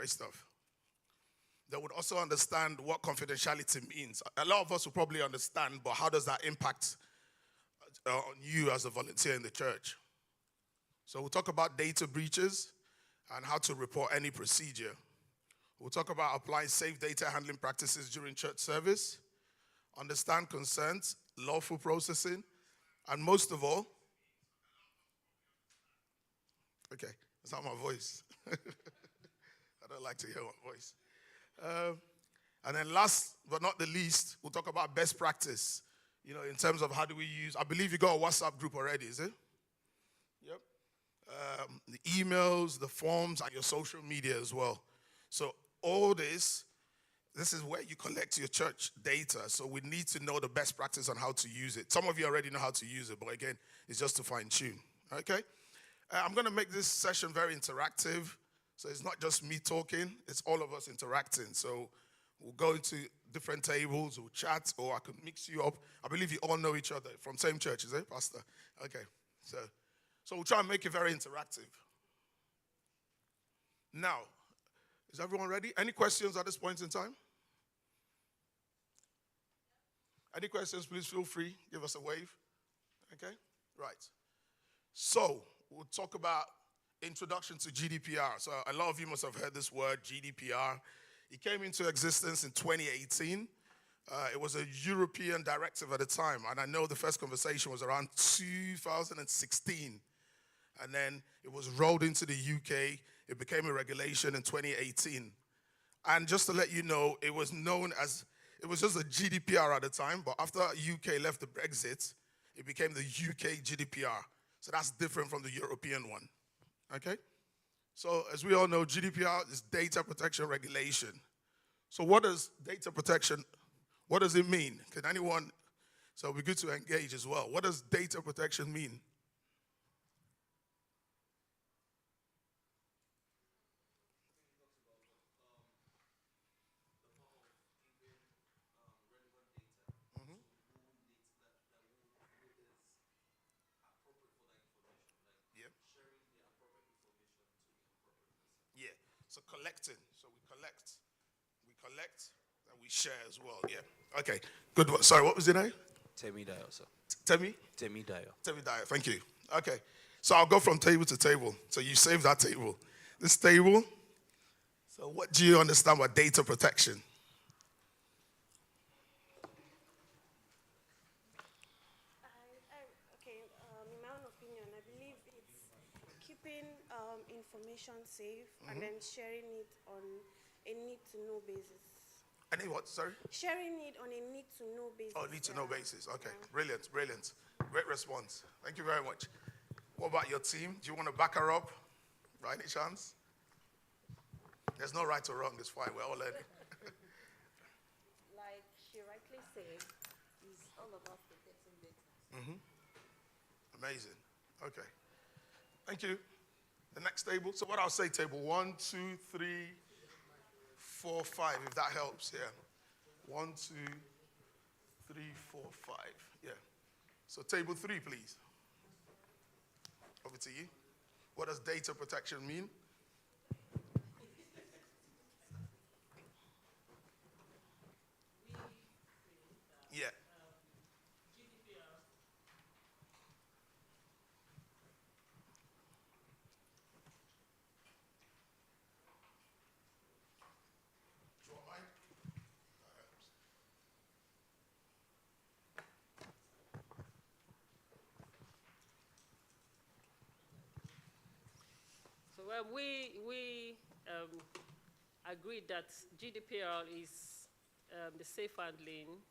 Great stuff. They would also understand what confidentiality means. A lot of us will probably understand, but how does that impact on you as a volunteer in the church? So we'll talk about data breaches and how to report any procedure. We'll talk about applying safe data handling practices during church service, understand consent, lawful processing, and most of all, okay, that's not my voice. I don't like to hear my voice. And then last but not the least, we'll talk about best practice, in terms of how do we use, I believe you got a WhatsApp group already, is it? Yep. The emails, the forms, and your social media as well. So all this is where you collect your church data. So we need to know the best practice on how to use it. Some of you already know how to use it, but again, it's just to fine tune, okay? I'm going to make this session very interactive. So it's not just me talking, it's all of us interacting. So we'll go into different tables, we'll chat, or I could mix you up. I believe you all know each other from same church, is it, Pastor? Okay, so we'll try and make it very interactive. Now, is everyone ready? Any questions at this point in time? Any questions, please feel free. Give us a wave. Okay? Right. So, we'll talk about introduction to GDPR. So, a lot of you must have heard this word, GDPR. It came into existence in 2018. It was a European directive at the time. And I know the first conversation was around 2016. And then it was rolled into the UK. It became a regulation in 2018. And just to let you know, it was just a GDPR at the time, but after UK left the Brexit, it became the UK GDPR. So that's different from the European one, okay? So as we all know, GDPR is data protection regulation. So what does data protection, what does it mean? Can anyone, so it'll be good to engage as well. What does data protection mean? Yeah, so collecting. So we collect, and we share as well. Yeah. Okay, good one. Sorry, what was your name? Temidayo, sir. Temi? Temidayo. Temidayo, thank you. Okay, so I'll go from table to table. So you save that table. This table, so what do you understand about data protection? In my own opinion, I believe it's keeping information safe and then sharing it on a need-to-know basis. Any what, sorry? Sharing it on a need-to-know basis. Oh, need-to-know basis. Okay, brilliant. Great response. Thank you very much. What about your team? Do you want to back her up? By any chance? There's no right or wrong. It's fine. We're all learning. Like she rightly said, it's all about protecting data. Amazing. Okay. Thank you. The next table. So what I'll say, table 1, 2, 3, 4, 5, if that helps. Yeah. 1, 2, 3, 4, 5. Yeah. So table 3, please. Over to you. What does data protection mean? Yeah. Do you want mine? So we agreed that GDPR is the safe handling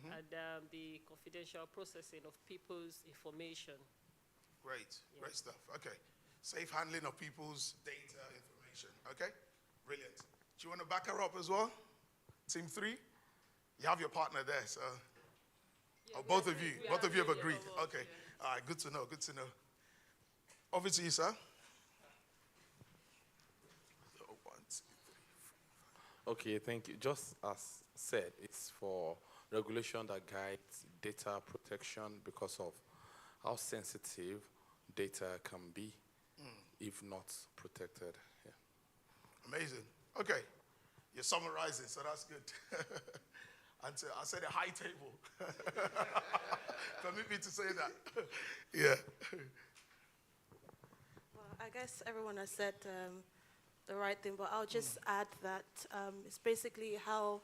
and the confidential processing of people's information. Great. Great stuff. Okay. Safe handling of people's data information. Okay? Brilliant. Do you want to back her up as well? Team 3? You have your partner there, so. Yeah, Both of you have agreed. Yeah. Okay. All right, good to know. Over to you, sir. So, 1, 2, 3, 4. Okay, thank you. Just as said, it's for regulation that guides data protection because of how sensitive data can be if not protected. Yeah. Amazing. Okay, you're summarizing, so that's good. Until I said a high table. Permit me to say that. Yeah. Well, I guess everyone has said the right thing, but I'll just add that it's basically how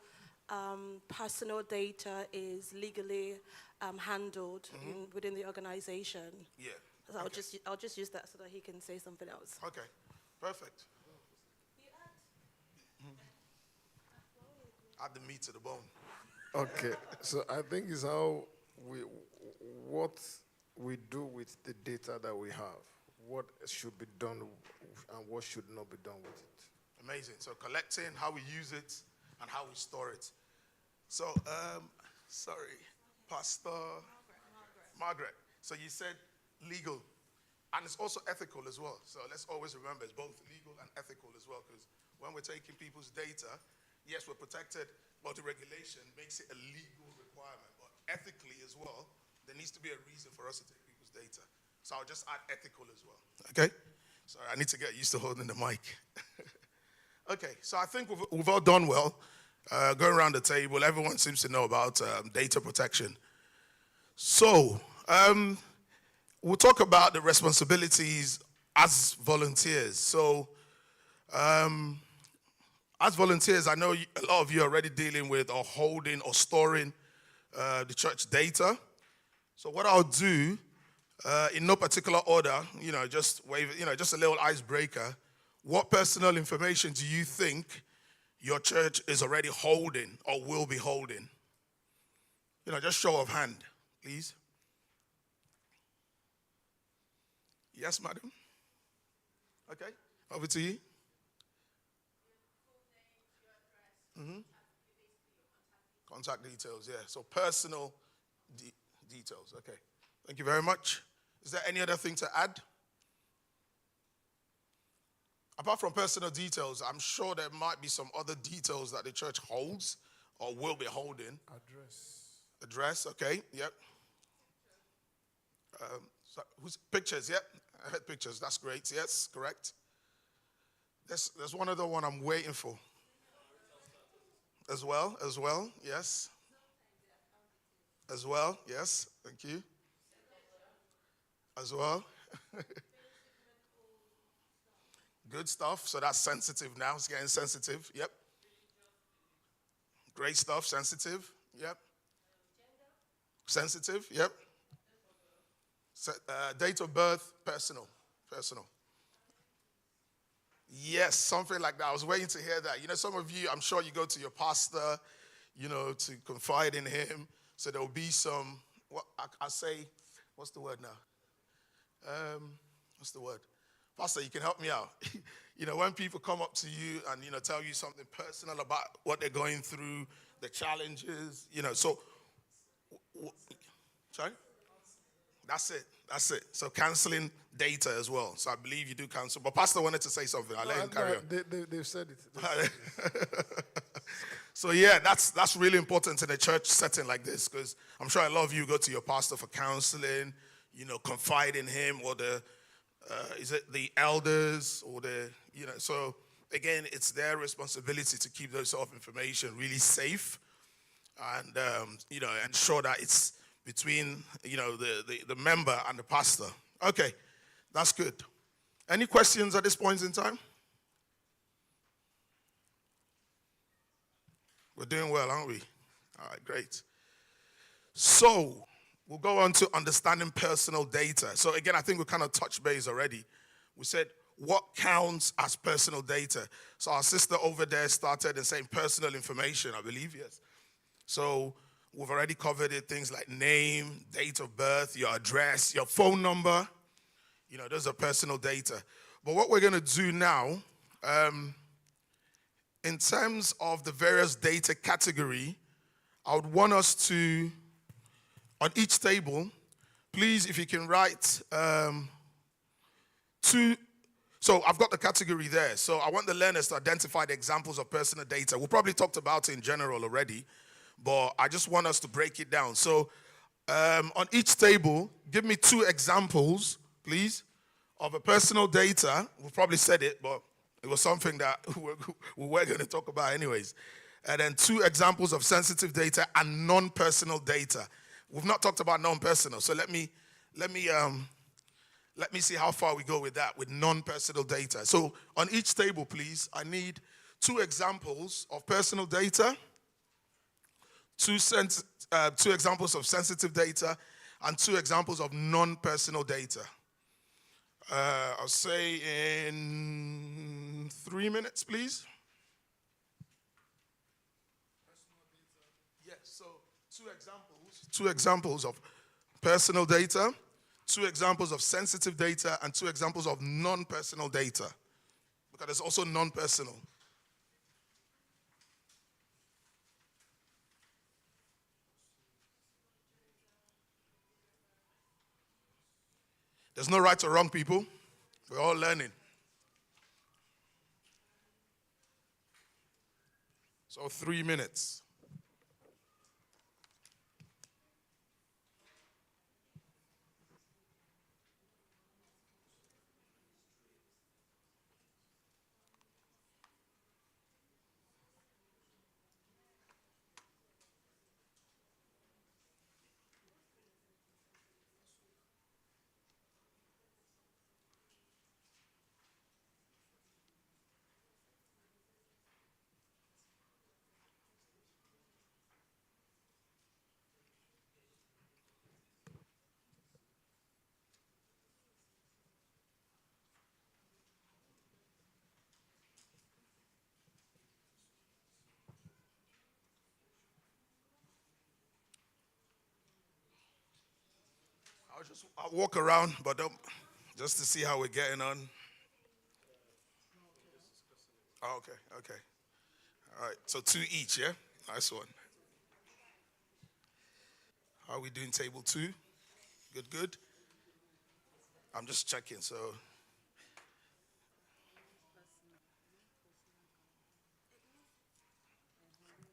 personal data is legally handled within the organization. Yeah. So Okay. I'll just use that so that he can say something else. Okay, perfect. Add the meat to the bone. Okay, so I think it's how what we do with the data that we have, what should be done and what should not be done with it. Amazing. So collecting, how we use it, and how we store it. So, sorry, Pastor Margaret. So you said legal, and it's also ethical as well. So let's always remember it's both legal and ethical as well, because when we're taking people's data, yes, we're protected, but the regulation makes it a legal requirement. But ethically as well, there needs to be a reason for us to take people's data. So I'll just add ethical as well. Okay? Sorry, I need to get used to holding the mic. Okay, so I think we've all done well. Going around the table, everyone seems to know about data protection. So, we'll talk about the responsibilities as volunteers. So, as volunteers, I know a lot of you are already dealing with or holding or storing the church data. So what I'll do, in no particular order, just just a little icebreaker. What personal information do you think your church is already holding or will be holding? Just show of hand, please. Yes, madam? Okay, over to you. Contact details, yeah. So personal details, okay. Thank you very much. Is there any other thing to add? Apart from personal details, I'm sure there might be some other details that the church holds or will be holding. Address, okay, yep. Pictures, yep. I heard pictures, that's great, yes, correct. There's one other one I'm waiting for. As well, yes. As well, yes, thank you. As well. Good stuff, so that's sensitive now, it's getting sensitive, yep. Great stuff, sensitive, yep. Sensitive, yep. Date of birth, personal. Yes, something like that. I was waiting to hear that. Some of you, I'm sure you go to your pastor, to confide in him. So there will be some, I say, what's the word now? What's the word? Pastor, you can help me out. When people come up to you and, tell you something personal about what they're going through, the challenges, so, sorry? That's it. So canceling data as well. So I believe you do cancel. But Pastor wanted to say something. I'll let him carry on. They've said it. So yeah, that's really important in a church setting like this, because I'm sure a lot of you go to your pastor for counseling, confide in him, or is it the elders, or so again, it's their responsibility to keep those sort of information really safe, and ensure that it's between the member and the pastor. Okay, that's good. Any questions at this point in time? We're doing well, aren't we? All right, great. So we'll go on to understanding personal data. So again, I think we kind of touched base already. We said what counts as personal data. So our sister over there started and saying personal information, I believe, yes. So we've already covered it, things like name, date of birth, your address, your phone number. Those are personal data. But what we're going to do now, in terms of the various data category, I would want us to, on each table, please, if you can write two. So I've got the category there. So I want the learners to identify the examples of personal data. We probably talked about it in general already, but I just want us to break it down. So on each table, give me two examples, please, of a personal data. We've probably said it, but It was something that we were going to talk about anyways. And then 2 examples of sensitive data and non-personal data. We've not talked about non-personal, so let me see how far we go with that, with non-personal data. So on each table, please, I need 2 examples of personal data, 2 examples of sensitive data, and 2 examples of non-personal data. I'll say in 3 minutes, please. Yes, so 2 examples of personal data, 2 examples of sensitive data, and 2 examples of non-personal data. Because there's also non-personal. There's no right or wrong, people. We're all learning. So 3 minutes. I'll walk around, but just to see how we're getting on. Oh, okay. All right, so 2 each, yeah? Nice one. How are we doing table 2? Good. I'm just checking, so.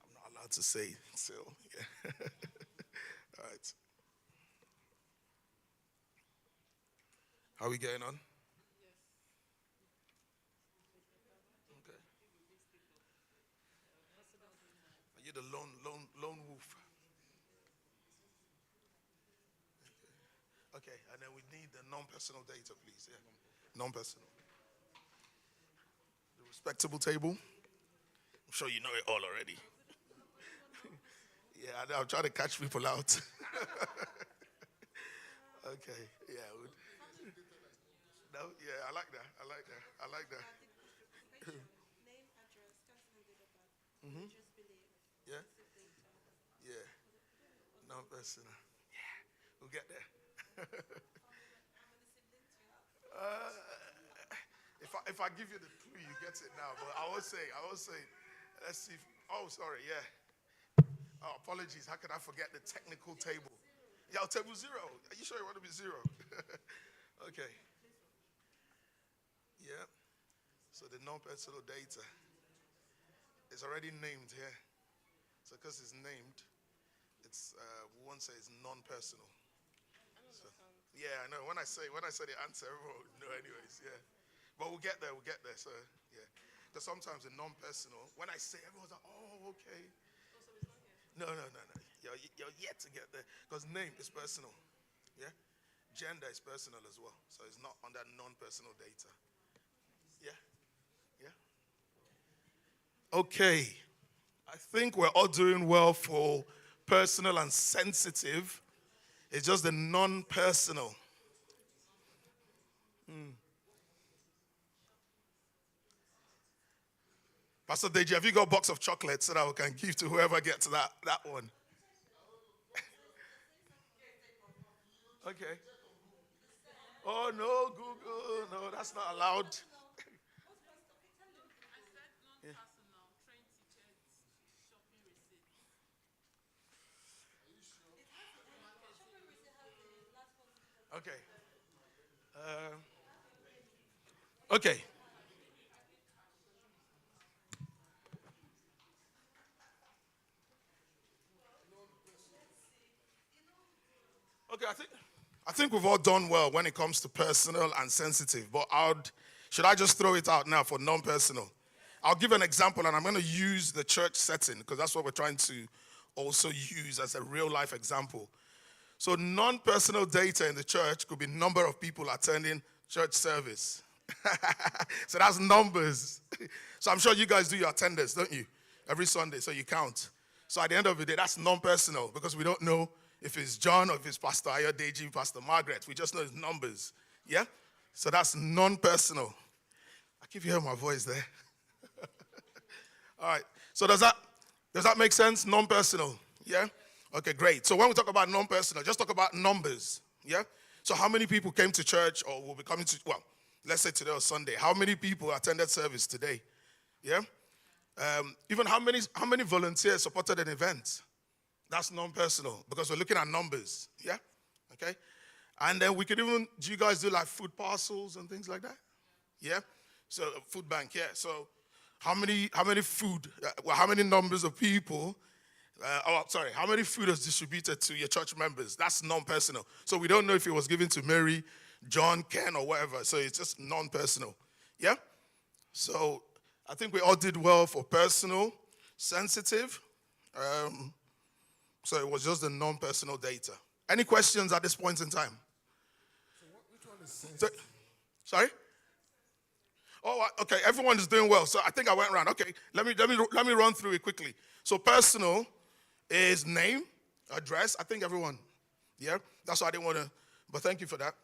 I'm not allowed to say, so, yeah. All right. How are we getting on? Okay. Are you the lone wolf? Okay, and then we need the non-personal data, please. Yeah, non-personal. The respectable table. I'm sure you know it all already. Yeah, I'm trying to catch people out. Okay, yeah. No, yeah, I like that. Yeah, yeah. Non-personal. Yeah, we'll get there. If I give you the clue, you get it now. But I will say, let's see. Sorry, yeah. Oh, apologies. How could I forget the technical table? Yeah, table 0. Are you sure you want to be 0? Okay. Yeah. So the non-personal data is already named here. So because it's named, it's we won't say it's non-personal. So, yeah, I know. When I say the answer, everyone will know anyways. Yeah. But we'll get there. So yeah. Because sometimes the non-personal, when I say, everyone's like, oh, okay. No. You're yet to get there. Because name is personal. Yeah? Gender is personal as well. So it's not under non-personal data. Yeah? Okay. I think we're all doing well for personal and sensitive. It's just the non-personal. Pastor Deji, have you got a box of chocolates so that we can give to whoever gets that one? Okay. Oh, no, Google. No, that's not allowed. Yeah. Okay. Okay. Okay, I think we've all done well when it comes to personal and sensitive, but I'd Should I just throw it out now for non-personal? I'll give an example, and I'm going to use the church setting because that's what we're trying to also use as a real-life example. So non-personal data in the church could be number of people attending church service. So that's numbers. So I'm sure you guys do your attendance, don't you? Every Sunday, so you count. So at the end of the day, that's non-personal because we don't know if it's John or if it's Pastor Ayodeji, Pastor Margaret. We just know it's numbers. Yeah? So that's non-personal. I keep hearing my voice there. All right. So does that make sense? Non-personal. Yeah? Okay, great. So when we talk about non-personal, just talk about numbers. Yeah? So how many people came to church or will be coming to, well, let's say today or Sunday. How many people attended service today? Yeah? Even how many volunteers supported an event? That's non-personal because we're looking at numbers. Yeah? Okay? And then we could even, do you guys do like food parcels and things like that? Yeah? So food bank, yeah. So how many food, how many numbers of people, how many food was distributed to your church members? That's non-personal. So we don't know if it was given to Mary, John, Ken, or whatever. So it's just non-personal. Yeah? So I think we all did well for personal, sensitive. So it was just the non-personal data. Any questions at this point in time? So which one is sensitive? Sorry? Oh, okay. Everyone is doing well. So I think I went around. Okay, let me run through it quickly. So personal is name, address. I think everyone. Yeah, that's why I didn't want to. But thank you for that.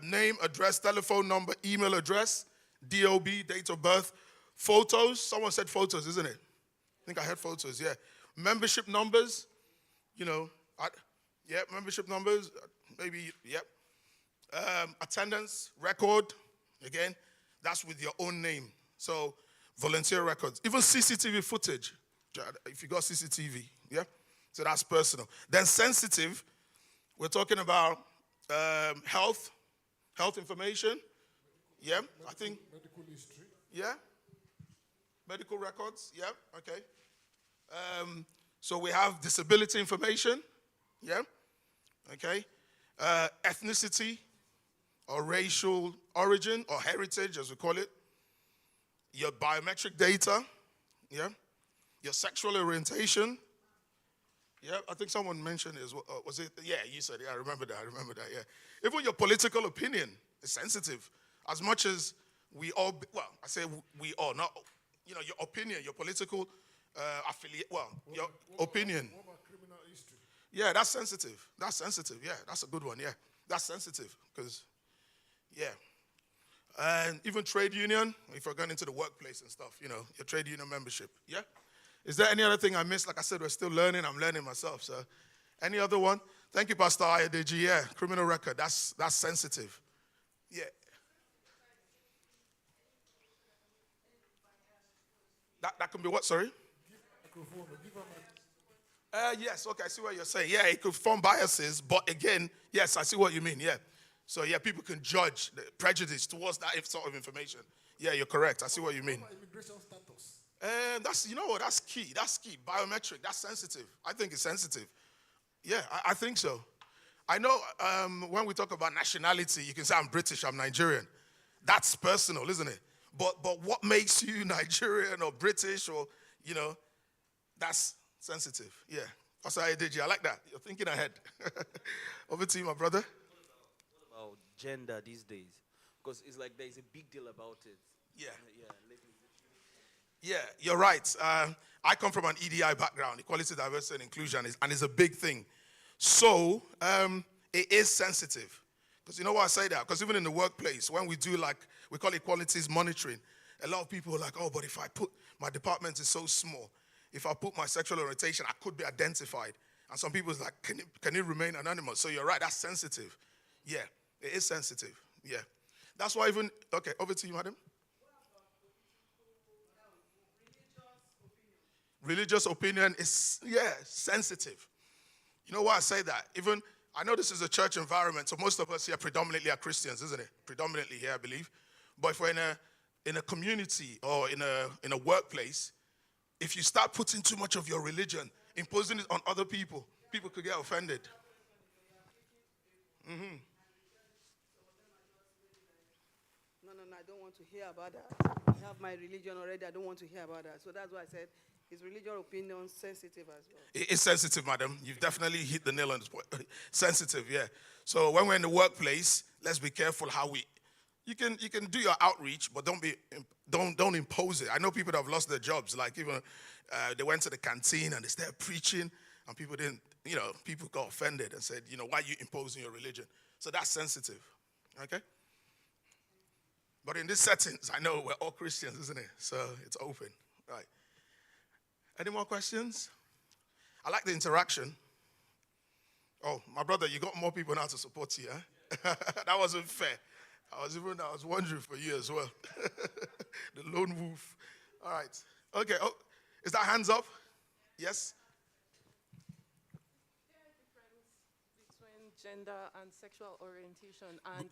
Name, address, telephone number, email address, DOB, date of birth, photos. Someone said photos, isn't it? I think I heard photos. Yeah. Membership numbers. You know. Membership numbers. Maybe. Yep. Attendance record. Again. That's with your own name. So, volunteer records. Even CCTV footage, if you got CCTV, yeah? So that's personal. Then sensitive, we're talking about health information. Yeah, I think. Medical history. Yeah. Medical records, yeah, okay. So we have disability information, yeah, okay. Ethnicity, or racial origin, or heritage, as we call it. Your biometric data, yeah. Your sexual orientation, yeah. I think someone mentioned it as well. Was it? Yeah, you said it. I remember that, yeah. Even your political opinion is sensitive. As much as we all, well, I say we all, not, your opinion, your political affiliate, your opinion. What about criminal history? Yeah, that's sensitive. Yeah, that's a good one, yeah. That's sensitive, because... Yeah. And even trade union, if we're going into the workplace and stuff, your trade union membership. Yeah? Is there any other thing I missed? Like I said, we're still learning. I'm learning myself. So any other one? Thank you, Pastor Ayodeji. Yeah, criminal record. That's sensitive. Yeah. That can be what, sorry? Yes, okay, I see what you're saying. Yeah, it could form biases, but again, yes, I see what you mean, yeah. So, yeah, people can judge the prejudice towards that sort of information. Yeah, you're correct. I see what you mean. What about immigration status? That's, That's key. Biometric. That's sensitive. I think it's sensitive. Yeah, I think so. I know when we talk about nationality, you can say I'm British, I'm Nigerian. That's personal, isn't it? But what makes you Nigerian or British or, that's sensitive. Yeah. Pastor Ayodeji, I like that. You're thinking ahead. Over to you, my brother. Gender these days, because it's like there's a big deal about it. Yeah. Yeah, you're right. I come from an EDI background, equality, diversity, and inclusion, and it's a big thing. So it is sensitive. Because you know why I say that? Because even in the workplace, when we do we call it qualities monitoring, a lot of people are like, oh, but if I put, my department is so small. If I put my sexual orientation, I could be identified. And some people is like, can it remain anonymous? So you're right, that's sensitive. Yeah. It is sensitive, yeah. That's why even, okay, over to you, madam. Religious opinion is, sensitive. You know why I say that? Even, I know this is a church environment, so most of us here predominantly are Christians, isn't it? Predominantly here, I believe. But if we're in a community or in a workplace, if you start putting too much of your religion, imposing it on other people, people could get offended. No, I don't want want to hear about that. I have my religion already. I don't want to hear about that. So that's why I said, is religion opinion sensitive as well? It's sensitive, madam. You've definitely hit the nail on the spot. Sensitive, yeah. So when we're in the workplace, let's be careful how we. You can do your outreach, but don't impose it. I know people that have lost their jobs. Like even they went to the canteen and they started preaching, and people didn't. People got offended and said, why are you imposing your religion? So that's sensitive, okay? But in these settings, I know we're all Christians, isn't it? So it's open, right? Any more questions? I like the interaction. Oh, my brother, you got more people now to support you, huh? That wasn't fair. I was wondering for you as well. The lone wolf. All right. Okay. Oh, is that hands up? Yes? Gender and sexual orientation, and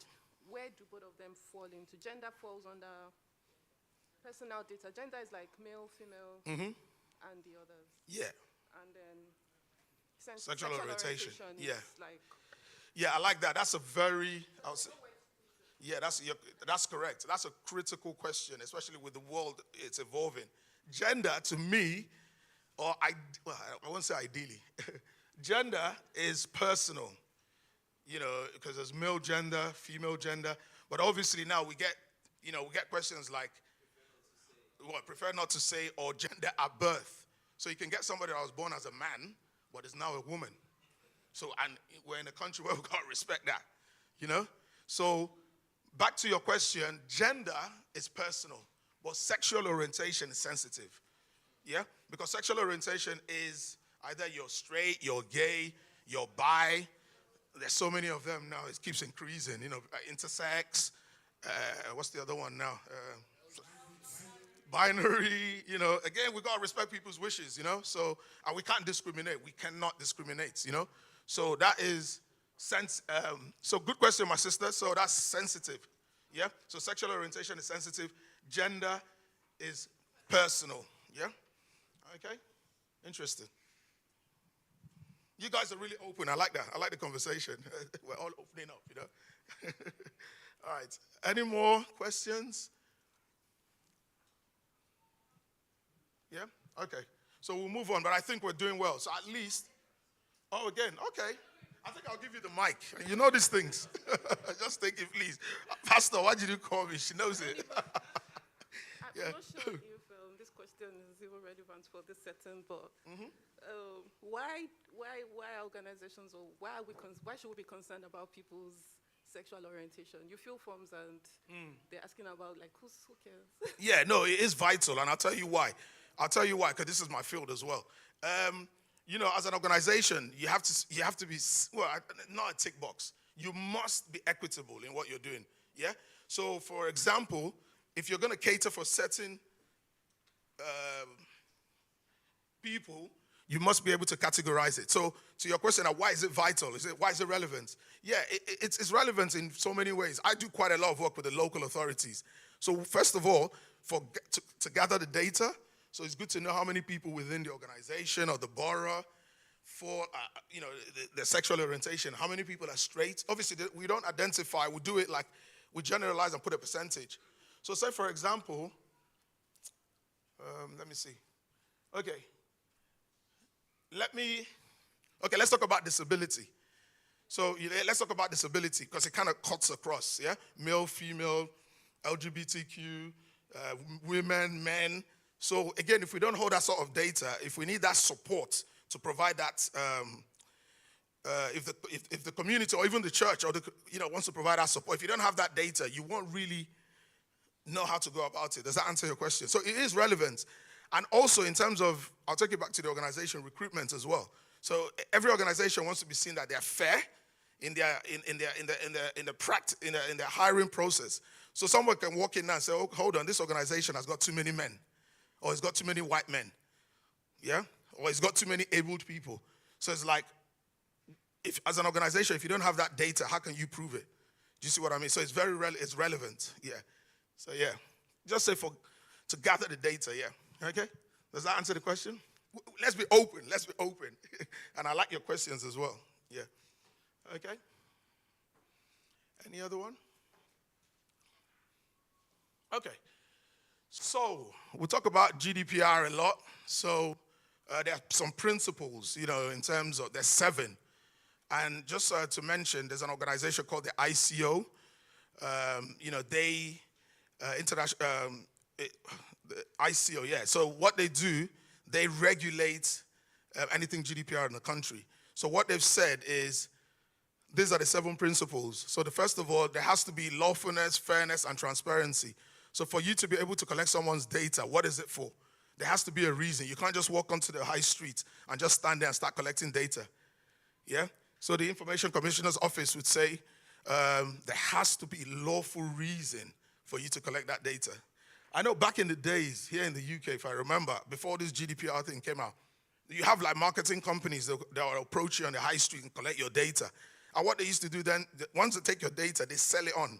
where do both of them fall into? Gender falls under personal data. Gender is like male, female, and the others. Yeah. And then sexual orientation. Yeah. Is like, yeah, I like that. That's a very, yeah, that's correct. That's a critical question, especially with the world it's evolving. Gender, to me, I won't say ideally, gender is personal. Because there's male gender, female gender. But obviously now we get questions like, prefer not to say, or gender at birth. So you can get somebody that was born as a man, but is now a woman. So, and we're in a country where we've got to respect that, So back to your question, gender is personal, but sexual orientation is sensitive. Yeah? Because sexual orientation is either you're straight, you're gay, you're bi. There's so many of them now. It keeps increasing. Intersex. What's the other one now? Binary. Again, we got to respect people's wishes, So, and we can't discriminate. We cannot discriminate, So that is so good question, my sister. So that's sensitive. Yeah? So sexual orientation is sensitive. Gender is personal. Yeah? Okay? Interesting. You guys are really open. I like that. I like the conversation. We're all opening up, All right. Any more questions? Yeah? Okay. So we'll move on, but I think we're doing well. So at least, again, okay. I think I'll give you the mic. You know these things. Just take it, please. Pastor, why did you call me? She knows it. I'm not sure if this question is even relevant for this setting, but why organizations, or why should we be concerned about people's sexual orientation? You fill forms and they're asking about who cares? Yeah, no, it is vital, and I'll tell you why. Because this is my field as well. As an organization, you have to be not a tick box. You must be equitable in what you're doing. Yeah. So, for example, if you're going to cater for certain people, you must be able to categorize it. So, to your question, why is it vital? Why is it relevant? Yeah, it's relevant in so many ways. I do quite a lot of work with the local authorities. So, first of all, to gather the data, so it's good to know how many people within the organization or the borough for, the sexual orientation. How many people are straight? Obviously, we don't identify. We do it we generalize and put a percentage. So, say, for example, let me see. Okay. Let's talk about disability. So let's talk about disability because it kind of cuts across, yeah? Male, female, LGBTQ, women, men. So again, if we don't hold that sort of data, if we need that support to provide that, if the community or even the church wants to provide that support, if you don't have that data, you won't really know how to go about it. Does that answer your question? So it is relevant. And also in terms of, I'll take it back to the organization recruitment as well. So every organization wants to be seen that they're fair in their hiring process. So someone can walk in now and say, "Oh, hold on, this organization has got too many men, or it's got too many white men, yeah, or it's got too many abled people." So it's like, if as an organization, if you don't have that data, how can you prove it? Do you see what I mean? So it's it's relevant, yeah. So yeah, just say to gather the data, yeah. Okay? Does that answer the question? Let's be open. And I like your questions as well. Yeah. Okay? Any other one? Okay. So we talk about GDPR a lot. So there are some principles, in terms of, there's 7. And just to mention, there's an organization called the ICO. The ICO, yeah. So what they do, they regulate anything GDPR in the country. So what they've said is, these are the 7 principles. So the first of all, there has to be lawfulness, fairness, and transparency. So for you to be able to collect someone's data, what is it for? There has to be a reason. You can't just walk onto the high street and just stand there and start collecting data. Yeah? So the Information Commissioner's Office would say there has to be lawful reason for you to collect that data. I know back in the days here in the UK, if I remember, before this GDPR thing came out, you have like marketing companies that will approach you on the high street and collect your data. And what they used to do then, once they take your data, they sell it on. Do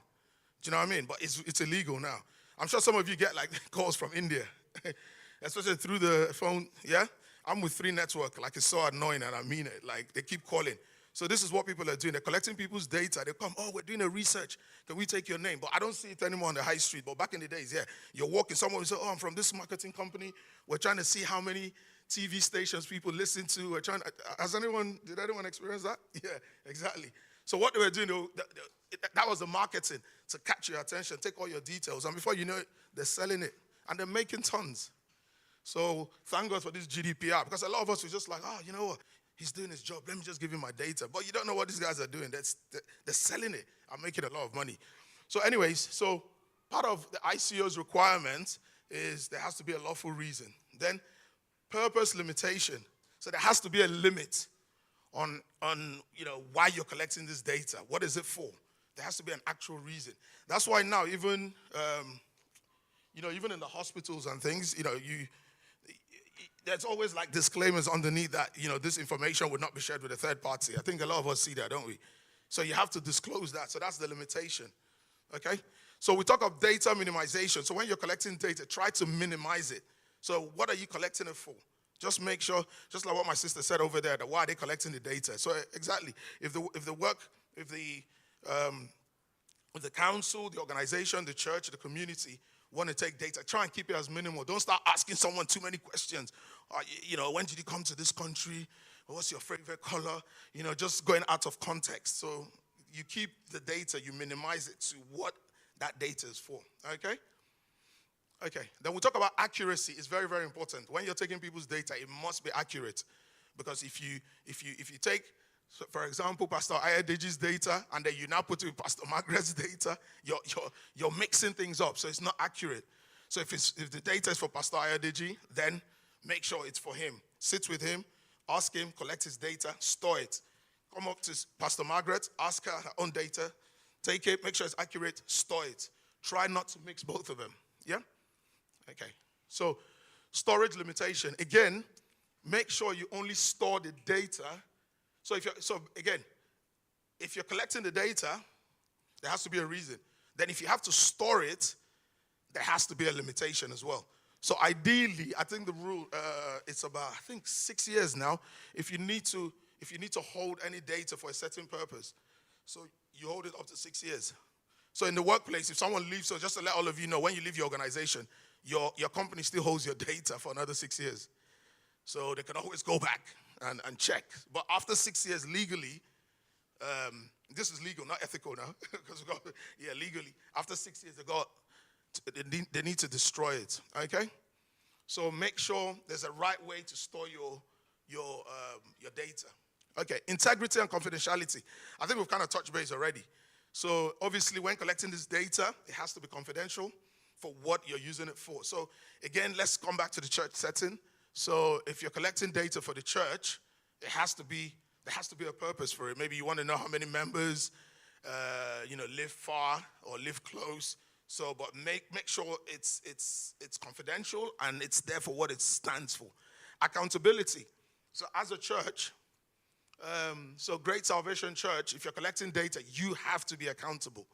you know what I mean? But it's illegal now. I'm sure some of you get like calls from India, especially through the phone, yeah? I'm with 3 Network, like it's so annoying and I mean it. Like they keep calling. So this is what people are doing. They're collecting people's data. They come, oh, we're doing a research. Can we take your name? But I don't see it anymore on the high street. But back in the days, yeah, you're walking, someone will say, oh, I'm from this marketing company. We're trying to see how many TV stations people listen to. Did anyone experience that? Yeah, exactly. So what they were doing, that was the marketing to catch your attention, take all your details. And before you know it, they're selling it. And they're making tons. So thank God for this GDPR. Because a lot of us were just like, oh, you know what? He's doing his job. Let me just give him my data. But you don't know what these guys are doing. They're selling it and making a lot of money. So anyways, so part of the ICO's requirement is there has to be a lawful reason. Then purpose limitation. So there has to be a limit on why you're collecting this data. What is it for? There has to be an actual reason. That's why now even even in the hospitals and things, there's always like disclaimers underneath that, this information would not be shared with a third party. I think a lot of us see that, don't we? So you have to disclose that. So that's the limitation. Okay? So we talk of data minimization. So when you're collecting data, try to minimize it. So what are you collecting it for? Just make sure, just like what my sister said over there, that why are they collecting the data? So exactly, if the council, the organization, the church, the community want to take data, try and keep it as minimal. Don't start asking someone too many questions. When did you come to this country? What's your favorite color? Just going out of context. So you keep the data, you minimize it to what that data is for. Okay? Okay. Then we talk about accuracy. It's very, very important. When you're taking people's data, it must be accurate. Because if you take, so for example, Pastor Ayadeji's data, and then you now put it with Pastor Margaret's data, you're mixing things up, so it's not accurate. So if the data is for Pastor Ayadeji, then make sure it's for him. Sit with him, ask him, collect his data, store it. Come up to Pastor Margaret, ask her own data, take it, make sure it's accurate, store it. Try not to mix both of them. Yeah? Okay. So storage limitation. Again, make sure you only store the data. So if you're collecting the data, there has to be a reason. Then if you have to store it, there has to be a limitation as well. So ideally, I think the rule, it's about, 6 years now. If you need to hold any data for a certain purpose, so you hold it up to 6 years. So in the workplace, if someone leaves, so just to let all of you know, when you leave your organization, your company still holds your data for another 6 years. So they can always go back and check. But after 6 years, legally, this is legal, not ethical now. Legally. After 6 years, they need to destroy it. Okay? So make sure there's a right way to store your data. Okay, integrity and confidentiality. I think we've kind of touched base already. So obviously, when collecting this data, it has to be confidential for what you're using it for. So again, let's come back to the church setting. So if you're collecting data for the church, there has to be a purpose for it. Maybe you want to know how many members, live far or live close. So, but make sure it's confidential and it's there for what it stands for. Accountability. So as a church, Great Salvation Church, if you're collecting data, you have to be accountable.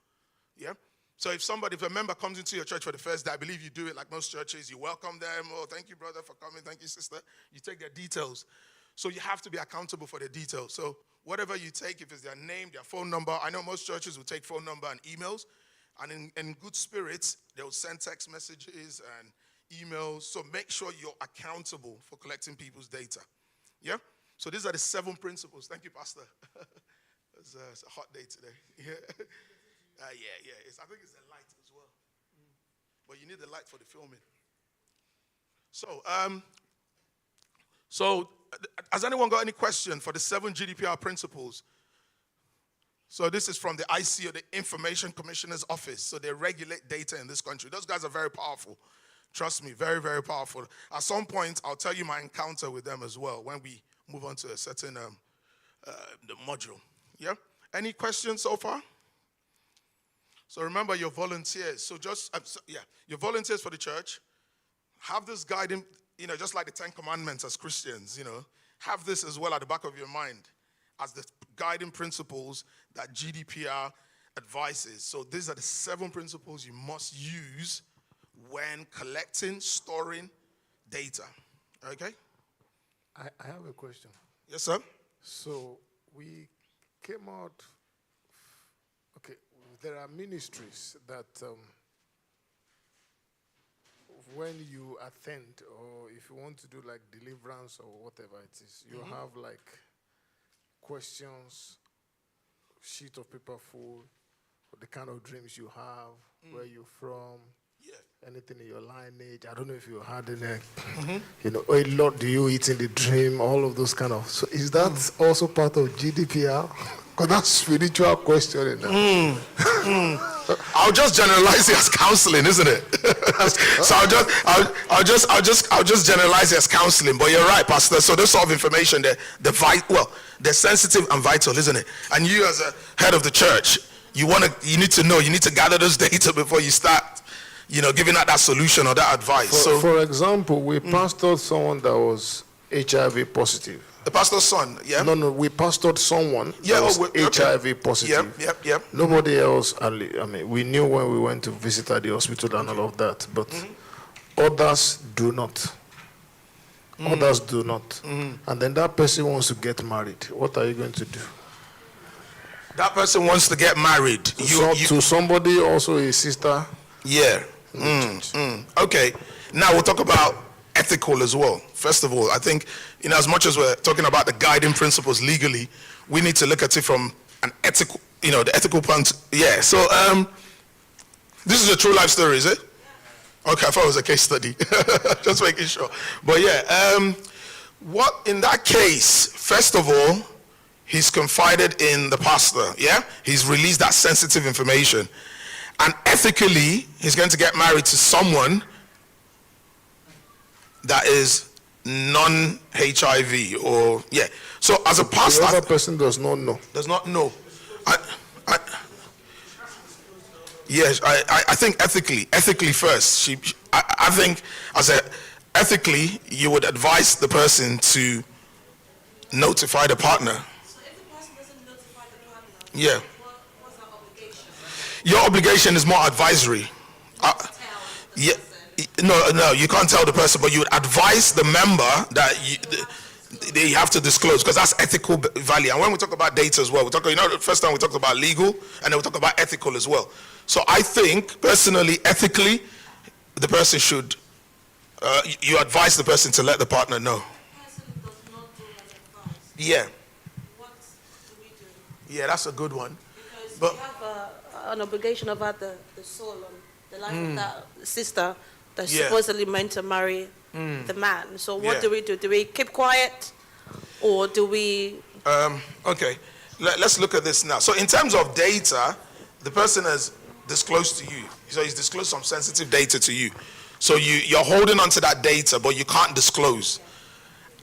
Yeah. So if a member comes into your church for the first day, I believe you do it like most churches. You welcome them. Oh, thank you, brother, for coming. Thank you, sister. You take their details. So you have to be accountable for their details. So whatever you take, if it's their name, their phone number, I know most churches will take phone number and emails. And in good spirits, they'll send text messages and emails. So make sure you're accountable for collecting people's data. Yeah? So these are the 7 principles. Thank you, Pastor. It's a hot day today. Yeah. I think it's the light as well. But you need the light for the filming. So has anyone got any question for the 7 GDPR principles? So this is from the IC, or the Information Commissioner's Office. So they regulate data in this country. Those guys are very powerful. Trust me, very, very powerful. At some point, I'll tell you my encounter with them as well when we move on to a certain the module. Yeah? Any questions so far? So remember, you're volunteers. So you're volunteers for the church. Have this guiding, just like the 10 Commandments as Christians, have this as well at the back of your mind as the guiding principles that GDPR advises. So these are the 7 principles you must use when collecting, storing data. Okay? I have a question. Yes, sir? So we came out, okay, there are ministries that when you attend, or if you want to do like deliverance or whatever it is, you have like questions, sheet of paper full, the kind of dreams you have, where you're from, anything in your lineage. I don't know if you had any, a lot do you eat in the dream, all of those kind of. So is that also part of GDPR? Because that's spiritual question in that. I'll just generalize it as counseling, isn't it? So I'll just generalize it as counseling. But you're right, Pastor. So this sort of information, they're sensitive and vital, isn't it? And you, as a head of the church, you need to gather those data before you start, giving out that solution or that advice. For example, we pastored someone that was HIV positive. The pastor's son, yeah? No, we pastored someone that was HIV positive. Yep. Nobody else, we knew when we went to visit at the hospital and all of that, but others do not. Others do not. And then that person wants to get married. What are you going to do? That person wants to get married. To somebody, also a sister? Yeah. Okay. Now we'll talk about ethical as well. First of all, I think, as much as we're talking about the guiding principles legally, we need to look at it from an ethical, the ethical point. Yeah. So, this is a true life story, is it? Okay, I thought it was a case study. Just making sure. But yeah, what in that case, first of all, he's confided in the pastor. Yeah, he's released that sensitive information, and ethically, he's going to get married to someone that is non-HIV or So as a pastor, the other person does not know. Does not know. Yes, I think ethically first. I think ethically, you would advise the person to notify the partner. So if the person doesn't notify the partner, what's our obligation? Your obligation is more advisory. No, you can't tell the person, but you would advise the member that they have to disclose, because that's ethical value. And when we talk about data as well, the first time we talked about legal, and then we talk about ethical as well. So I think, personally, ethically, the person should, you advise the person to let the partner know. The person does not do an advice. Yeah. What do we do? Yeah, that's a good one. Because we have an obligation about the soul and the life of that sister that's supposedly meant to marry the man. So what do we do? Do we keep quiet, or do we? Okay, let's look at this now. So in terms of data, the person has disclosed to you. So he's disclosed some sensitive data to you. So you're holding on to that data, but you can't disclose.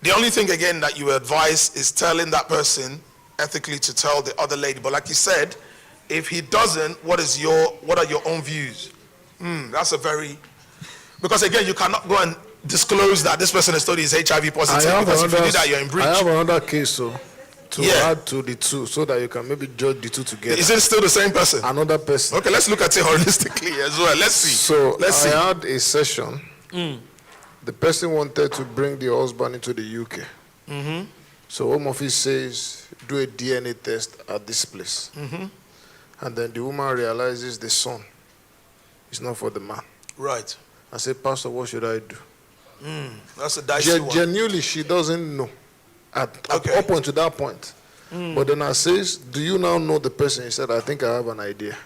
The only thing, again, that you advise is telling that person ethically to tell the other lady. But like you said, if he doesn't, what are your own views? That's a very... Because again, you cannot go and disclose that this person has told you is HIV positive, because if you do that, you're in breach. I have another case, to add to the two, so that you can maybe judge the two together. Is it still the same person? Another person. Okay, let's look at it holistically as well. Let's see. So I had a session. The person wanted to bring the husband into the UK. So Home Office says, do a DNA test at this place. And then the woman realizes the son It's not for the man. Right. I say, Pastor, what should I do? That's a dicey one. Genuinely, she doesn't know up until that point. But then I says, do you now know the person? He said, I think I have an idea.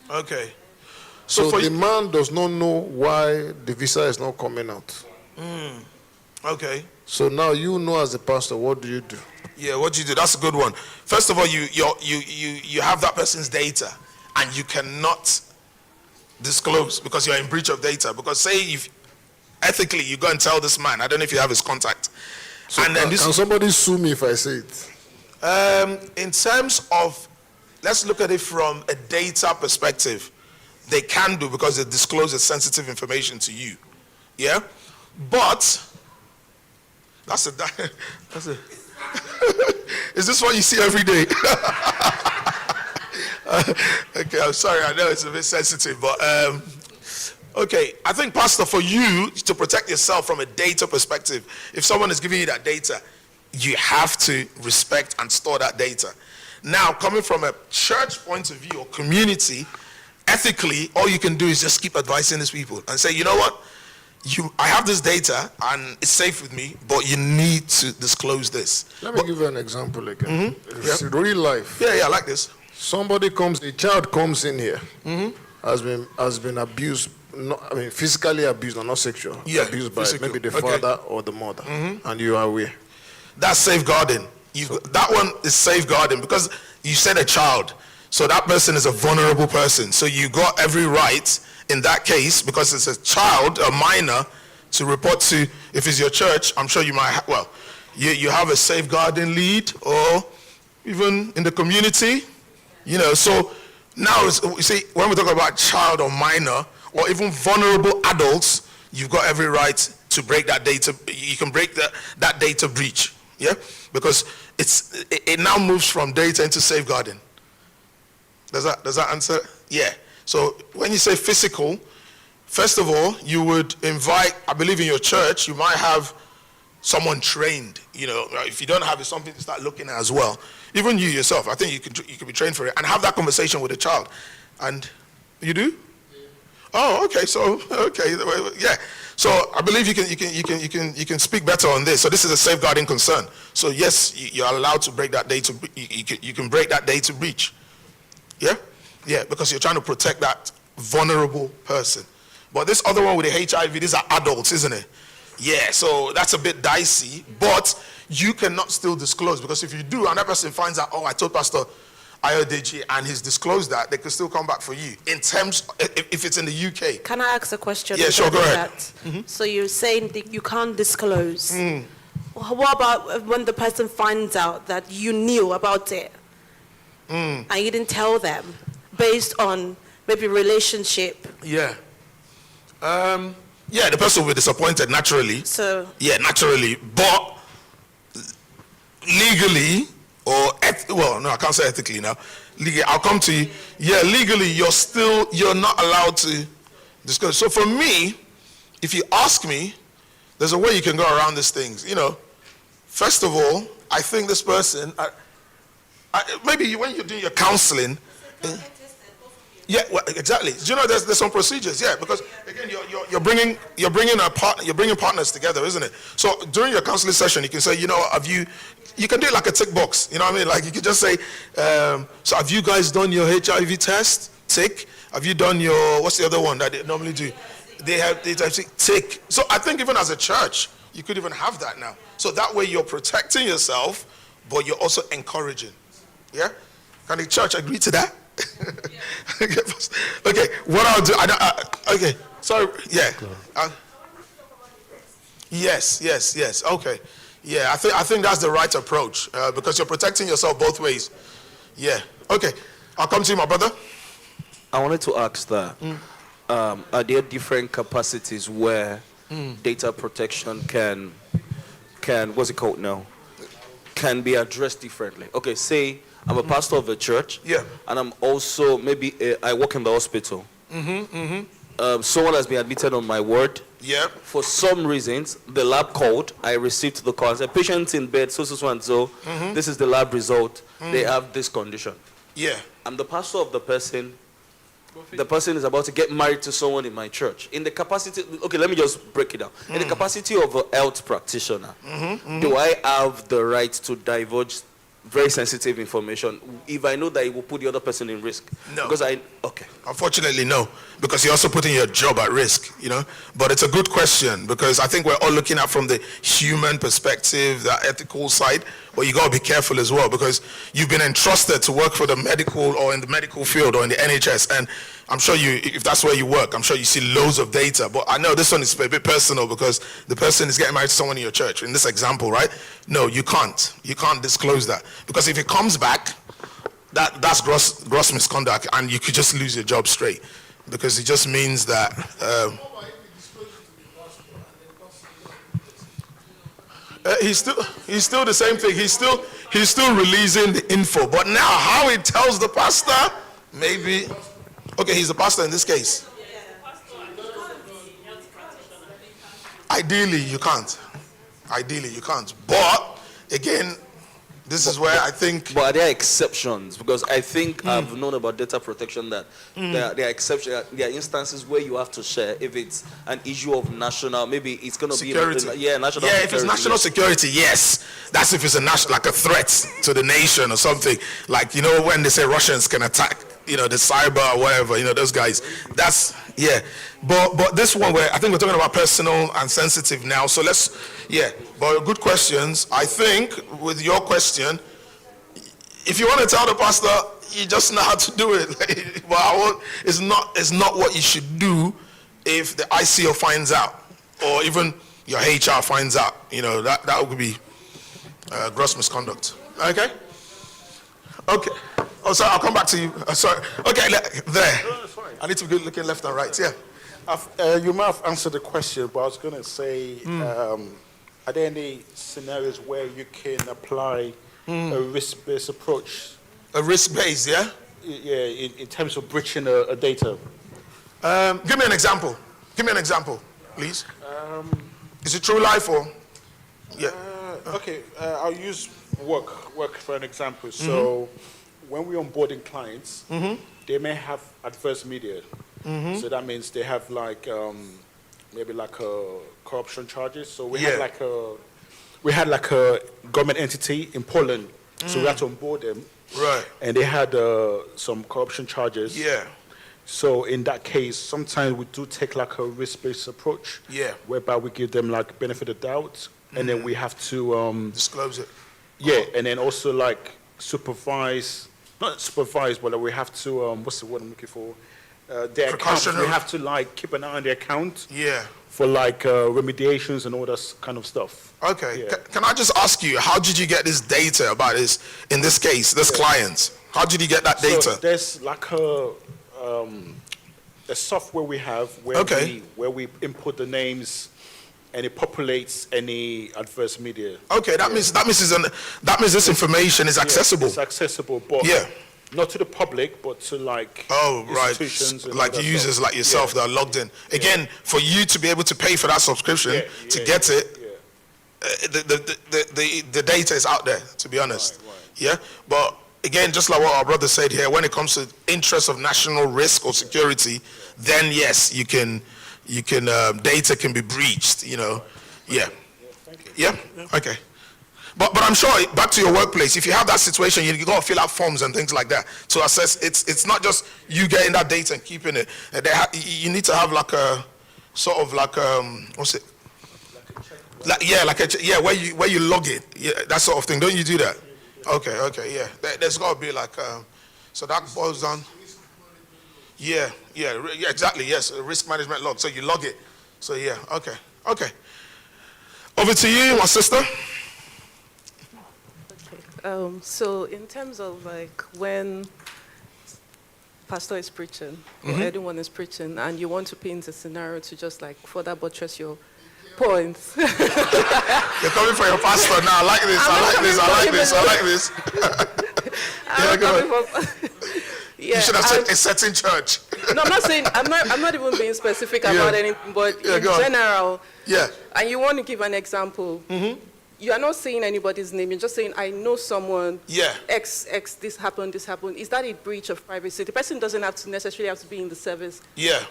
Okay. So the man does not know why the visa is not coming out. Okay. So now you know as a pastor, what do you do? Yeah, what do you do? That's a good one. First of all, you have that person's data, and you cannot disclose because you're in breach of data. Because say if ethically you go and tell this man, I don't know if you have his contact, So and then can somebody sue me if I say it? in terms of, let's look at it from a data perspective. They can do because they disclose sensitive information to you. Yeah? But, that's a is this what you see every day? Okay, I'm sorry, I know it's a bit sensitive, but okay, I think, Pastor, for you to protect yourself from a data perspective, if someone is giving you that data, you have to respect and store that data. Now, coming from a church point of view or community, ethically, all you can do is just keep advising these people and say, you know what? I have this data and it's safe with me, but you need to disclose this. Let me give you an example again. It's real life. Yeah, I like this. Somebody a child comes in here, has been abused, physically abused, or not sexual, abused by maybe the father or the mother, and you are aware. That's safeguarding. That one is safeguarding because you said a child. So that person is a vulnerable person. So you got every right in that case, because it's a child, a minor, to report to, if it's your church, I'm sure you might you have a safeguarding lead, or even in the community, so now, you see, when we talk about child or minor, or even vulnerable adults, you've got every right to break that data. You can break that data breach, yeah? Because it now moves from data into safeguarding. Does that answer? Yeah. So when you say physical, first of all, you would invite, I believe in your church, you might have someone trained. If you don't have it, something to start looking at as well. Even you yourself, I think you could be trained for it and have that conversation with a child. And you do? Oh, okay. So yeah. So I believe you can speak better on this. So this is a safeguarding concern. So yes, you're allowed to break that data. You can break that data breach. Yeah? Yeah, because you're trying to protect that vulnerable person. But this other one with the HIV, these are adults, isn't it? Yeah, so that's a bit dicey, but you cannot still disclose, because if you do and that person finds out, oh, I told Pastor Ayodeji and he's disclosed that, they could still come back for you in terms, if it's in the UK. Can I ask a question? Yeah, sure, go ahead. So you're saying that you can't disclose. What about when the person finds out that you knew about it and you didn't tell them based on maybe relationship? Yeah. Yeah, the person will be disappointed naturally. So yeah, naturally, but legally well, no, I can't say ethically now. Legally, I'll come to you. Yeah, legally, you're not allowed to discuss. So for me, if you ask me, there's a way you can go around these things. First of all, I think this person, maybe when you're doing your counseling. Yeah, well, exactly. You know, there's some procedures. Yeah, because again, you're bringing partners together, isn't it? So during your counseling session, you can say, you can do it like a tick box. You know what I mean? Like you can just say, so have you guys done your HIV test? Tick. Have you done your, what's the other one that they normally do? They have tick. So I think even as a church, you could even have that now. So that way you're protecting yourself, but you're also encouraging. Yeah? Can the church agree to that? Okay, what I'll do, okay, sorry, yeah. Yes, okay. Yeah, I think that's the right approach, because you're protecting yourself both ways. Yeah, okay. I'll come to you, my brother. I wanted to ask that, are there different capacities where data protection can, what's it called now, can be addressed differently? Okay, say I'm a pastor of a church, and I'm also, I work in the hospital. Someone has been admitted on my ward. Yeah. For some reasons, the lab called, I received the call and said, patient in bed, so and so, this is the lab result, they have this condition. Yeah. I'm the pastor of the person, the person is about to get married to someone in my church. In the capacity, okay, let me just break it down. In the capacity of a health practitioner, do I have the right to divulge very sensitive information if I know that it will put the other person in risk? No. Because okay. Unfortunately, no, because you're also putting your job at risk, you know. But it's a good question, because I think we're all looking at from the human perspective, the ethical side, but you got to be careful as well, because you've been entrusted to work for the medical or in the medical field or in the NHS, and I'm sure you, if that's where you work, I'm sure you see loads of data. But I know this one is a bit personal, because the person is getting married to someone in your church. In this example, right? No, you can't. You can't disclose that, because if it comes back, that's gross misconduct, and you could just lose your job straight, because it just means that. He's still the same thing. He's still releasing the info. But now, how he tells the pastor, maybe. Okay, he's the pastor in this case. Ideally, you can't. Ideally, you can't. But again, this is where I think. But are there exceptions? Because I think I've known about data protection that there are exceptions. There are instances where you have to share if it's an issue of national. Maybe it's going to be national. Security. If it's national security, yes. That's if it's a national, like a threat to the nation or something. Like, you know, when they say Russians can attack, you know, the cyber or whatever, you know, those guys. That's But this one, where I think we're talking about personal and sensitive now. So but good questions. I think with your question, if you want to tell the pastor, you just know how to do it. But it's not what you should do if the ICO finds out, or even your HR finds out. You know, that would be gross misconduct. Okay. Oh, sorry, I'll come back to you. Sorry. Okay, there. I need to be looking left and right. Yeah. You might have answered the question, but I was going to say, are there any scenarios where you can apply a risk-based approach? A risk-based, yeah? Yeah, in terms of breaching a data. Give me an example. Give me an example, please. Is it true life or? Yeah. Okay, I'll use work for an example. So when we're onboarding clients, they may have adverse media. So that means they have like maybe like corruption charges. So we had like a government entity in Poland, so we had to onboard them. Right. And they had some corruption charges. Yeah. So in that case, sometimes we do take like a risk-based approach. Yeah. Whereby we give them like benefit of doubt, and then we have to disclose it. Yeah, and then also like not supervise, but we have to what's the word I'm looking for? Their account. We have to like keep an eye on their account. Yeah. For like remediations and all that kind of stuff. Okay. Yeah. Can I just ask you, how did you get this data about this? In this case, this client. How did you get that data? So there's like a software we have where we input the names, and it populates any adverse media. Okay, that means this information is accessible. It's accessible, but not to the public, but to like institutions and like users like yourself that are logged in. Again, for you to be able to pay for that subscription to get it, the data is out there. To be honest, But again, just like what our brother said here, when it comes to interests of national risk or security, then yes, you can data can be breached. You know, okay. But I'm sure, back to your workplace, if you have that situation, you got to fill out forms and things like that to assess. It's not just you getting that data and keeping it. You need to have like a sort of like what's it? Where you log it, that sort of thing. Don't you do that? Okay, There's got to be like so that boils down. Yeah, exactly. Yes, a risk management log. So you log it. So okay. Over to you, my sister. So in terms of like when pastor is preaching or anyone is preaching and you want to paint a scenario to just like further buttress your points. You're coming for your pastor now. I like this. You should have said a certain church. No, I'm not saying, I'm not even being specific about anything, but in general. Yeah. And you want to give an example. you are not saying anybody's name. You're just saying, I know someone. Yeah. X, this happened, this happened. Is that a breach of privacy? The person doesn't necessarily have to be in the service. Yeah.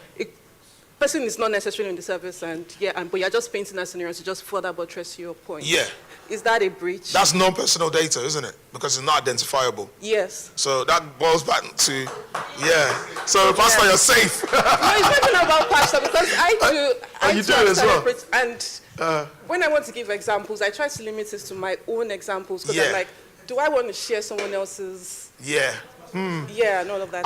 Person is not necessarily in the service, but you're just painting a scenario to just further buttress your point. Yeah. Is that a breach? That's non-personal data, isn't it? Because it's not identifiable. Yes. So that boils back to, yeah. So, Pastor, you're safe. No, it's not even about pastor, because you do it as well. And when I want to give examples, I try to limit it to my own examples, because I'm like, do I want to share someone else's? Yeah. Yeah, and all of that.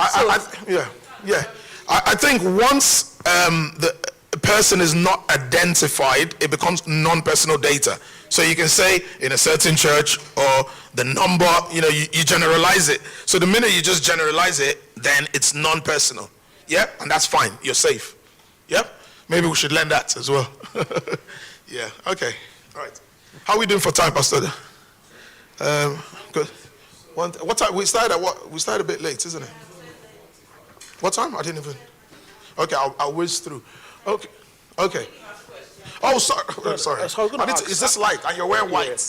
I think once the person is not identified, it becomes non-personal data. So you can say in a certain church or the number, you generalize it. So the minute you just generalize it, then it's non-personal. Yeah, and that's fine. You're safe. Yeah, maybe we should learn that as well. Yeah. Okay. All right. How are we doing for time, Pastor? Good. What time? We started at what? We started a bit late, isn't it? What time? I didn't even. Okay, I'll whiz through. Okay. Okay. Oh, sorry. Sorry. Is this light? And you're wearing white.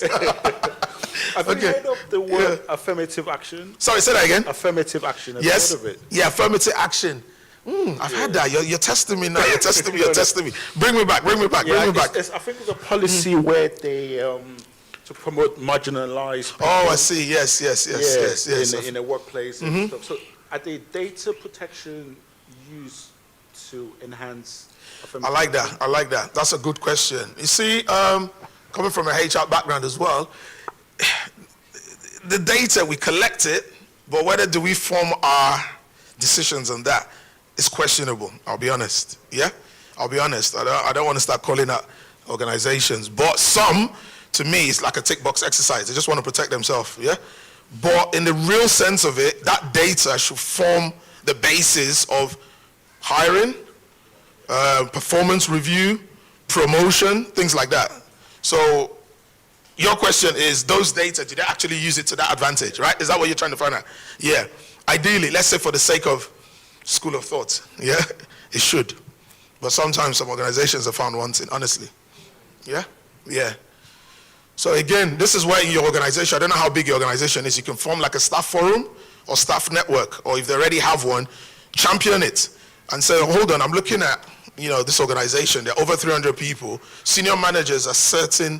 Have you heard of the word affirmative action? Sorry, say that again. Affirmative action. Have Yes. you heard of it? Yeah, affirmative action. I've heard that. You're testing me now. You're testing me. You're testing me. Bring me back. Bring me back. Bring me back. I think it's a policy where they to promote marginalized people. Oh, I see. Yes. In a workplace and stuff. So, are they data protection used to enhance? I like that. That's a good question. You see, coming from a HR background as well, the data, we collect it, but whether do we form our decisions on that is questionable. I'll be honest. Yeah, I'll be honest. I don't want to start calling out organizations, but some, to me, it's like a tick box exercise. They just want to protect themselves. Yeah, but in the real sense of it, that data should form the basis of hiring, performance review, promotion, things like that. So your question is, those data, do they actually use it to that advantage, right? Is that what you're trying to find out? Yeah. Ideally, let's say for the sake of school of thought, yeah, it should. But sometimes some organizations are found wanting, honestly. Yeah? Yeah. So again, this is where in your organization, I don't know how big your organization is, you can form like a staff forum or staff network, or if they already have one, champion it and say, hold on, I'm looking at, this organization, there are over 300 people. Senior managers are certain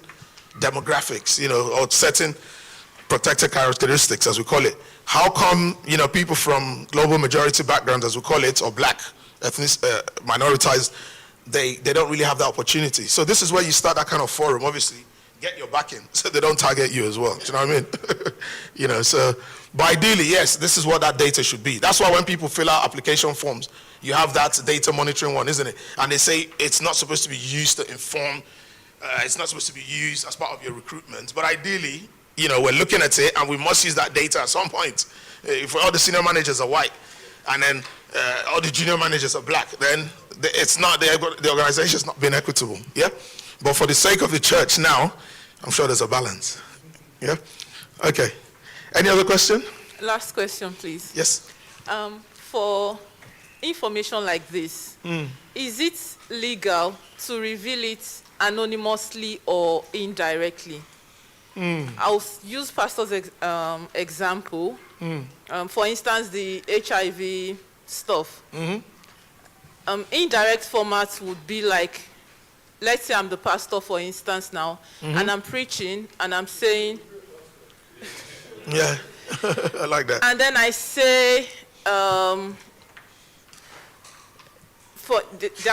demographics, or certain protected characteristics, as we call it. How come, people from global majority backgrounds, as we call it, or black, ethnic, minoritized, they don't really have that opportunity. So this is where you start that kind of forum, obviously. Get your backing so they don't target you as well. Do you know what I mean? But ideally, yes, this is what that data should be. That's why when people fill out application forms, you have that data monitoring one, isn't it? And they say it's not supposed to be used to inform, it's not supposed to be used as part of your recruitment. But ideally, we're looking at it and we must use that data at some point. If all the senior managers are white and then all the junior managers are black, then it's not, the organization's not being equitable, yeah? But for the sake of the church now, I'm sure there's a balance. Yeah? Okay. Any other question? Last question, please. Yes. For information like this, is it legal to reveal it anonymously or indirectly? I'll use Pastor's example. For instance, the HIV stuff. Indirect format would be like, let's say I'm the pastor, for instance, now, and I'm preaching, and I'm saying... Yeah, I like that. And then I say, there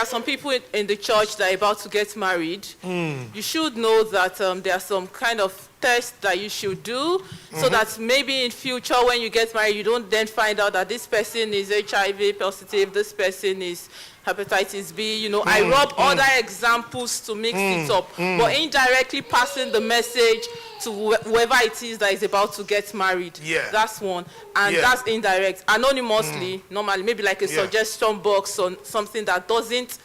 are some people in the church that are about to get married. You should know that there are some kind of tests that you should do, so that maybe in future when you get married, you don't then find out that this person is HIV positive, this person is hepatitis B, I rub other examples to mix it up, but indirectly passing the message to whoever it is that is about to get married. Yeah. That's one. And that's indirect. Anonymously, normally, maybe like a suggestion box on something that doesn't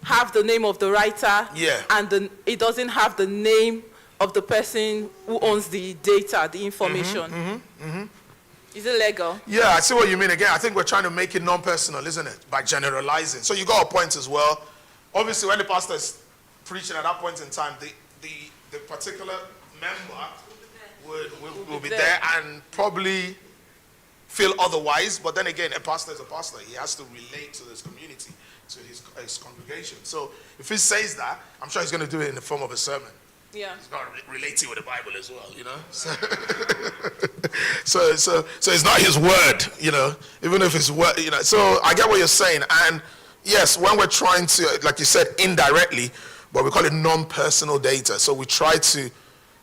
have the name of the writer, and it doesn't have the name of the person who owns the data, the information. Is it legal? Yeah, I see what you mean. Again, I think we're trying to make it non-personal, isn't it? By generalizing. So you got a point as well. Obviously, when the pastor is preaching at that point in time, the particular member will be there and probably feel otherwise. But then again, a pastor is a pastor. He has to relate to his community, to his congregation. So if he says that, I'm sure he's going to do it in the form of a sermon. Yeah. He's going to relate it with the Bible as well, you know. So it's not his word, you know, even if it's word, you know. So I get what you're saying. And yes, when we're trying to, like you said, indirectly, but we call it non-personal data. So we try to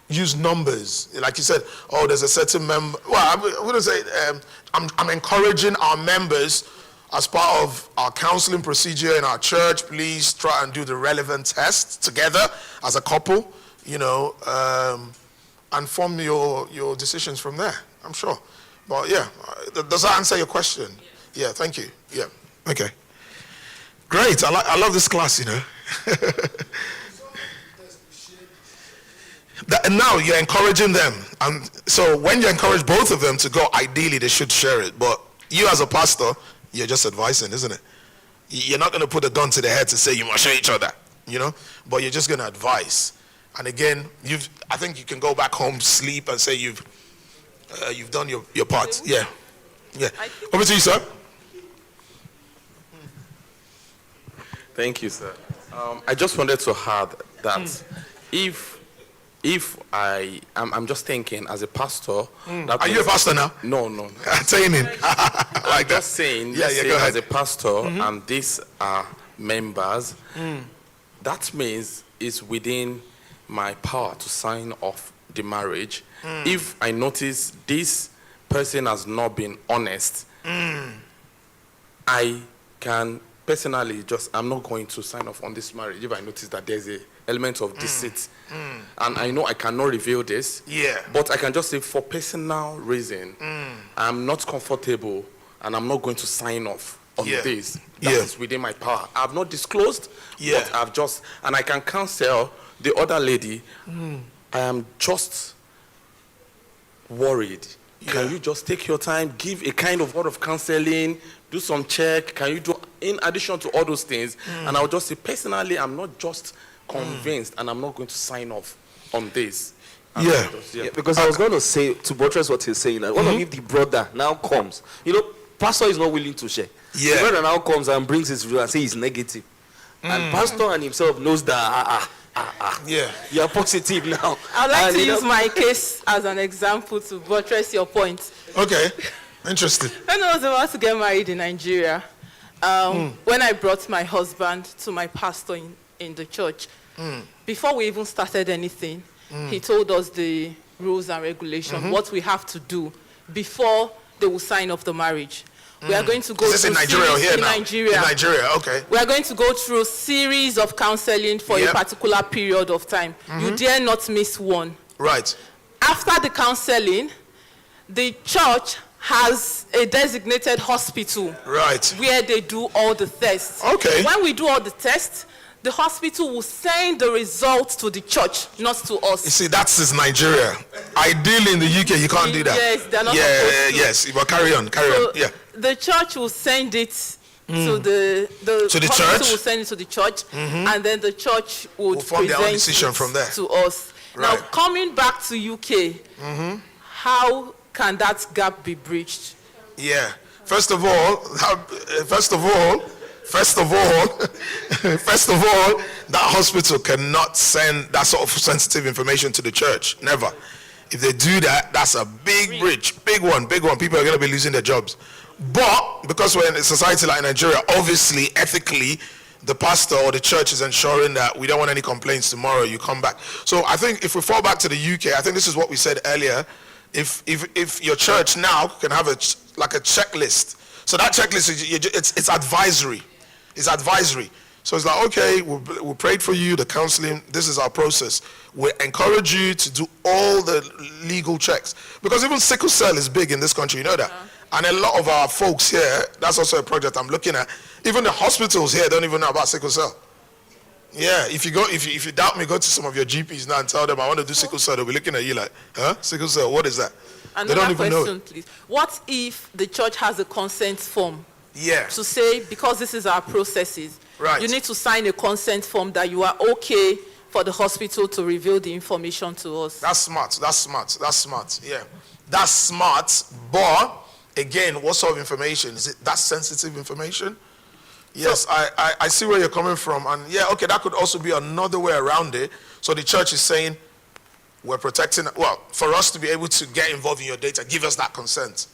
use numbers. Like you said, oh, there's a certain member. Well, I wouldn't say, I'm encouraging our members as part of our counseling procedure in our church, please try and do the relevant tests together as a couple, you know, and form your decisions from there, I'm sure. But yeah, does that answer your question? Yeah, thank you. Yeah, okay. Great, I love this class, you know. Now you're encouraging them. And so when you encourage both of them to go, ideally they should share it. But you as a pastor, you're just advising, isn't it? You're not going to put a gun to the head to say you must share each other, you know? But you're just going to advise. And again, I think you can go back home, sleep, and say you've done your part. Yeah. Yeah. Over to you, sir. Thank you, sir. I just wanted to add that if I'm just thinking as a pastor. Are you a pastor now? No. Attaining. I'm just saying, yeah, say go ahead. as a pastor, and these are members, that means it's within my power to sign off the marriage. If I notice this person has not been honest, I can personally I'm not going to sign off on this marriage if I notice that there's a element of deceit. And I know I cannot reveal this. Yeah. But I can just say for personal reason, I'm not comfortable and I'm not going to sign off on this. That is within my power. I've not disclosed, but I've just, and I can counsel the other lady, I am just worried. Can you just take your time, give a kind of word of counseling, do some check, can you do, in addition to all those things, and I'll just say, personally, I'm not just convinced, and I'm not going to sign off on this. Yeah, because I was going to say, to buttress what he's saying, that one of if the brother now comes, you know, pastor is not willing to share. The brother now comes and brings his view and says he's negative. And pastor and himself knows that, you're positive now. I'd like to use my case as an example to buttress your point. Okay, interesting. When I was about to get married in Nigeria, when I brought my husband to my pastor in the church, before we even started anything, he told us the rules and regulations, what we have to do before they will sign off the marriage. We are going to go through in Nigeria or here in now? Nigeria. In Nigeria, okay. We are going to go through a series of counseling for a particular period of time. You dare not miss one. Right. After the counseling, the church has a designated hospital. Right. Where they do all the tests. Okay. When we do all the tests, the hospital will send the results to the church, not to us. You see, that's Nigeria. Ideally in the UK, you can't do that. Yes, they're not supposed to. Yes, but carry on. Yeah. The church will send it to the to the hospital church? will send it to the church, and then the church would form their own present decision it from there. to us. Right. Now, coming back to UK, how can that gap be breached? Yeah. First of all, that hospital cannot send that sort of sensitive information to the church. Never. If they do that, that's a big breach. Big one. People are going to be losing their jobs. But because we're in a society like Nigeria, obviously, ethically, the pastor or the church is ensuring that we don't want any complaints tomorrow, you come back. So I think if we fall back to the UK, I think this is what we said earlier. If your church now can have a checklist. So that checklist, it's advisory. It's advisory. So it's like, okay, we prayed for you, the counseling, this is our process. We encourage you to do all the legal checks. Because even sickle cell is big in this country, you know that? And a lot of our folks here, that's also a project I'm looking at. Even the hospitals here don't even know about sickle cell. Yeah, if you doubt me, go to some of your GPs now and tell them I want to do sickle cell. They'll be looking at you like, huh? Sickle cell, what is that? Another they don't even question, know. please. What if the church has a consent form? Yeah. To say, because this is our processes, right. You need to sign a consent form that you are okay for the hospital to reveal the information to us. That's smart. Yeah. That's smart, but again, what sort of information? Is it that sensitive information? Yes, I see where you're coming from. And yeah, okay, that could also be another way around it. So the church is saying, we're protecting, well, for us to be able to get involved in your data, give us that consent.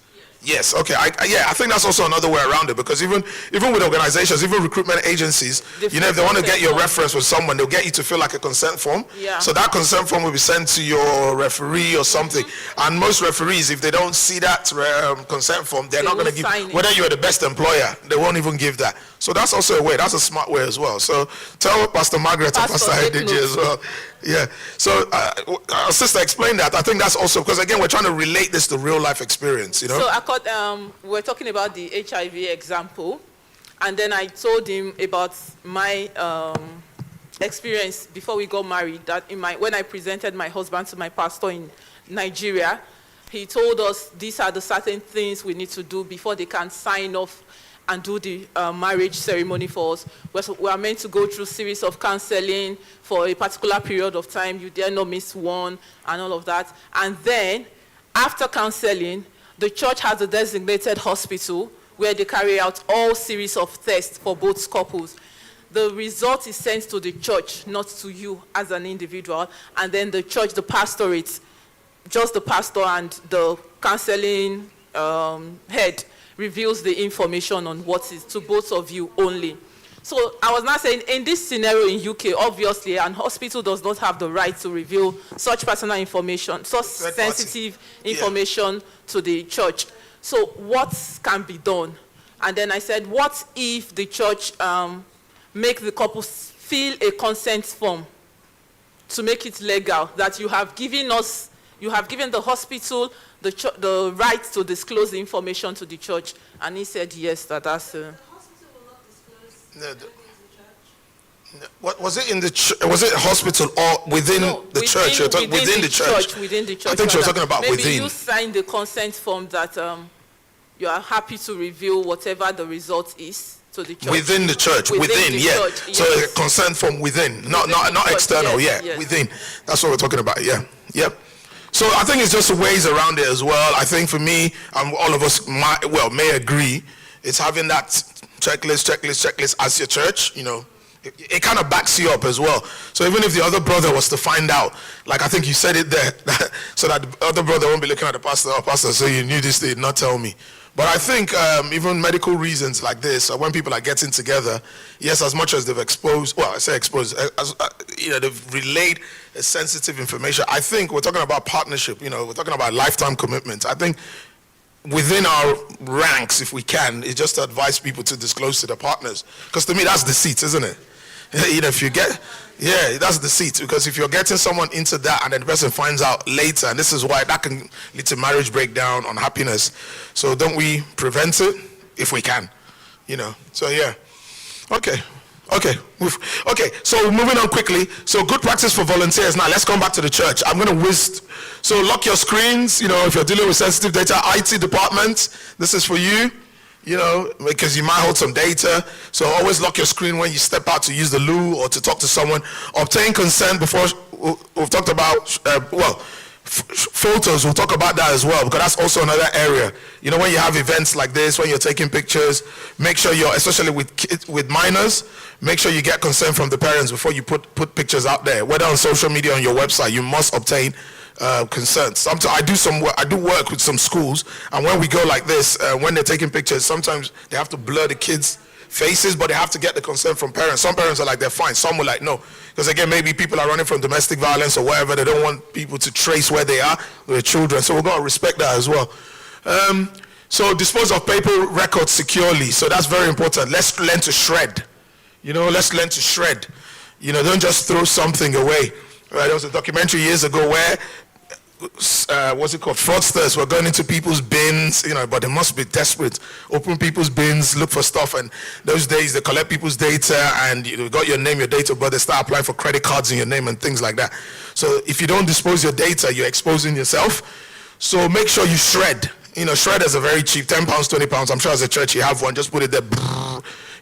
Yes, okay. I think that's also another way around it, because even with organizations, even recruitment agencies, if they want to get your reference with someone, they'll get you to fill like a consent form. Yeah. So that consent form will be sent to your referee or something. And most referees, if they don't see that consent form, they're not going to give, whether you're the best employer, they won't even give that. So that's also a way. That's a smart way as well. So tell Pastor Margaret and Pastor Hedeji as well. Yeah. So, our sister explained that. I think that's also, because again, we're trying to relate this to real life experience, you know? So, we're talking about the HIV example, and then I told him about my experience before we got married, that when I presented my husband to my pastor in Nigeria, he told us these are the certain things we need to do before they can sign off and do the marriage ceremony for us. We are meant to go through a series of counseling for a particular period of time. You dare not miss one and all of that. And then, after counseling, the church has a designated hospital where they carry out all series of tests for both couples. The result is sent to the church, not to you as an individual. And then the church, the pastorate, just the pastor and the counseling head reveals the information on what is to both of you only. So I was not saying, in this scenario in UK, obviously, an hospital does not have the right to reveal such personal information, such sensitive information to the church. So what can be done? And then I said, what if the church make the couple fill a consent form to make it legal, that you have given us, you have given the hospital the right to disclose the information to the church? And he said yes, that's... The hospital will not disclose what was it in the was it hospital or within the church? Within the church. Within the church. I think you were talking about maybe within. Maybe you sign the consent form that you are happy to reveal whatever the result is to the church. Within the church. Within yeah. Church, yes. So a consent form within, not external. Yes, yeah, yes. Within. That's what we're talking about. Yeah. Yep. So I think it's just ways around it as well. I think for me, all of us may agree, it's having that checklist as your church, you know. It kind of backs you up as well. So even if the other brother was to find out, like I think you said it there, so that the other brother won't be looking at the pastor, oh, pastor, so you knew this, they did not tell me. But I think even medical reasons like this, when people are getting together, yes, as much as they've exposed, well, I say exposed, they've relayed sensitive information. I think we're talking about partnership, we're talking about lifetime commitment. I think within our ranks, if we can, is just to advise people to disclose to their partners. Because to me, that's deceit, isn't it? If you get, that's deceit. Because if you're getting someone into that and then the person finds out later, and this is why that can lead to marriage breakdown, unhappiness. So don't we prevent it if we can? So yeah. Okay, so moving on quickly. So good practice for volunteers. Now let's come back to the church. I'm going to whisk. So lock your screens, if you're dealing with sensitive data, IT department, this is for you, because you might hold some data. So always lock your screen when you step out to use the loo or to talk to someone. Obtain consent before, we've talked about, photos, we'll talk about that as well, because that's also another area. When you have events like this, when you're taking pictures, make sure especially with kids, with minors, make sure you get consent from the parents before you put pictures out there. Whether on social media or on your website, you must obtain consent. Sometimes I do work with some schools, and when we go like this, when they're taking pictures, sometimes they have to blur the kids' faces, but they have to get the consent from parents. Some parents are like, they're fine. Some will like, no. Because again, maybe people are running from domestic violence or whatever. They don't want people to trace where they are with their children. So we're going to respect that as well. So dispose of paper records securely. So that's very important. Let's learn to shred. Let's learn to shred. Don't just throw something away. There was a documentary years ago where what's it called? Fraudsters were going into people's bins, but they must be desperate. Open people's bins, look for stuff, and those days they collect people's data, and you got your name, your date of birth, they start applying for credit cards in your name and things like that. So if you don't dispose your data, you're exposing yourself. So make sure you shred. Shredders are very cheap, £10, £20. I'm sure as a church you have one, just put it there,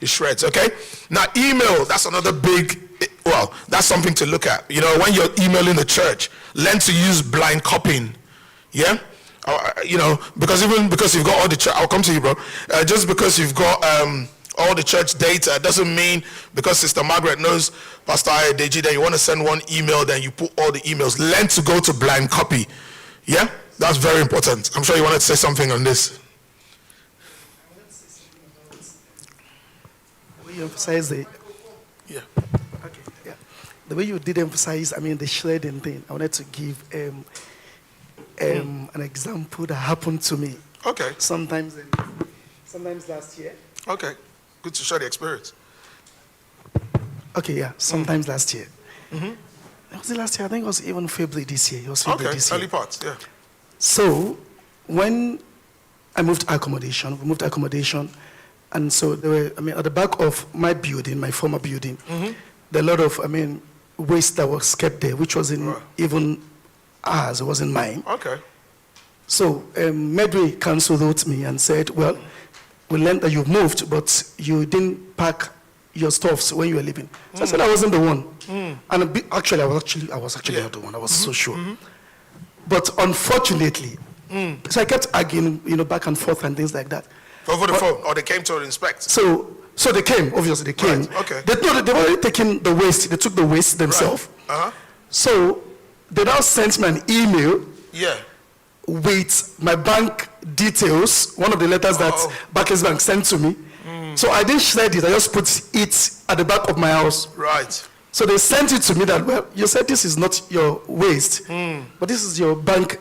it shreds, okay? Now email, that's another big well, that's something to look at. You know, when you're emailing the church, learn to use blind copying. Yeah? You know, because you've got all the church, I'll come to you, bro. Just because you've got all the church data doesn't mean because Sister Margaret knows Pastor Ayedeji that you want to send one email, then you put all the emails. Learn to go to blind copy. Yeah? That's very important. I'm sure you wanted to say something on this. The way you emphasize the... Yeah. Okay, yeah. The way you did emphasize, the shredding thing, I wanted to give an example that happened to me. Okay. Sometimes last year. Okay. Good to share the experience. Okay, yeah. Sometimes last year. Was it last year? I think it was even February this year. It was February this year. Early parts, yeah. So when I moved accommodation, and so there were, at the back of my building, my former building, there were a lot of, waste that was kept there, which wasn't even ours, it wasn't mine. Okay. So Medway Council wrote me and said, well, we learned that you've moved, but you didn't pack your stuffs when you were leaving. So I said I wasn't the one. And actually, I was actually not the one. I was so sure. But unfortunately, so I kept arguing, back and forth and things like that. Over the phone, or they came to inspect? So they came, obviously they came. Right. Okay. They've already taken the waste. They took the waste themselves. Right. So they now sent me an email. Yeah. With my bank details, one of the letters that Barclays Bank sent to me. So I didn't shred it. I just put it at the back of my house. Right. So they sent it to me that, well, you said this is not your waste, but this is your bank,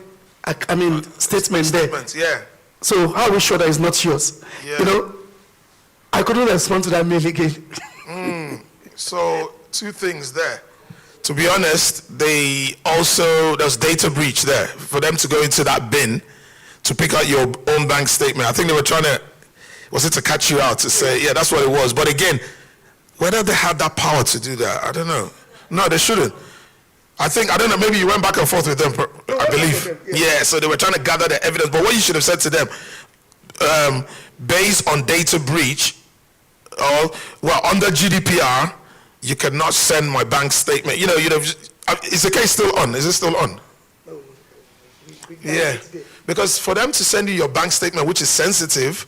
statement there. Yeah. So how are we sure that it's not yours? Yeah. I couldn't respond to that mail again. So 2 things there. To be honest, there's data breach there for them to go into that bin to pick out your own bank statement. I think they were was it to catch you out to say, yeah, that's what it was. But again, whether they had that power to do that, I don't know. No, they shouldn't. I don't know, maybe you went back and forth with them, I believe. Yeah, so they were trying to gather the evidence. But what you should have said to them, based on data breach, under GDPR, you cannot send my bank statement. Is the case still on? Is it still on? No. Yeah. Because for them to send you your bank statement, which is sensitive,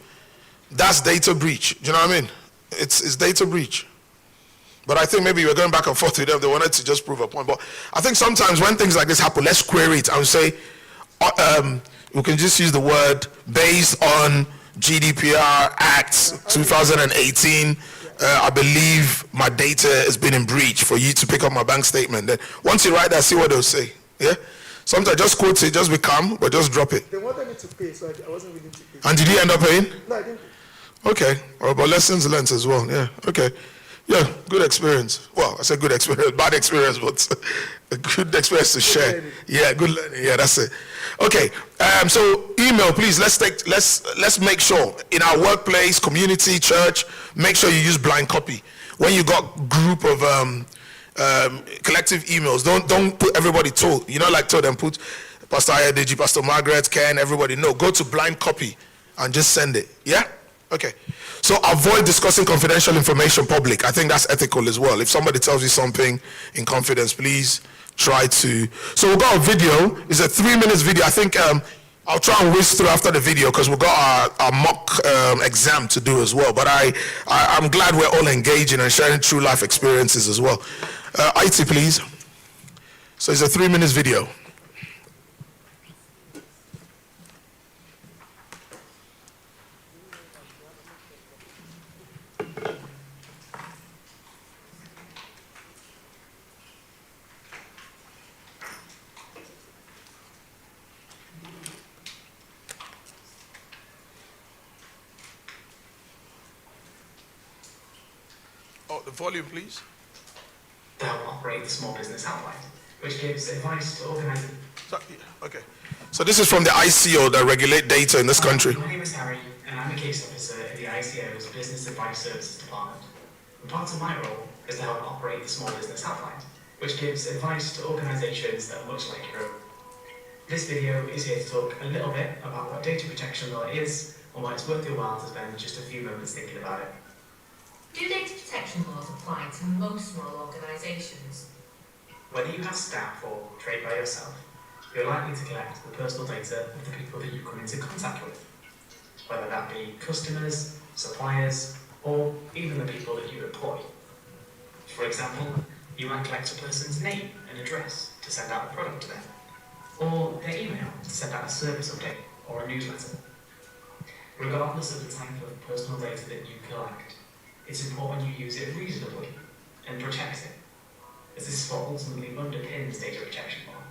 that's data breach. Do you know what I mean? It's data breach. But I think maybe you were going back and forth with them. They wanted to just prove a point. But I think sometimes when things like this happen, let's query it and say, we can just use the word based on GDPR Act 2018. I believe my data has been in breach for you to pick up my bank statement. Then once you write that, see what they'll say. Yeah? Sometimes just quote it, just be calm, but just drop it. They wanted me to pay, so I wasn't willing to pay. And did you end up paying? No, I didn't. Okay. But lessons learned as well. Yeah. Okay. Yeah, good experience. Well, I said good experience, bad experience, but a good experience to share. Yeah, good learning. Yeah, that's it. Okay. So email, please. Let's make sure in our workplace, community, church, make sure you use blind copy. When you got group of collective emails, don't put everybody told. Told them put Pastor Ayedeji, Pastor Margaret, Ken, everybody. No, go to blind copy and just send it. Yeah. Okay. So avoid discussing confidential information public. I think that's ethical as well. If somebody tells you something in confidence, please try to. So we've got a video. It's a 3-minute video. I think I'll try and whisk through after the video because we've got our mock exam to do as well. But I'm glad we're all engaging and sharing true life experiences as well. IT, please. So it's a 3-minute video. The volume, please. To help operate the small business outline, which gives advice to organizers. Okay. So this is from the ICO that regulate data in this country. My name is Harry, and I'm a case officer at the ICO's Business Advice Services Department. And part of my role is to help operate the small business outline, which gives advice to organizations that are much like your own. This video is here to talk a little bit about what data protection law is and why it's worth your while to spend just a few moments thinking about it. Do data protection laws apply to most small organisations? Whether you have staff or trade by yourself, you're likely to collect the personal data of the people that you come into contact with, whether that be customers, suppliers, or even the people that you employ. For example, you might collect a person's name and address to send out a product to them, or their email to send out a service update or a newsletter. Regardless of the type of personal data that you collect, it's important you use it reasonably and protect it, as this is what ultimately underpins data protection law.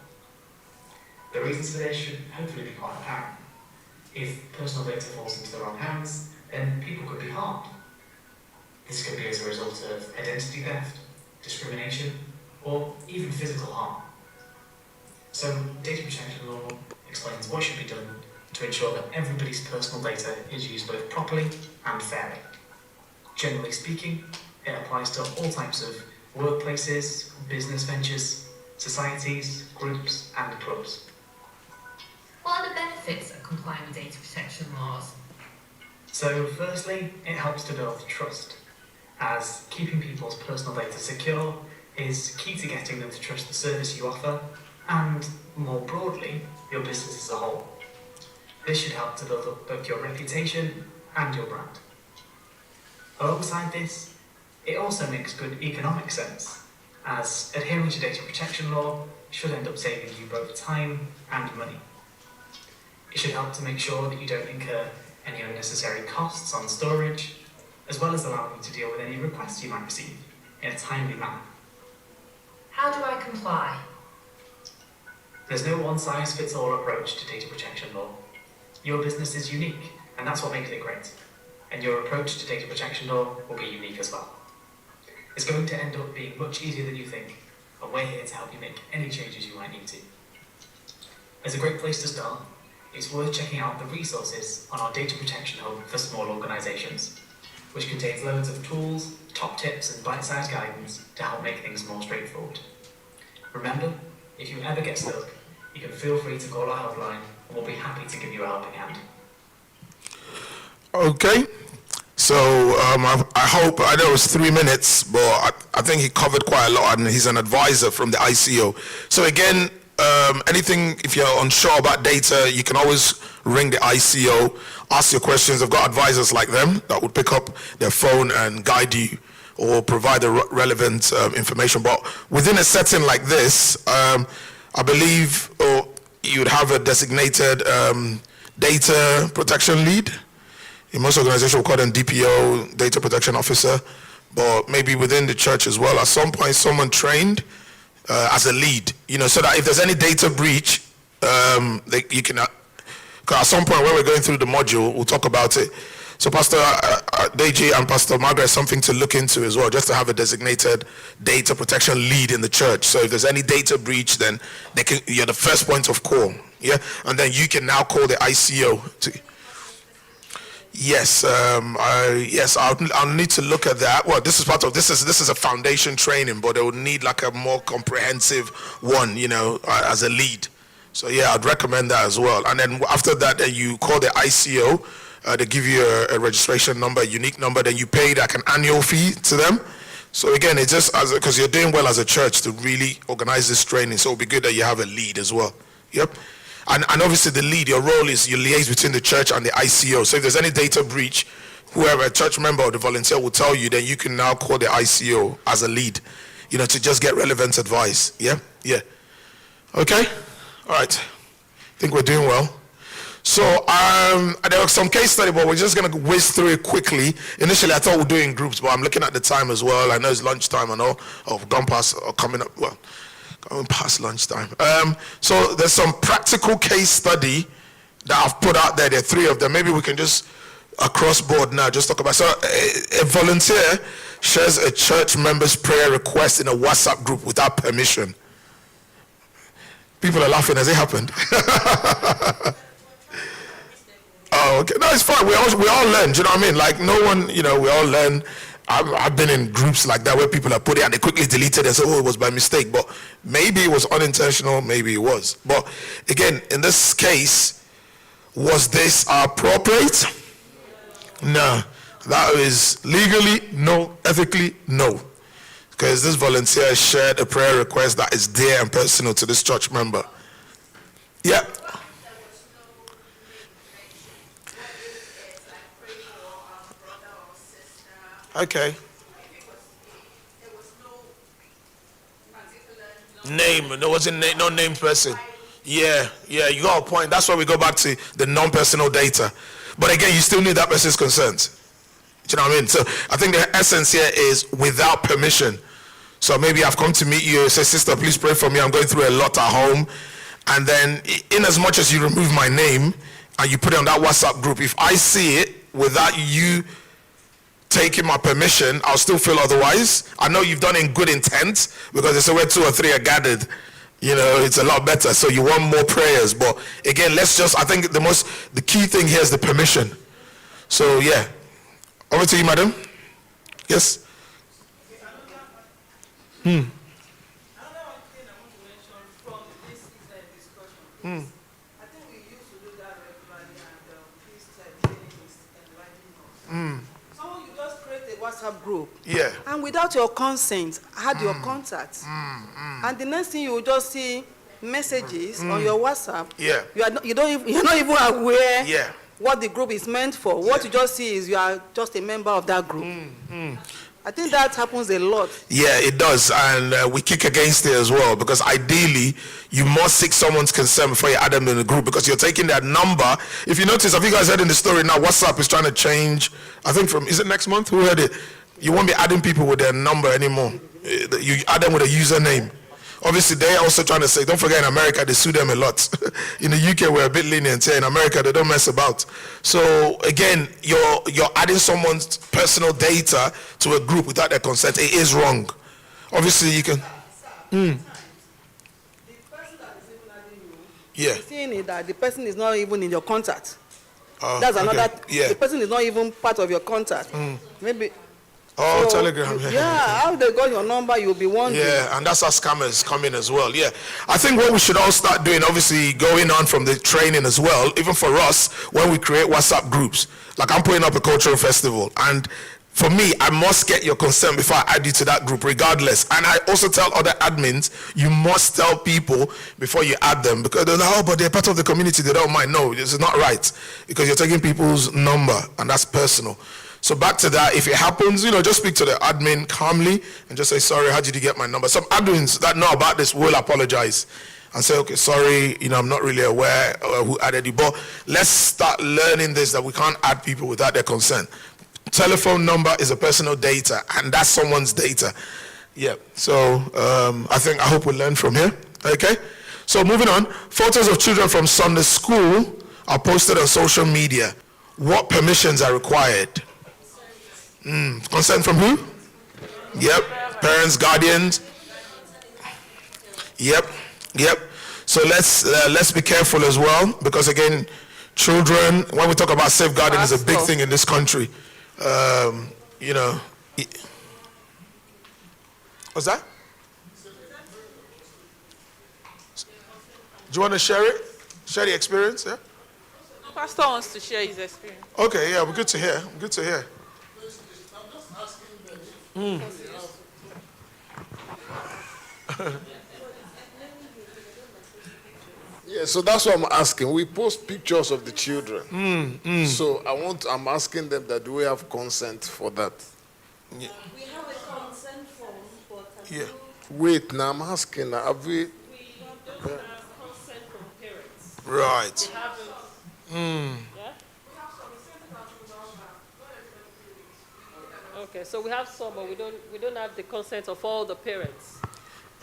The reasons for this should hopefully be quite apparent. If personal data falls into the wrong hands, then people could be harmed. This could be as a result of identity theft, discrimination, or even physical harm. So, data protection law explains what should be done to ensure that everybody's personal data is used both properly and fairly. Generally speaking, it applies to all types of workplaces, business ventures, societies, groups, and clubs. What are the benefits of complying with data protection laws? So, firstly, it helps to build trust, as keeping people's personal data secure is key to getting them to trust the service you offer, and more broadly, your business as a whole. This should help to build up both your reputation and your brand. Alongside this, it also makes good economic sense, as adhering to data protection law should end up saving you both time and money. It should help to make sure that you don't incur any unnecessary costs on storage, as well as allowing you to deal with any requests you might receive in a timely manner. How do I comply? There's no one-size-fits-all approach to data protection law. Your business is unique, and that's what makes it great. And your approach to data protection law will be unique as well. It's going to end up being much easier than you think, and we're here to help you make any changes you might need to. As a great place to start, it's worth checking out the resources on our Data Protection Hub for small organisations, which contains loads of tools, top tips and bite-sized guidance to help make things more straightforward. Remember, if you ever get stuck, you can feel free to call our helpline and we'll be happy to give you a helping hand. Okay, so I hope, I know it was 3 minutes, but I think he covered quite a lot, and he's an advisor from the ICO. So again, anything, if you're unsure about data, you can always ring the ICO, ask your questions. I've got advisors like them that would pick up their phone and guide you or provide the relevant information. But within a setting like this, I believe you'd have a designated data protection lead. In most organizations, we call them DPO, data protection officer, but maybe within the church as well. At some point, someone trained as a lead, so that if there's any data breach, you can, at some point when we're going through the module, we'll talk about it. So Pastor Deji and Pastor Margaret, something to look into as well, just to have a designated data protection lead in the church. So if there's any data breach, then you're the first point of call, yeah? And then you can now call the ICO to... Yes, I'll need to look at that. Well, this is a foundation training, but they would need like a more comprehensive one, as a lead. So yeah, I'd recommend that as well. And then after that, you call the ICO. They give you a registration number, a unique number. Then you pay like an annual fee to them. So again, it's just because you're doing well as a church to really organize this training. So it'll be good that you have a lead as well. Yep. And obviously the lead, your role is you liaise between the church and the ICO. So if there's any data breach, whoever, a church member or the volunteer will tell you, then you can now call the ICO as a lead, to just get relevant advice. Yeah? Yeah. Okay? All right. I think we're doing well. So there was some case study, but we're just going to whiz through it quickly. Initially, I thought we'd do it in groups, but I'm looking at the time as well. I know it's lunchtime and all. Oh, gone past or coming up. Well, going past lunchtime. So there's some practical case study that I've put out there. There are 3 of them. Maybe we can just across board now just talk about. So a volunteer shares a church member's prayer request in a WhatsApp group without permission. People are laughing as it happened. Oh, okay. No, it's fine. We all learn. Do you know what I mean? Like no one, we all learn. I've been in groups like that where people are put it and they quickly delete it and say, oh, it was by mistake. But maybe it was unintentional, maybe it was. But again, in this case, was this appropriate? No. That is legally no, ethically no. Because this volunteer shared a prayer request that is dear and personal to this church member. Yeah. Okay. Name. There wasn't no named person. Yeah, you got a point. That's why we go back to the non-personal data. But again, you still need that person's consent. Do you know what I mean? So I think the essence here is without permission. So maybe I've come to meet you, say, sister, please pray for me. I'm going through a lot at home. And then in as much as you remove my name and you put it on that WhatsApp group, if I see it without you taking my permission, I'll still feel otherwise. I know you've done it in good intent, because they say where 2 or 3 are gathered, it's a lot better. So you want more prayers. But again, I think the key thing here is the permission. So yeah. Over to you, madam. Yes? Another thing I want to mention from this discussion is, I think we used to do that regularly, and this training is enlightening us. Someone, you just create a WhatsApp group. Yeah. And without your consent, add your contacts. And the next thing you will just see messages on your WhatsApp. Yeah. You're not even aware Yeah. what the group is meant for. What you just see is you are just a member of that group. I think that happens a lot. Yeah, it does, and we kick against it as well, because ideally you must seek someone's consent before you add them in the group, because you're taking their number. If you notice, have you guys heard in the story now, WhatsApp is trying to change, I think is it next month? Who heard it? You won't be adding people with their number anymore. You add them with a username. Obviously, they're also trying to say, don't forget, in America, they sue them a lot. In the UK, we're a bit lenient here. In America, they don't mess about. So, again, you're adding someone's personal data to a group without their consent. It is wrong. Obviously, you can... Yeah. Seeing it that the person is not even in your contact. That's another... Okay. Yeah. The person is not even part of your contact. Maybe... Oh, so, Telegram. Yeah, how they got your number, you'll be wondering. Yeah, and that's how scammers come in as well. Yeah, I think what we should all start doing, obviously going on from the training as well, even for us, when we create WhatsApp groups, like I'm putting up a cultural festival, and for me, I must get your consent before I add you to that group, regardless. And I also tell other admins, you must tell people before you add them, because they're like, oh, but they're part of the community, they don't mind. No, this is not right, because you're taking people's number, and that's personal. So back to that, if it happens, just speak to the admin calmly and just say, sorry, how did you get my number? Some admins that know about this will apologize and say, okay, sorry, I'm not really aware who added you. But let's start learning this, that we can't add people without their consent. Telephone number is a personal data, and that's someone's data. Yeah, so I hope we learn from here, okay? So moving on, photos of children from Sunday school are posted on social media. What permissions are required? Consent from who? Yep. Parents, guardians. Yep. So let's be careful as well, because again, children, when we talk about safeguarding, is a big thing in this country. What's that? Do you want to share it? Share the experience? Yeah. Pastor wants to share his experience. Okay. Yeah. Good to hear. Good to hear. Yeah, so that's what I'm asking. We post pictures of the children. So I'm asking them that do we have consent for that? We have a consent form, but yeah. Wait, now I'm asking. Have we? We don't have consent from parents. Right. We haven't. Yeah? Okay, so we have some, but we don't have the consent of all the parents.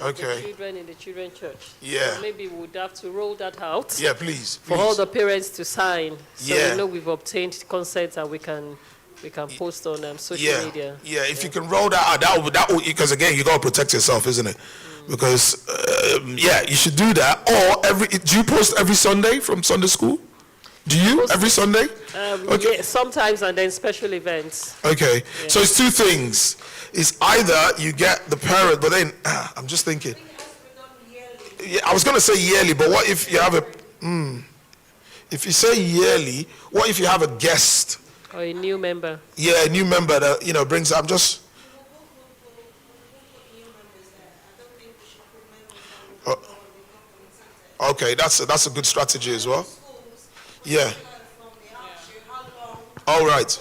Okay. The children in the children's church. Yeah. So maybe we would have to roll that out. Yeah, please. For all the parents to sign, so Yeah. we know we've obtained consent and we can post on social media. Yeah, if you can roll that out, that would, because again, you gotta protect yourself, isn't it? Because you should do that. Or do you post every Sunday from Sunday school? Do you every Sunday? Okay. Yeah, sometimes, and then special events. Okay, Yeah. so it's two things. It's either you get the parent, but then I'm just thinking. Yeah, I was gonna say yearly, but what if you have if you say yearly, what if you have a guest Or a new member. Yeah, a new member that, you know, brings, I'm just... Okay, that's a good strategy as well. Yeah. All right.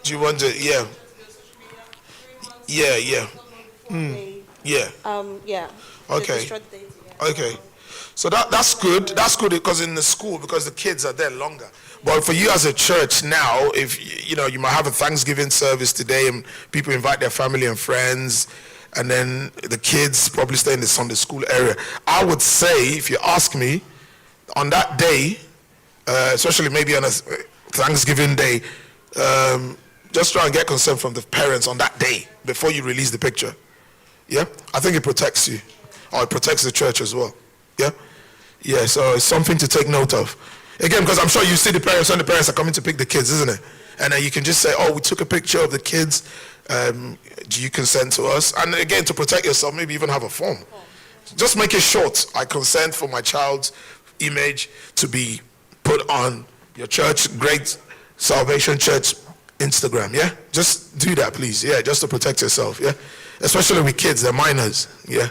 Do you want to? Yeah. Yeah. Yeah. Yeah. Yeah. Okay. Okay. So that's good. That's good because in the school, because the kids are there longer. But for you as a church now, if you know, you might have a Thanksgiving service today and people invite their family and friends, and then the kids probably stay in the Sunday school area. I would say, if you ask me, on that day, especially maybe on a Thanksgiving day, just try and get consent from the parents on that day before you release the picture. Yeah? I think it protects you. Or it protects the church as well. Yeah? Yeah, so it's something to take note of. Again, because I'm sure you see the parents when the parents are coming to pick the kids, isn't it? And then you can just say, oh, we took a picture of the kids. Do you consent to us? And again, to protect yourself, maybe even have a form. Just make it short. I consent for my child's image to be put on your church, Great Salvation Church Instagram. Yeah? Just do that, please. Yeah, just to protect yourself. Yeah? Especially with kids, they're minors. Yeah?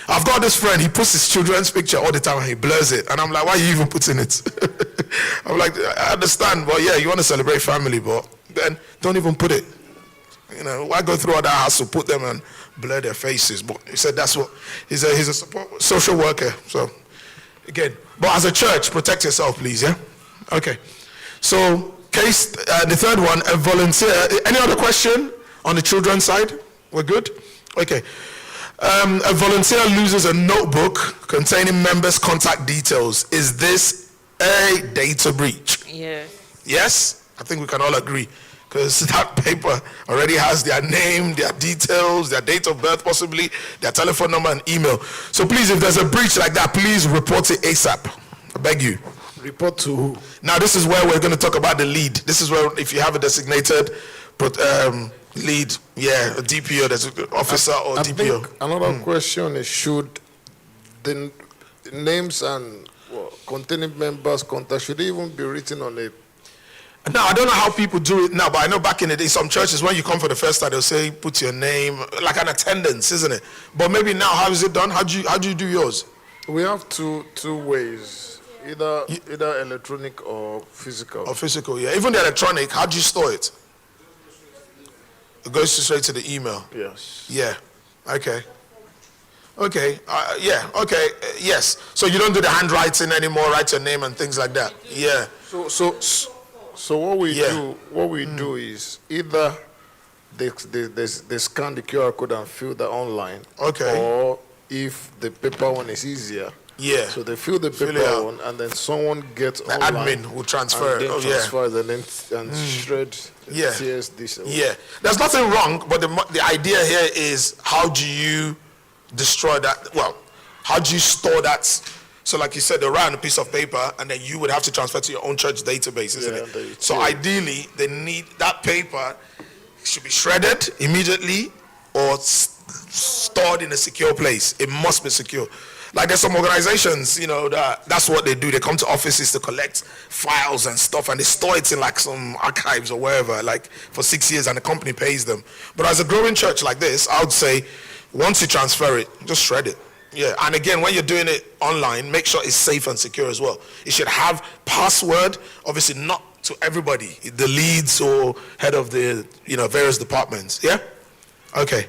I've got this friend, he puts his children's picture all the time and he blurs it. And I'm like, why are you even putting it? I'm like, I understand, but yeah, you want to celebrate family, but then don't even put it. You know, why go through all that hassle, put them and blur their faces? But he said that's what, he's a support, social worker. So, again, but as a church, protect yourself, please, yeah? Okay. So, case, the third one, a volunteer. Any other question on the children's side? We're good? Okay. A volunteer loses a notebook containing members' contact details. Is this a data breach? Yes. Yes? I think we can all agree. Because that paper already has their name, their details, their date of birth possibly, their telephone number and email. So please, if there's a breach like that, please report it ASAP. I beg you. Report to who? Now this is where we're going to talk about the lead. This is where if you have a designated lead, yeah, a DPO, there's an officer or I DPO. think another question is, should the names and containing members' contact, should they even be written on a... Now, I don't know how people do it now, but I know back in the day, some churches, when you come for the first time, they'll say, put your name, like an attendance, isn't it? But maybe now, how is it done? How do you do yours? We have two ways, either electronic or physical. Or physical, yeah. Even the electronic, how do you store it? It goes straight to the email. Yes. Yeah. Okay. Okay. Yeah. Okay. Yes. So you don't do the handwriting anymore, write your name and things like that. Yeah. So what we do is either they scan the QR code and fill that online. Okay. Or if the paper one is easier. Yeah. So they fill the paper one and then someone gets the online. Admin will transfer it. Oh, transfer the link and shred yeah. CSD. Yeah. There's nothing wrong, but the idea here is how do you destroy that? Well, how do you store that? So like you said, they write on a piece of paper and then you would have to transfer to your own church database, isn't it? So ideally, they need that paper should be shredded immediately or stored in a secure place. It must be secure. Like there's some organizations, you know, that's what they do. They come to offices to collect files and stuff and they store it in like some archives or wherever, like for 6 years and the company pays them. But as a growing church like this, I would say once you transfer it, just shred it. Yeah, and again, when you're doing it online, make sure it's safe and secure as well. It should have password, obviously not to everybody, the leads or head of the, you know, various departments. Yeah? Okay.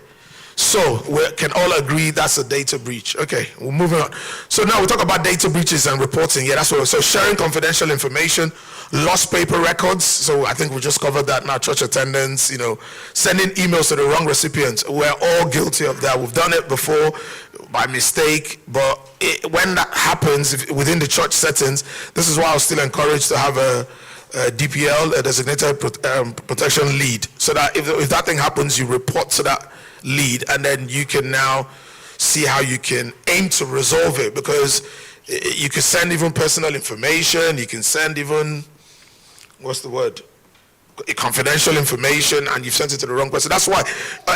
So we can all agree that's a data breach. Okay, we're moving on. So now we talk about data breaches and reporting. Yeah, that's what. So sharing confidential information, lost paper records. So I think we just covered that now. Church attendance, you know, sending emails to the wrong recipient. We're all guilty of that. We've done it before by mistake. But when that happens within the church settings, this is why I was still encouraged to have a DPL, a designated protection lead, so that if that thing happens, you report to that lead and then you can now see how you can aim to resolve it, because you can send even personal information, you can send even, what's the word, confidential information, and you've sent it to the wrong person. That's why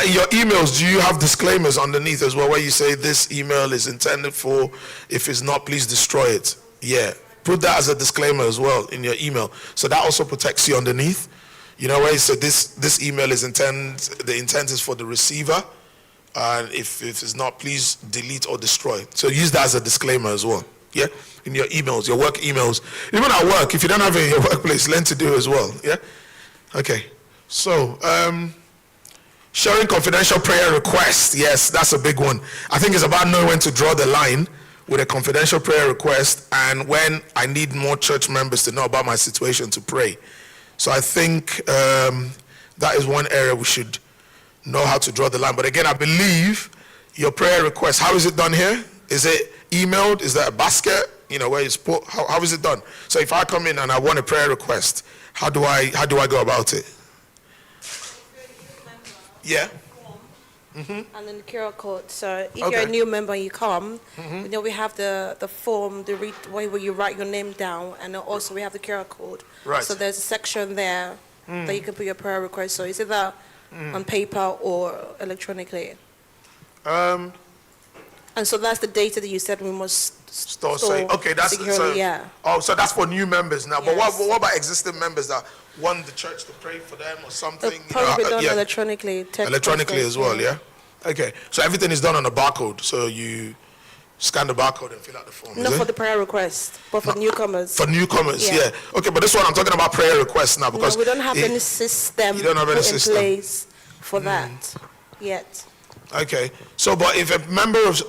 in your emails, do you have disclaimers underneath as well where you say this email is intended for, if it's not, please destroy it? Yeah, put that as a disclaimer as well in your email, so that also protects you underneath. You know, where it said this email is the intent is for the receiver, and if it's not, please delete or destroy. So use that as a disclaimer as well. Yeah, in your emails, your work emails, even at work. If you don't have it in your workplace, learn to do as well. Yeah. Okay. So sharing confidential prayer requests. Yes, that's a big one. I think it's about knowing when to draw the line with a confidential prayer request and when I need more church members to know about my situation to pray. So I think that is one area we should know how to draw the line. But again, I believe your prayer request, how is it done here? Is it emailed? Is there a basket, you know, where it's put? How is it done? So if I come in and I want a prayer request, how do I go about it? Yeah. And then the QR code. So if you're a new member and you come, you know, we have the form, where you write your name down, and then also we have the QR code. Right. So there's a section there that you can put your prayer request. So is it that on paper or electronically? And so that's the data that you said we must store okay, that's securely, so, yeah. Oh, so that's for new members now. But Yes. what about existing members that want the church to pray for them or something? It'll probably be done electronically. Electronically as well, yeah? Okay, so everything is done on a barcode. So you scan the barcode and fill out the form. Not for the prayer request, but for newcomers. For newcomers, yeah. Okay, but this one I'm talking about prayer requests now because no, we don't have any system you don't have any put system in place for that yet. Okay, so but if a member of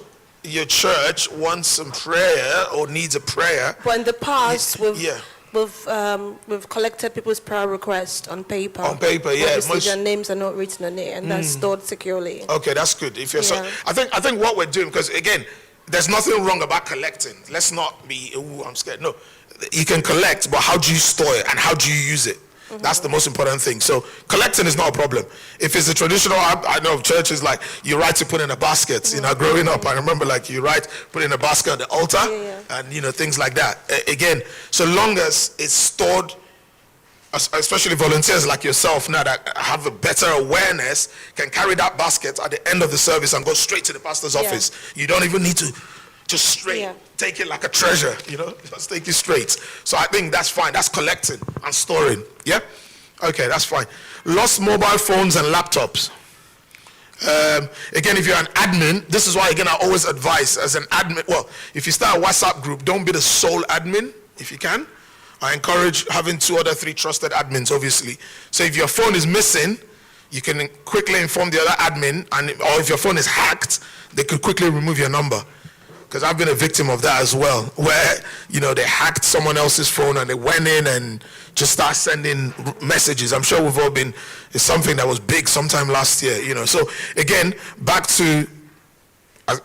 your church wants some prayer or needs a prayer, but in the past, we've collected people's prayer requests on paper. On paper, yeah. Obviously, their names are not written on it, and that's stored securely. Okay, that's good. If you're I think what we're doing, because again, there's nothing wrong about collecting. Let's not be, ooh, I'm scared. No, you can collect, but how do you store it and how do you use it? That's the most important thing. So collecting is not a problem. If it's a traditional, I know of churches like you write to put in a basket. You know, growing up, I remember like you write, put in a basket on the altar, and you know things like that. Again, so long as it's stored, especially volunteers like yourself now that have a better awareness, can carry that basket at the end of the service and go straight to the pastor's office. You don't even need to just straight take it like a treasure, you know, just take it straight. So I think that's fine. That's collecting and storing. Yeah? Okay, that's fine. Lost mobile phones and laptops. Again, if you're an admin, this is why, again, I always advise as an admin, well, if you start a WhatsApp group, don't be the sole admin if you can. I encourage having 2 or 3 trusted admins, obviously. So if your phone is missing, you can quickly inform the other admin, or if your phone is hacked, they could quickly remove your number. Because I've been a victim of that as well, where, you know, they hacked someone else's phone and they went in and just start sending messages. I'm sure we've all been, it's something that was big sometime last year, you know. So again, back to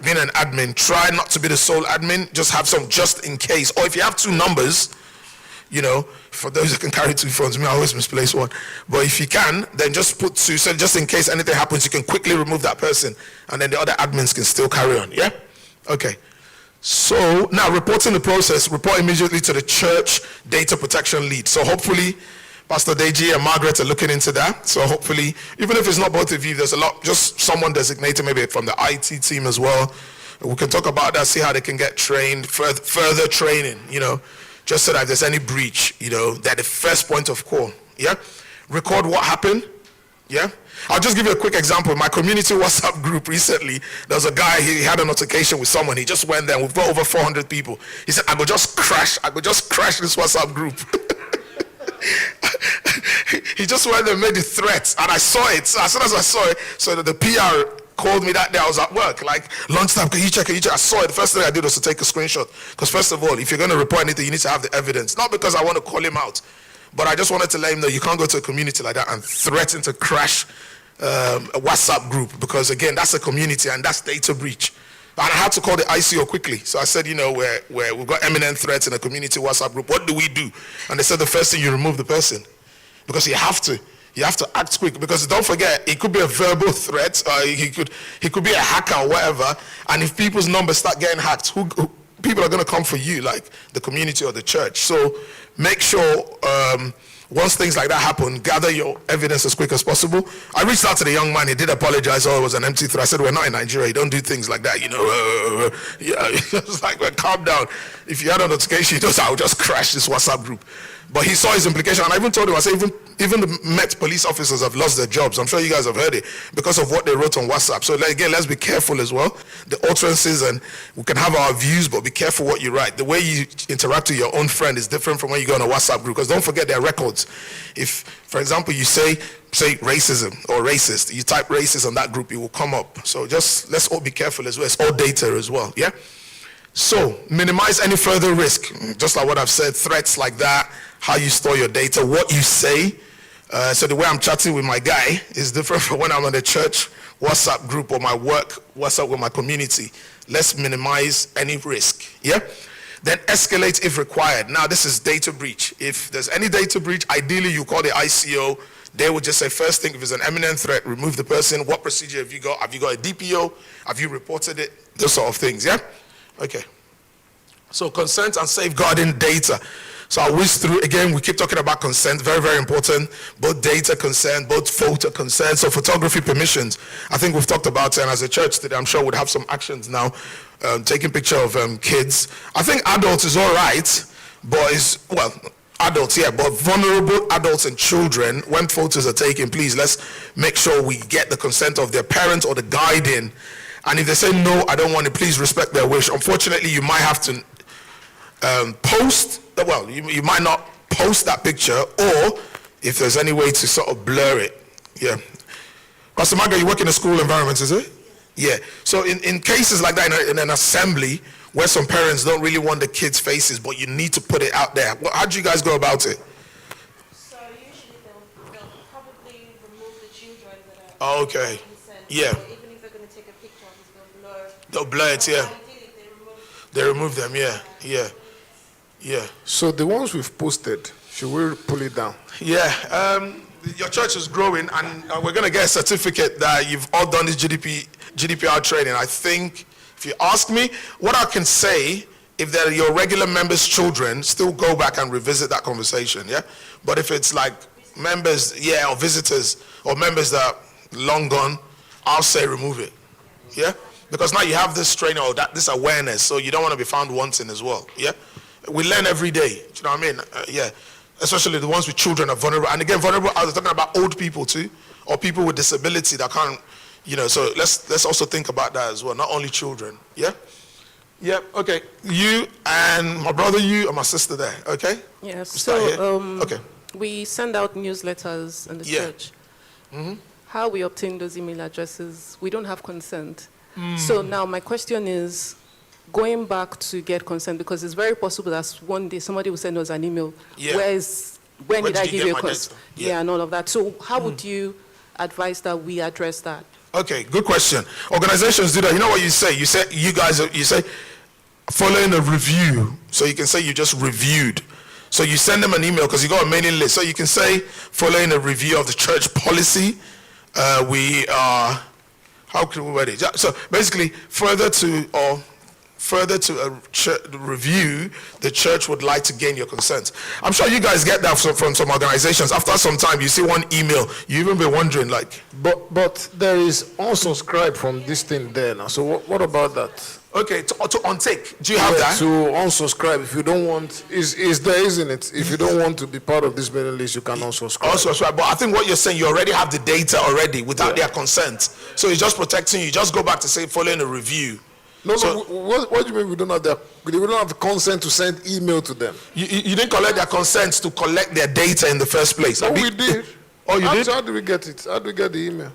being an admin, try not to be the sole admin, just have some just in case. Or if you have 2 numbers, you know, for those that can carry 2 phones, I always misplace one. But if you can, then just put 2, so just in case anything happens, you can quickly remove that person and then the other admins can still carry on, yeah? Okay. So now reporting the process, report immediately to the church data protection lead. So hopefully Pastor Deji and Margaret are looking into that. So hopefully, even if it's not both of you, there's a lot, just someone designated maybe from the IT team as well. We can talk about that, see how they can get trained, further training, you know, just so that if there's any breach, you know, that the first point of call, yeah? Record what happened, yeah? I'll just give you a quick example. In my community WhatsApp group recently, there was a guy, he had an altercation with someone. He just went there. We've got over 400 people. He said, I could just crash this WhatsApp group. He just went there and made the threat. And I saw it. So as soon as I saw it, so the PR called me that day. I was at work, like, lunchtime, can you check? I saw it. The first thing I did was to take a screenshot. Because first of all, if you're going to report anything, you need to have the evidence. Not because I want to call him out, but I just wanted to let him know you can't go to a community like that and threaten to crash a WhatsApp group, because again, that's a community and that's data breach. And I had to call the ICO quickly. So I said, you know, where we've got imminent threats in a community WhatsApp group, what do we do? And they said the first thing, you remove the person, because you have to act quick, because don't forget, it could be a verbal threat, or he could be a hacker or whatever. And if people's numbers start getting hacked, who people are going to come for you, like the community or the church. So make sure once things like that happen, gather your evidence as quick as possible. I reached out to the young man. He did apologize. Oh, it was an empty threat. I said, we're not in Nigeria. You don't do things like that, you know. Yeah, it's like, well, calm down. If you had a notification, I'll just crash this WhatsApp group. But he saw his implication, and I even told him, I said, even the Met police officers have lost their jobs. I'm sure you guys have heard it because of what they wrote on WhatsApp. So again, let's be careful as well. The utterances, and we can have our views, but be careful what you write. The way you interact with your own friend is different from when you go on a WhatsApp group, because don't forget their records. If, for example, you say racism or racist, you type racist on that group, it will come up. So just let's all be careful as well. It's all data as well, yeah? So minimize any further risk, just like what I've said, threats like that, how you store your data, what you say. So the way I'm chatting with my guy is different from when I'm on the church WhatsApp group or my work WhatsApp with my community. Let's minimize any risk, yeah? Then escalate if required. Now this is data breach. If there's any data breach, ideally you call the ICO. They would just say, first thing, if it's an imminent threat, remove the person. What procedure have you got? Have you got a DPO? Have you reported it? Those sort of things, yeah? Okay. So consent and safeguarding data. So I'll whiz through, again, we keep talking about consent, very, very important. Both data consent, both photo consent, so photography permissions. I think we've talked about it, and as a church today, I'm sure we'd have some actions now, taking picture of kids. I think adults is all right, but adults, yeah, but vulnerable adults and children, when photos are taken, please, let's make sure we get the consent of their parents or the guardian. And if they say, no, I don't want it, please respect their wish. Unfortunately, you might have to you might not post that picture, or if there's any way to sort of blur it. Yeah. Pastor Margaret, you work in a school environment, is it? Yeah. So in cases like that, in an assembly, where some parents don't really want the kids' faces, but you need to put it out there, how do you guys go about it? So usually they'll probably remove the children that are okay. Yeah. So even if they're going to take a picture of it, they'll blur it, yeah. They remove them, yeah, yeah, yeah. So the ones we've posted, should we pull it down? Yeah, your church is growing, and we're going to get a certificate that you've all done this GDPR training. I think, if you ask me, what I can say, if they're your regular members' children, still go back and revisit that conversation, yeah? But if it's like members, yeah, or visitors, or members that are long gone, I'll say remove it, yeah? Because now you have this training or this awareness, so you don't want to be found wanting as well, yeah? We learn every day, do you know what I mean? Yeah, especially the ones with children are vulnerable. And again, vulnerable, I was talking about old people too, or people with disability that can't, you know, so let's also think about that as well, not only children, yeah? Yeah, okay. You and my brother, you and my sister there, okay? Yes, okay. We send out newsletters in the church. Mm-hmm. How we obtain those email addresses, we don't have consent. So now my question is, going back to get consent, because it's very possible that one day somebody will send us an email, when did I give you a consent? Yeah, and all of that. So how would you advise that we address that? Okay, good question. Organizations do that. You know what you say? You say, you say, following a review. So you can say you just reviewed. So you send them an email because you got a mailing list. So you can say, following a review of the church policy, we are, how can we word it? So basically, further to a review, the church would like to gain your consent. I'm sure you guys get that from some organizations. After some time, you see one email, you even be wondering like. But there is unsubscribe from this thing there now. So what about that? Okay, to untake. Do you have that? To unsubscribe if you don't want, is there, isn't it? If you don't want to be part of this mailing list, you can unsubscribe. Unsubscribe, but I think what you're saying, you already have the data already without their consent. So it's just protecting you. Just go back to say following a review. No, what do you mean we don't have the consent to send email to them? You didn't collect their consent to collect their data in the first place. No, we did. Oh, you did? How do we get it? How do we get the email?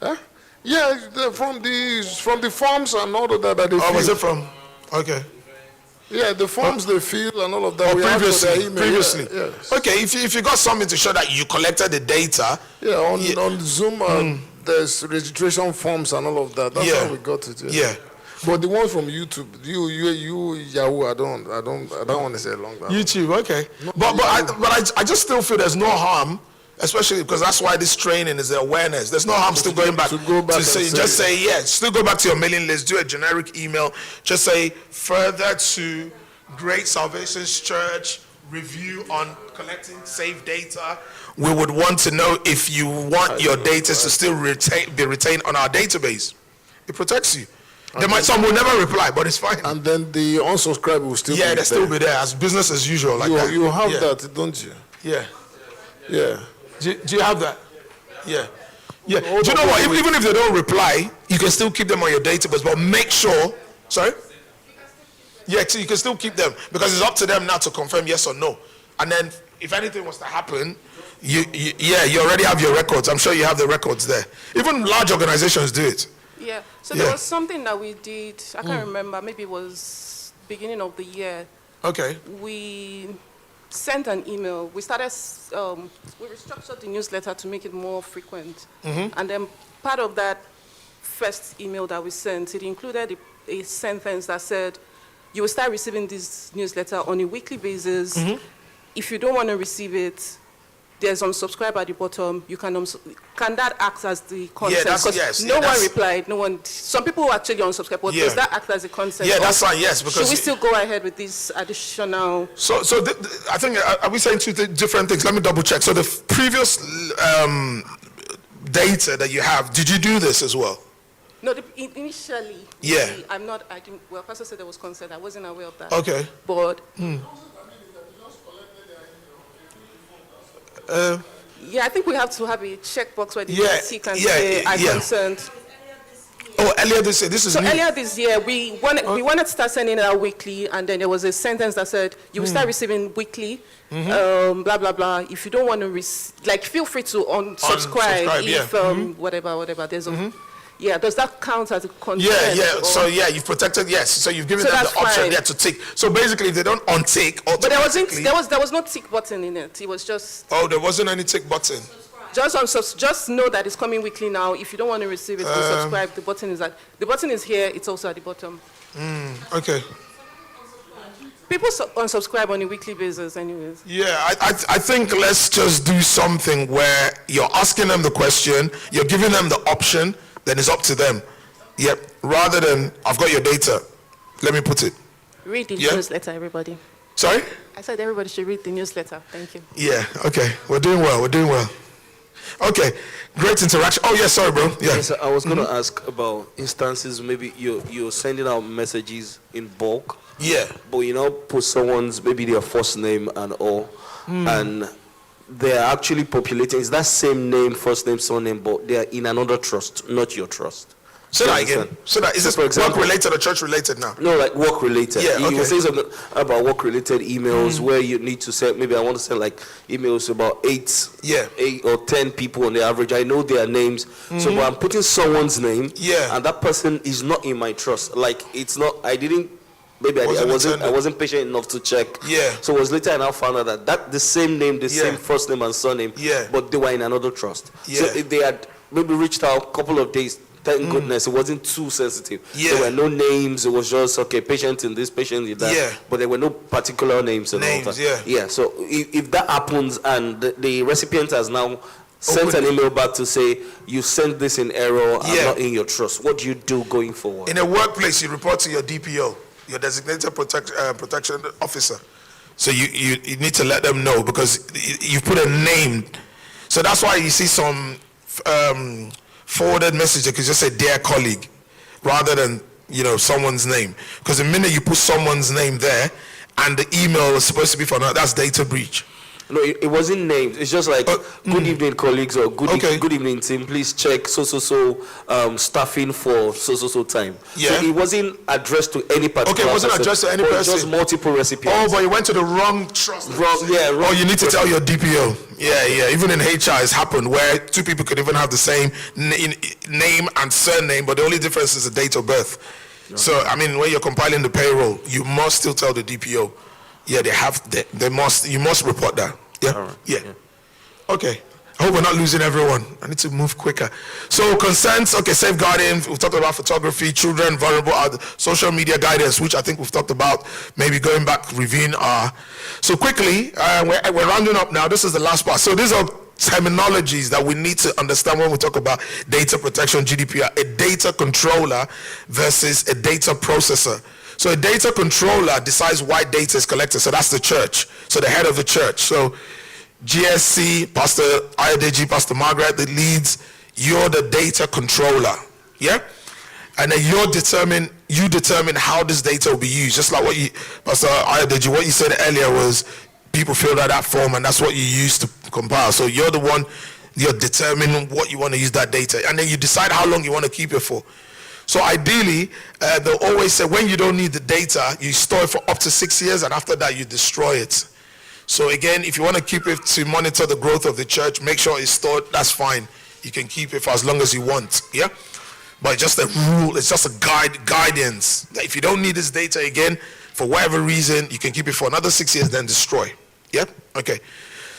Huh? Yeah, from the forms and all of that they fill. Oh, was it from? Okay. Yeah, the forms they fill and all of that. Previously. Yeah, yes. Okay, if you got something to show that you collected the data. Yeah, on Zoom, there's registration forms and all of that. That's how we got it. Yeah. But the ones from YouTube, you Yahoo, I don't want to say long that. YouTube, okay. But I just still feel there's no harm, especially because that's why this training is the awareness. There's no harm still going back to say, just say, still go back to your mailing list, do a generic email, just say further to Great Salvation's Church, review on collecting saved data. We would want to know if you want your data to still be retained on our database. It protects you. Some will never reply, but it's fine. And then the unsubscribe will still be there. Yeah, they'll still be there as business as usual. Like that. You have that, don't you? Yeah. Yeah. Do you have that? Yeah. Yeah. Do you know what? Even if they don't reply, you can still keep them on your database, but make sure. Sorry? Yeah, so you can still keep them because it's up to them now to confirm yes or no. And then if anything was to happen, you already have your records. I'm sure you have the records there. Even large organizations do it. Yeah. So there was something that we did. I can't remember. Maybe it was beginning of the year. Okay. We sent an email. We started. We restructured the newsletter to make it more frequent. And then part of that first email that we sent, it included a sentence that said, "You will start receiving this newsletter on a weekly basis. If you don't want to receive it, there's unsubscribe at the bottom. You can that act as the consent? Yes. No one replied. No one. Some people actually unsubscribe. But does that act as a consent? Yeah, that's fine. Yes, because should we still go ahead with this additional? So I think are we saying two different things? Let me double check. So the previous data that you have, did you do this as well? No, initially. Yeah. I didn't. Well, Pastor said there was consent. I wasn't aware of that. Okay. But. Yeah, I think we have to have a checkbox where the agency can say, I consent. Oh, earlier this year, earlier this year, we wanted to start sending it out weekly, and then there was a sentence that said, you will start receiving weekly, blah, blah, blah. If you don't want to, feel free to unsubscribe if, whatever, there's a... Yeah, does that count as a consent? Yeah. So you've protected. Yes. So you've given them the option to tick. So basically, if they don't untick, but there was no tick button in it. It was just. Oh, there wasn't any tick button. Just know that it's coming weekly now. If you don't want to receive it, unsubscribe. The button is here. It's also at the bottom. Okay. People unsubscribe on a weekly basis, anyways. Yeah, I think let's just do something where you're asking them the question, you're giving them the option. Then it's up to them. Yep. Rather than, I've got your data. Let me put it. Read the newsletter, everybody. Sorry? I said everybody should read the newsletter. Thank you. Yeah, okay. We're doing well. Okay. Great interaction. Oh, yeah, sorry, bro. Yeah. Yes, I was going to ask about instances, maybe you're sending out messages in bulk. Yeah. But, put someone's, maybe their first name and all. And they're actually populating. It's that same name, first name, surname, but they're in another trust, not your trust. Say that again. Is this work related or church related now? No, like work related. Yeah, okay. You were saying something about work related emails where you need to send, maybe I want to send like emails to about 8 or 10 people on the average. I know their names. So but I'm putting someone's name and that person is not in my trust. Like it's not, maybe I wasn't patient enough to check. Yeah. So it was later I now found out that the same name, the same first name and surname, but they were in another trust. Yeah. So if they had maybe reached out a couple of days, thank goodness it wasn't too sensitive. Yeah. There were no names. It was just patient in this, patient in that. Yeah. But there were no particular names and all that. Yeah. So if that happens and the recipient has now sent an email back to say you sent this in error, I'm not in your trust, what do you do going forward? In a workplace, you report to your DPO, your designated protection officer. So you need to let them know because you put a name. So that's why you see some forwarded message that could just say dear colleague rather than someone's name, because the minute you put someone's name there and the email is supposed to be for that's data breach. No, it wasn't named. It's just like good evening colleagues or good evening team, please check staffing for so time. Yeah. So it wasn't addressed to any particular it wasn't person, addressed to any person. Just multiple recipients. Oh, but you went to the wrong trust. Wrong. Oh, you need to tell your DPO. Yeah. Even in HR it's happened where two people could even have the same name and surname, but the only difference is the date of birth. Okay. So when you're compiling the payroll, you must still tell the DPO. Yeah, you must report that. Yeah? Right. Yeah. Okay. I hope we're not losing everyone. I need to move quicker. So consents, safeguarding, we've talked about photography, children, vulnerable, social media guidance, which I think we've talked about, maybe going back, reviewing So quickly, we're rounding up now. This is the last part. So these are terminologies that we need to understand when we talk about data protection, GDPR, a data controller versus a data processor. So a data controller decides why data is collected. So that's the church. So the head of the church. So GSC, Pastor Ayodeji, Pastor Margaret, the leads, you're the data controller. Yeah? And then you determine how this data will be used. Just like what Pastor Ayodeji, what you said earlier was people filled out that form and that's what you use to compile. So you're the one, you're determining what you want to use that data. And then you decide how long you want to keep it for. So ideally, they'll always say when you don't need the data, you store it for up to 6 years, and after that you destroy it. So again, if you want to keep it to monitor the growth of the church, make sure it's stored, that's fine. You can keep it for as long as you want, yeah? But it's just a rule, it's just a guidance. If you don't need this data again, for whatever reason, you can keep it for another 6 years, then destroy, yeah? Okay.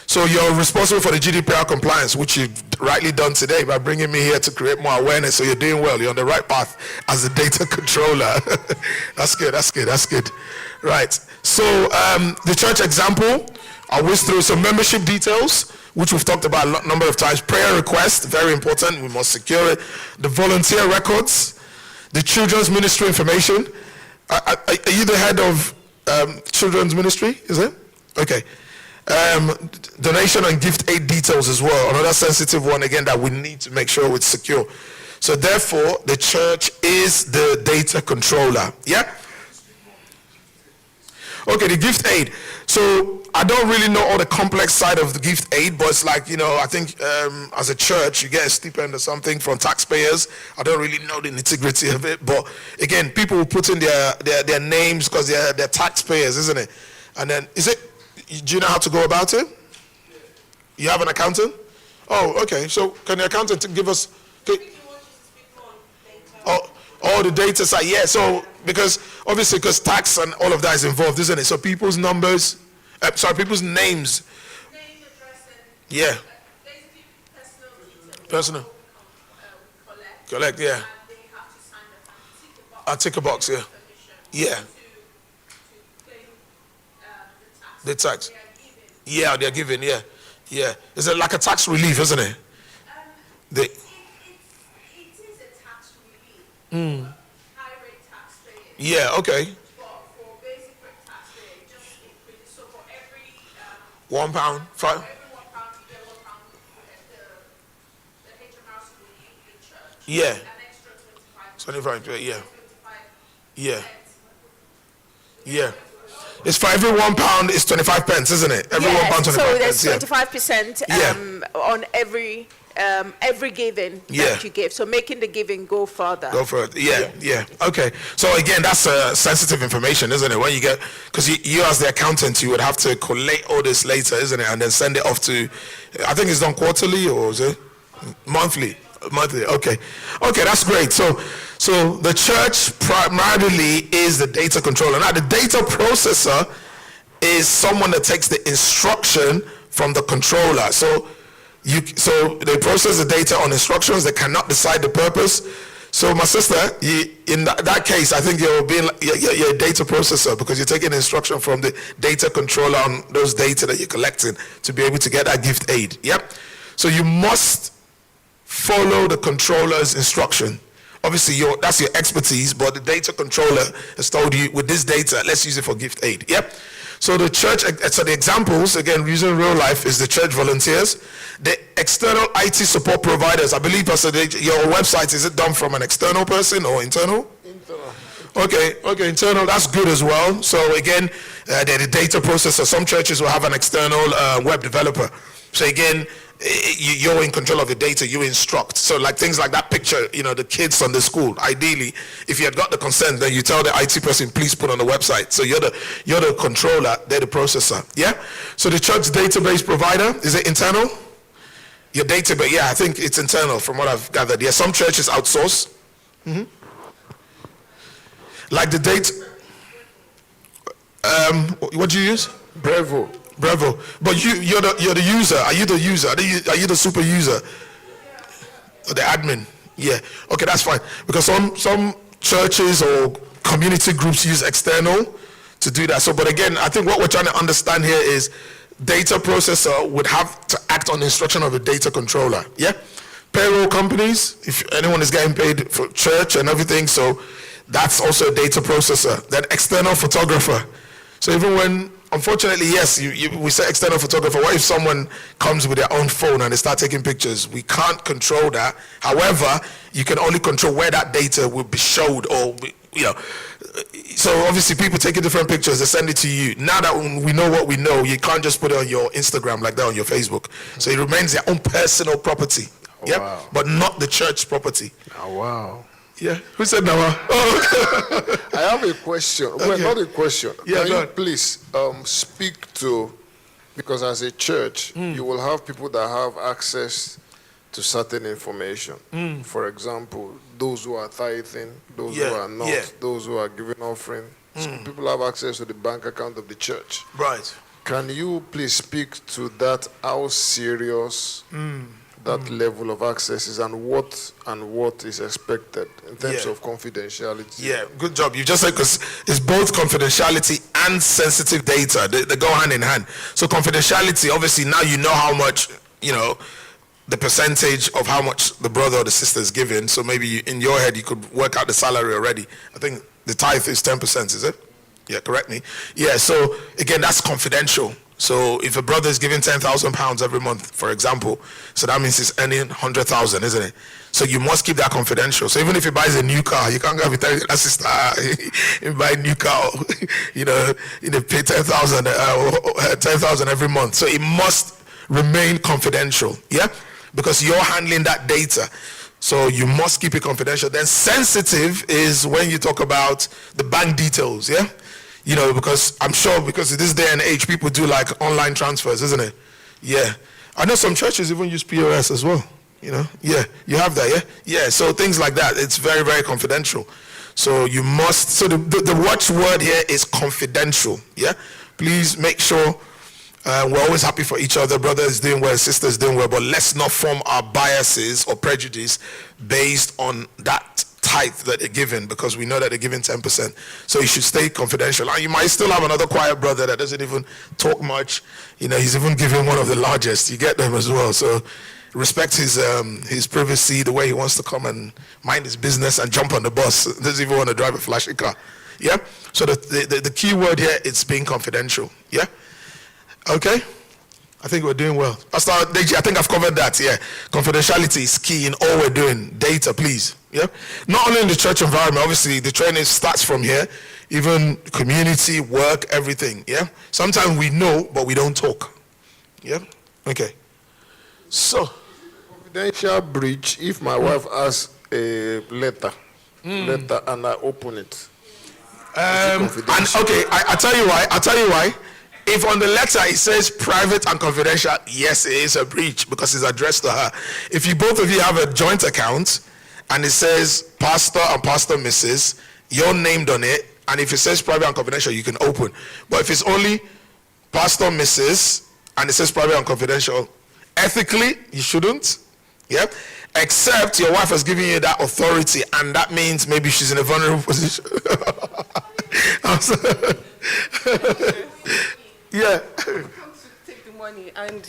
So you're responsible for the GDPR compliance, which you've rightly done today by bringing me here to create more awareness. So you're doing well. You're on the right path as a data controller. That's good. That's good. That's good. Right. So the church example, I'll whiz through some membership details, which we've talked about a number of times. Prayer request, very important. We must secure it. The volunteer records, the children's ministry information. Are you the head of children's ministry? Is it? Okay. Donation and gift aid details as well. Another sensitive one again that we need to make sure it's secure. So therefore, the church is the data controller. Yeah? Okay, the gift aid. So I don't really know all the complex side of the gift aid, but it's like, I think as a church, you get a stipend or something from taxpayers. I don't really know the nitty-gritty of it, but again, people will put in their names because they're taxpayers, isn't it? And then, do you know how to go about it? You have an accountant? Oh, okay. So can the accountant give us... Oh, the data side. Yeah, so because tax and all of that is involved, isn't it? So people's numbers, people's names. Name, address, and yeah. Basically personal. Collect, yeah. And they have to sign a tick a box, yeah. Yeah. The tax. Yeah, they're giving, yeah. Yeah. Is it like a tax relief, isn't it? It is a tax relief. High rate taxpayer. Yeah, okay. But for basic rate taxpayer, it just increases. So for every £1, for every £1, you get £1 the HMRC relief in church. Yeah. An extra 25. Yeah. Yeah. Yeah. It's for every £1, it's 25 pence, isn't it? Every £1, 25 so pence. So there's 25% on every giving that you give. So making the giving go further. Go further. Yeah. Okay. So again, that's sensitive information, isn't it? When you get, because you as the accountant, you would have to collate all this later, isn't it? And then send it off to, I think it's done quarterly or is it monthly? Monthly. Okay, that's great. So the church primarily is the data controller. Now the data processor is someone that takes the instruction from the controller. So they process the data on instructions. They cannot decide the purpose. So my sister, in that case, I think you're a data processor because you're taking instruction from the data controller on those data that you're collecting to be able to get that gift aid. Yep. So you must follow the controller's instruction. Obviously, that's your expertise, but the data controller has told you, with this data, let's use it for gift aid. Yep. So the church, so the examples, again, using real life, is the church volunteers, the external IT support providers. I believe, Pastor, your website, is it done from an external person or internal? Internal. Okay, internal, that's good as well. So again, they're the data processor. Some churches will have an external web developer. So again, you're in control of the data, you instruct. So like things like that picture, the kids on the school, ideally, if you had got the consent, then you tell the IT person, please put on the website. So you're the controller, they're the processor. Yeah? So the church database provider, is it internal? Your database, yeah, I think it's internal from what I've gathered. Yeah, some churches outsource. Mm-hmm. Like the data, what do you use? Bravo. But you're the user. Are you the user? Are you the super user? Or the admin? Yeah. Okay, that's fine. Because some churches or community groups use external to do that. So, but again, I think what we're trying to understand here is data processor would have to act on the instruction of a data controller. Yeah. Payroll companies, if anyone is getting paid for church and everything, so That's also a data processor. Then external photographer. So even when, unfortunately, yes, we say external photographer. What if someone comes with their own phone and they start taking pictures? We can't control that. However, you can only control where that data will be showed, or so obviously people taking different pictures, they send it to you. Now that we know what we know, you can't just put it on your Instagram like that, on your Facebook. So it remains their own personal property. Wow. But not the church property. Oh, wow. Yeah, who said Nawa? Oh. I have a question. Okay. Well, not a question. Yeah, Can you please speak to, because as a church, you will have people that have access to certain information. For example, those who are tithing, those who are not, those who are giving offering. So people have access to the bank account of the church. Right. Can you please speak to that, how serious that level of access is, and what is expected in terms of confidentiality? Yeah, good job. You just said, because it's both confidentiality and sensitive data. They go hand in hand. So confidentiality, obviously now you know how much, the percentage of how much the brother or the sister is giving. So maybe in your head you could work out the salary already. I think the tithe is 10%, is it? Yeah, correct me. Yeah, so again, that's confidential. So if a brother is giving £10,000 every month, for example, so that means he's earning 100,000, isn't it? So you must keep that confidential. So even if he buys a new car, you can't go and tell your sister, you buy a new car, you pay 10,000 every month. So it must remain confidential, yeah? Because you're handling that data. So you must keep it confidential. Then sensitive is when you talk about the bank details, yeah? Because I'm sure, because in this day and age, people do like online transfers, isn't it? Yeah. I know some churches even use POS as well, Yeah, you have that, yeah? Yeah, so things like that, it's very, very confidential. So you must, so the watchword here is confidential, yeah? Please make sure we're always happy for each other. Brother is doing well, sister is doing well, but let's not form our biases or prejudice based on that tithe that they're giving, because we know that they're giving 10%. So you should stay confidential. And you might still have another quiet brother that doesn't even talk much. He's even giving one of the largest. You get them as well. So respect his privacy, the way he wants to come and mind his business and jump on the bus. Doesn't even want to drive a flashy car. Yeah? So the key word here is being confidential. Yeah? Okay? I think we're doing well. Pastor Deji, I think I've covered that, yeah. Confidentiality is key in all we're doing. Data, please, yeah? Not only in the church environment, obviously the training starts from here, even community, work, everything, yeah? Sometimes we know, but we don't talk, yeah? Okay. So. Confidential breach, if my wife has a letter and I open it. Okay, I tell you why. If on the letter it says private and confidential, yes, it is a breach because it's addressed to her. If you both of you have a joint account and it says Pastor and Pastor Mrs., you're named on it, and if it says private and confidential, you can open. But if it's only Pastor Mrs. and it says private and confidential, ethically, you shouldn't. Yeah? Except your wife has given you that authority, and that means maybe she's in a vulnerable position. Yeah. Take the money and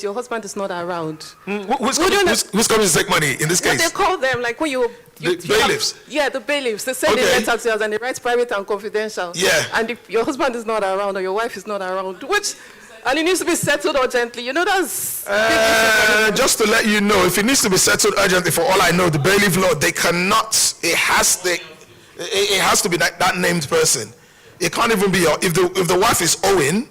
your husband is not around. Who's coming to take money in this case? They call them, like when you bailiffs. The bailiffs. They send a letter to us and they write private and confidential. Yeah. And if your husband is not around or your wife is not around, and it needs to be settled urgently, that's... just to let you know, if it needs to be settled urgently, for all I know, the bailiff law, they cannot, it has to be that named person. It can't even be if the wife is owing.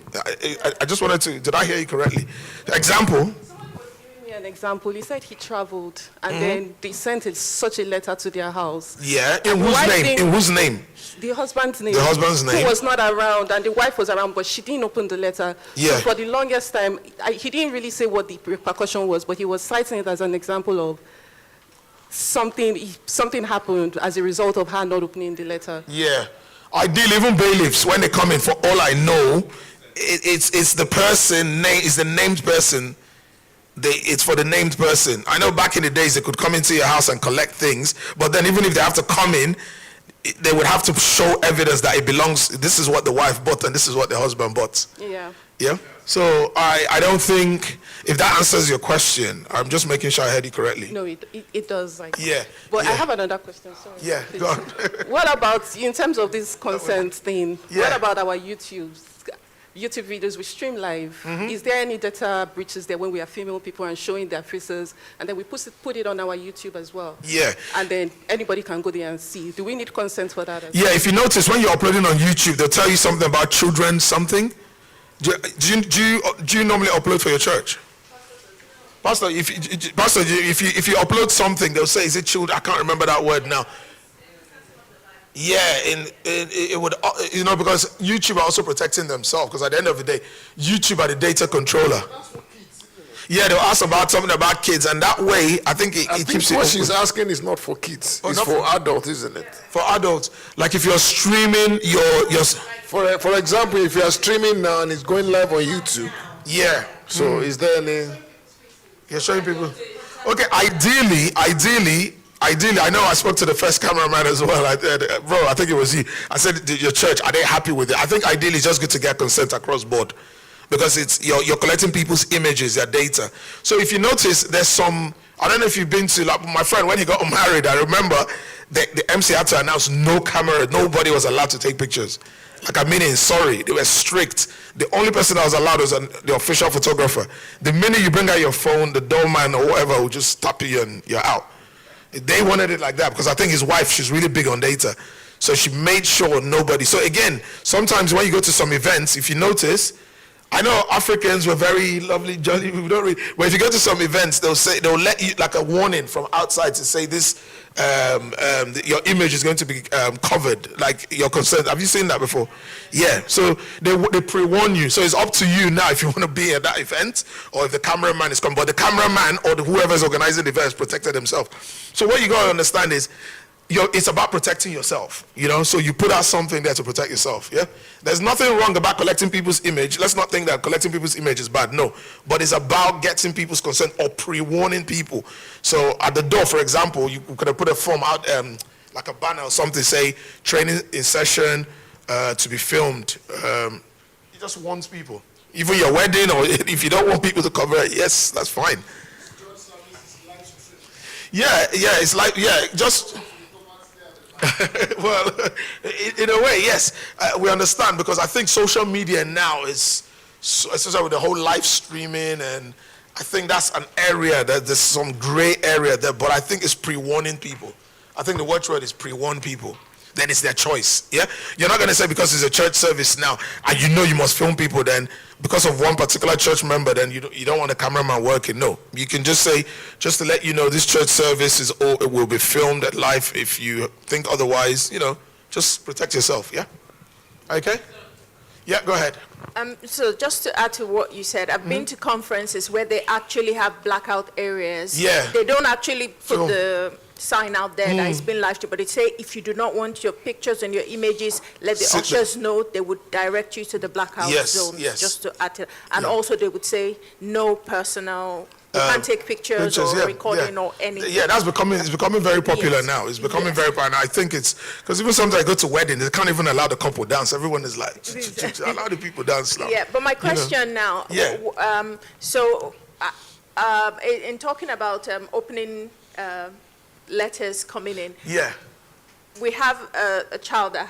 I just wanted to. Did I hear you correctly? Example. Someone was giving me an example. He said he traveled and then they sent such a letter to their house. Yeah. In whose name? In whose name? The husband's name. The husband's name. He was not around, and the wife was around, but she didn't open the letter. Yeah. So for the longest time, he didn't really say what the repercussion was, but he was citing it as an example of something happened as a result of her not opening the letter. Yeah. Ideally, even bailiffs, when they come in, for all I know, it's the person, it's the named person. It's for the named person. I know back in the days they could come into your house and collect things, but then even if they have to come in, they would have to show evidence that it belongs, this is what the wife bought and this is what the husband bought. Yeah. Yeah? So I don't think, if that answers your question, I'm just making sure I heard you correctly. No, it does. Like, yeah. But yeah. I have another question, sorry. Yeah, go on. What about, in terms of this consent thing, Yeah. what about our YouTube videos? We stream live. Is there any data breaches there when we are filming people and showing their faces, and then we put it on our YouTube as well? Yeah. And then anybody can go there and see. Do we need consent for that as Yeah, well? if you notice, when you're uploading on YouTube, they'll tell you something about children, something. Do you normally upload for your church? Pastor, if you upload something, they'll say, is it children? I can't remember that word now. Yeah, it would, because YouTube are also protecting themselves, because at the end of the day, YouTube are the data controller. Yeah, they'll ask about something about kids, and that way, I think it keeps it what open. she's asking is not for kids. Oh, it's not for adults, isn't it? For adults. Like if you're streaming your For example, if you are streaming now and it's going live on YouTube. Yeah. So is there any... You're showing people. Okay, ideally, I know I spoke to the first cameraman as well. Bro, I think it was you. I said, your church, are they happy with it? I think ideally it's just good to get consent across board, because it's you're collecting people's images, their data. So if you notice, there's some, I don't know if you've been to, like my friend, when he got married, I remember the MC had to announce no camera, nobody was allowed to take pictures. Like, I mean, sorry, they were strict. The only person that was allowed was the official photographer. The minute you bring out your phone, the doorman or whatever will just tap you and you're out. They wanted it like that, because I think his wife, she's really big on data. So she made sure nobody. So again, sometimes when you go to some events, if you notice, I know Africans were very lovely, jolly. We don't really, but if you go to some events, they'll let you like a warning from outside to say this, your image is going to be covered, like your consent. Have you seen that before? Yeah. So they pre-warn you. So it's up to you now if you want to be at that event, or if the cameraman is coming. But the cameraman or whoever's organizing the event has protected themselves. So what you got to understand is, it's about protecting yourself, so you put out something there to protect yourself. Yeah, there's nothing wrong about collecting people's image. Let's not think that collecting people's image is bad. No, but it's about getting people's consent or pre-warning people. So at the door, for example, you could have put a form out, like a banner or something, say training in session to be filmed. It just warns people. Even your wedding, or if you don't want people to cover it, yes, that's fine. Yeah, it's like, just. Well, in a way, yes, we understand, because I think social media now is, especially with the whole live streaming, and I think that's an area that there's some gray area there, but I think it's pre-warning people. I think the watchword is pre-warn people. Then it's their choice. Yeah, you're not going to say because it's a church service now, and you must film people, then because of one particular church member, then you don't want the cameraman working. No, you can just say, just to let you know, this church service it will be filmed at live. If you think otherwise, just protect yourself. Yeah. Okay. Yeah, go ahead. So just to add to what you said, I've been to conferences where they actually have blackout areas. Yeah. They don't actually put the sign out there that it's been live streamed, but they say if you do not want your pictures and your images, let the ushers know. They would direct you to the blackout zones, just to add to, and also they would say no personal. You can't take pictures or recording or anything. Yeah, it's becoming very popular now. It's becoming very popular. And I think it's because even sometimes I go to weddings, they can't even allow the couple dance. Everyone is like, allow the people dance now. Yeah, but my question now. Yeah. In talking about opening letters coming in. Yeah. We have a child that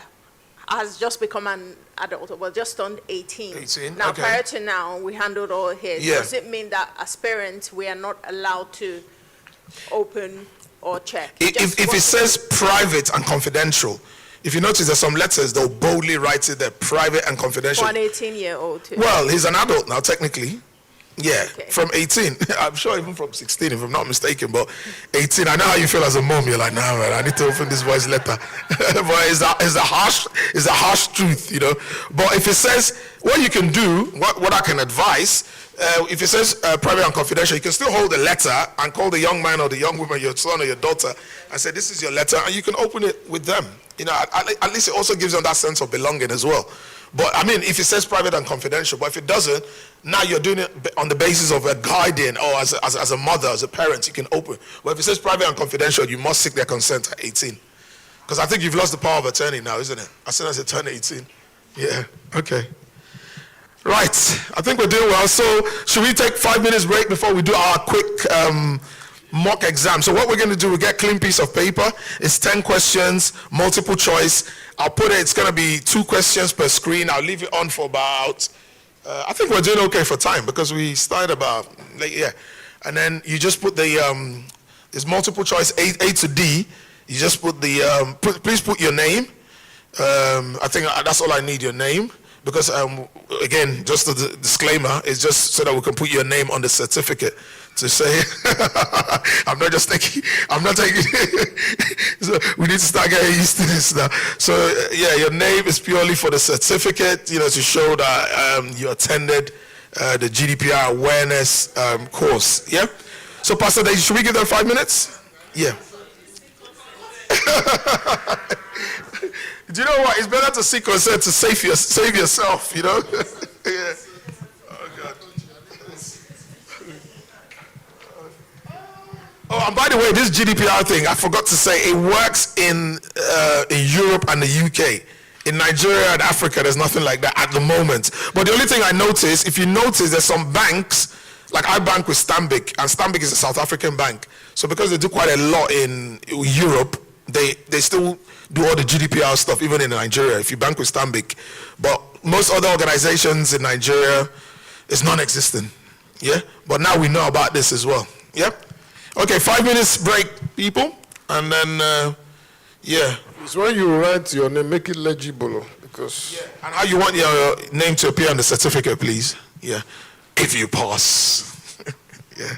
has just become an adult, well, just turned 18. 18, now, okay. prior to now, we handled all his. Yeah. Does it mean that as parents, we are not allowed to open or check? If it says private and confidential, if you notice there's some letters, they'll boldly write it there, private and confidential. For an 18-year-old too. Well, he's an adult now, technically. Yeah, Okay. from 18. I'm sure even from 16, if I'm not mistaken, but 18. I know how you feel as a mom. You're like, nah, man, I need to open this boy's letter. But it's a harsh truth, But if it says, what you can do, what I can advise, if it says private and confidential, you can still hold the letter and call the young man or the young woman, your son or your daughter, and say, this is your letter, and you can open it with them. At least it also gives them that sense of belonging as well. But I mean, if it says private and confidential, but if it doesn't, now you're doing it on the basis of a guardian or as a mother, as a parent, you can open. But if it says private and confidential, you must seek their consent at 18. Because I think you've lost the power of attorney now, isn't it? As soon as you turn 18. Yeah, okay. Right, I think we're doing well. So should we take 5 minutes break before we do our quick mock exam? So what we're going to do, we get a clean piece of paper. It's 10 questions, multiple choice. I'll put it, it's going to be 2 questions per screen. I'll leave it on for about, I think we're doing okay for time because we started about, yeah. And then you just put the, it's multiple choice, A to D. You just put the, please put your name. I think that's all I need, your name. Because, again, just a disclaimer, it's just so that we can put your name on the certificate to say, I'm not taking, so we need to start getting used to this now. So, yeah, your name is purely for the certificate, to show that you attended the GDPR awareness course, yeah? So, Pastor Day, should we give them 5 minutes? Yeah. Do you know what? It's better to seek consent to save yourself, Yeah. Oh, God. Oh, and by the way, this GDPR thing, I forgot to say, it works in Europe and the UK. In Nigeria and Africa, there's nothing like that at the moment. But the only thing I noticed, if you notice, there's some banks, like I bank with Stanbic, and Stanbic is a South African bank. So because they do quite a lot in Europe, they still do all the GDPR stuff, even in Nigeria, if you bank with Stanbic. But most other organizations in Nigeria, it's non-existent, yeah? But now we know about this as well, yeah? Okay, 5 minutes break, people, and then, yeah. It's when you write your name, make it legible, because... Yeah. And how you want your name to appear on the certificate, please, yeah? If you pass, yeah.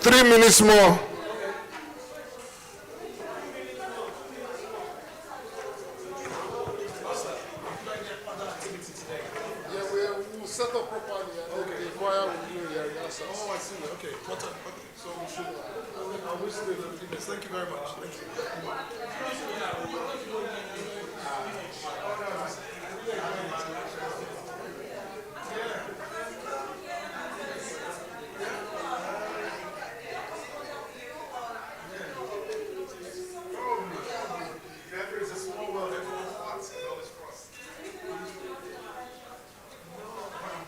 Three minutes more. Yeah, we'll set up properly and then the choir will do their rehearsals. Oh, I see. Okay. What time? Okay. So we should. I wish they 15 minutes. Thank you very much. Thank There is a small world. Everyone's hearts and all is crossed.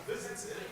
Visited.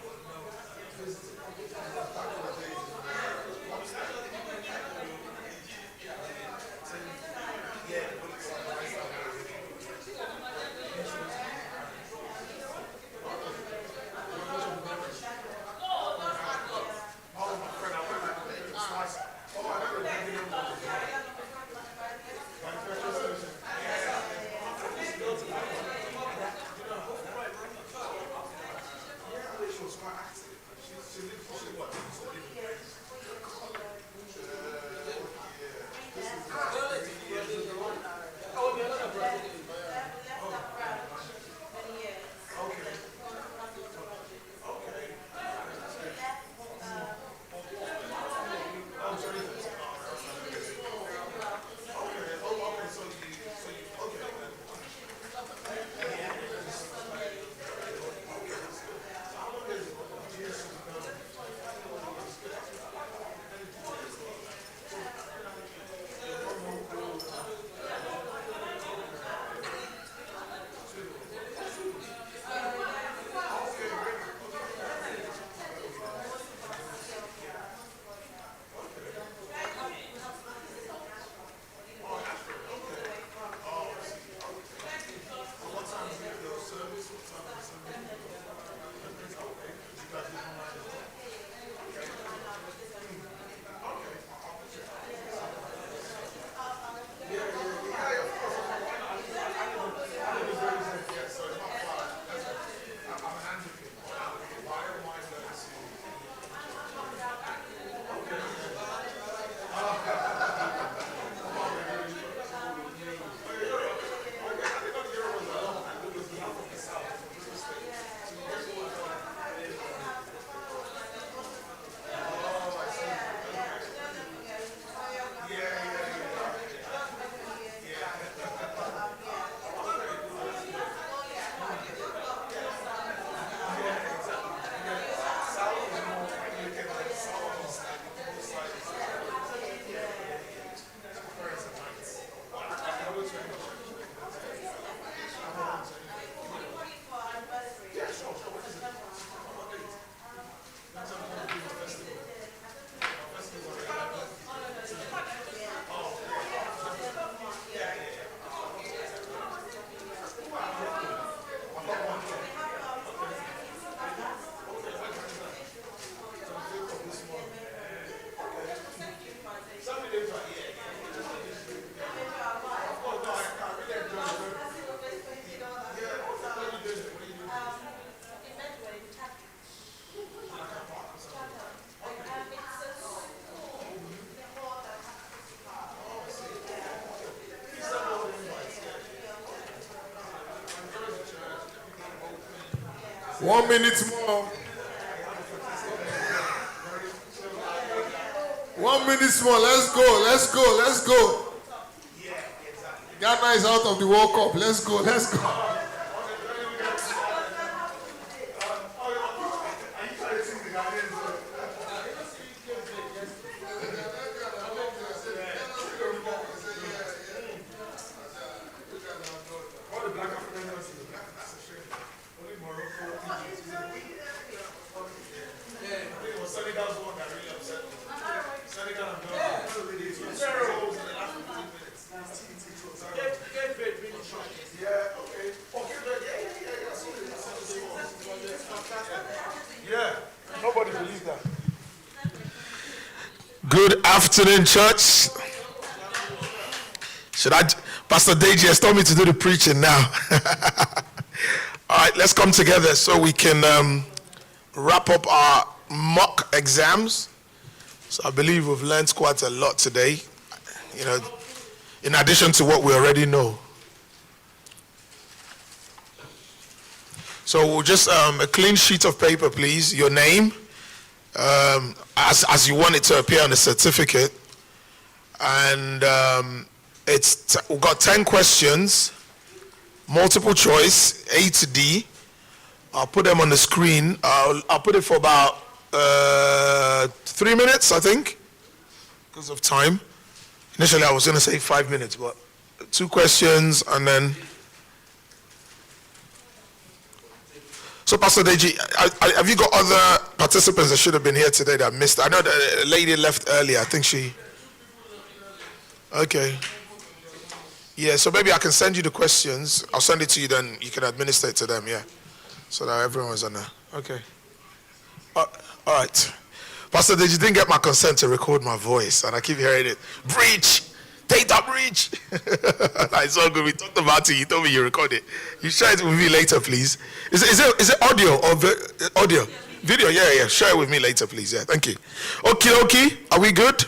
One minute more. 1 minute more. Let's go. Let's go. Let's go. Ghana is out of the World Cup. Let's go. Let's go. Senegal afternoon, church. Pastor Deji has told me to do the preaching now. All right, let's come together so we can wrap up our mock exams. So I believe we've learned quite a lot today, in addition to what we already know. So we'll just, a clean sheet of paper, please, your name, as you want it to appear on the certificate. And we've got 10 questions, multiple choice, A to D. I'll put them on the screen. I'll put it for about 3 minutes, I think, because of time. Initially, I was going to say 5 minutes, but 2 questions, and then... So, Pastor Deji, have you got other participants that should have been here today that missed? I know the lady left earlier. I think she... Okay. Yeah, so maybe I can send you the questions. I'll send it to you, then you can administer it to them, yeah. So that everyone's on there. Okay. All right. Pastor Deji didn't get my consent to record my voice, and I keep hearing it. Breach! Data breach! It's all good. We talked about it. You told me you recorded it. You share it with me later, please. Is it audio or audio? Video? Yeah. Share it with me later, please. Yeah, thank you. Okay. Are we good?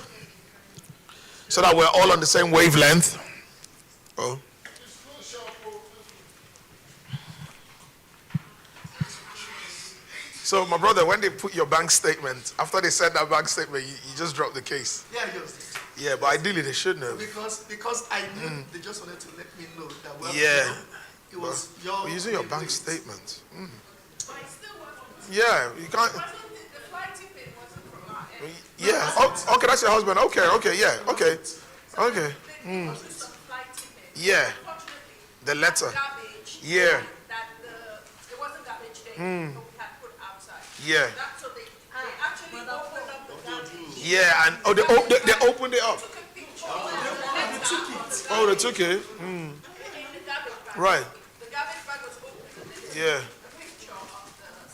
So that we're all on the same wavelength. Oh. So, my brother, when they put your bank statement, after they send that bank statement, you just drop the case. Yeah, just. Yeah, but ideally they shouldn't have. Because I knew they just wanted to let me know that it was your... Using your bank statement. Yeah, you can't... Yeah, okay, that's your husband. Okay, yeah, okay. Yeah, the letter. Yeah. Yeah. Yeah, and they opened it up. Oh, they took it. Right.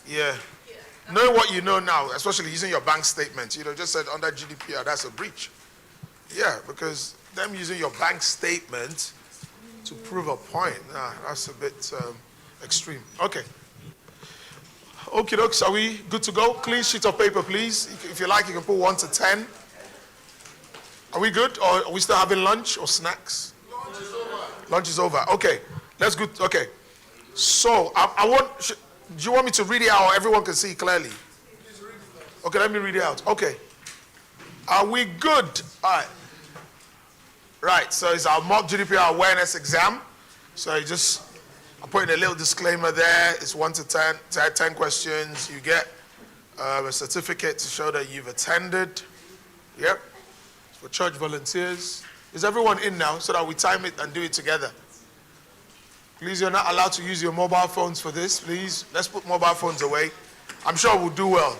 Yeah. Knowing what you know now, especially using your bank statement, just said under GDPR, that's a breach. Yeah, because them using your bank statement to prove a point, that's a bit extreme. Okay. Okay, dokes, are we good to go? Clean sheet of paper, please. If you like, you can put 1 to 10. Are we good? Or are we still having lunch or snacks? Lunch is over. Okay, let's go. Okay. So, do you want me to read it out or everyone can see clearly? Okay, let me read it out. Okay. Are we good? All right. Right, so it's our mock GDPR awareness exam. So I'm putting a little disclaimer there. It's 1 to 10, 10 questions. You get a certificate to show that you've attended. Yep. For church volunteers. Is everyone in now so that we time it and do it together? Please, you're not allowed to use your mobile phones for this. Please, let's put mobile phones away. I'm sure we'll do well.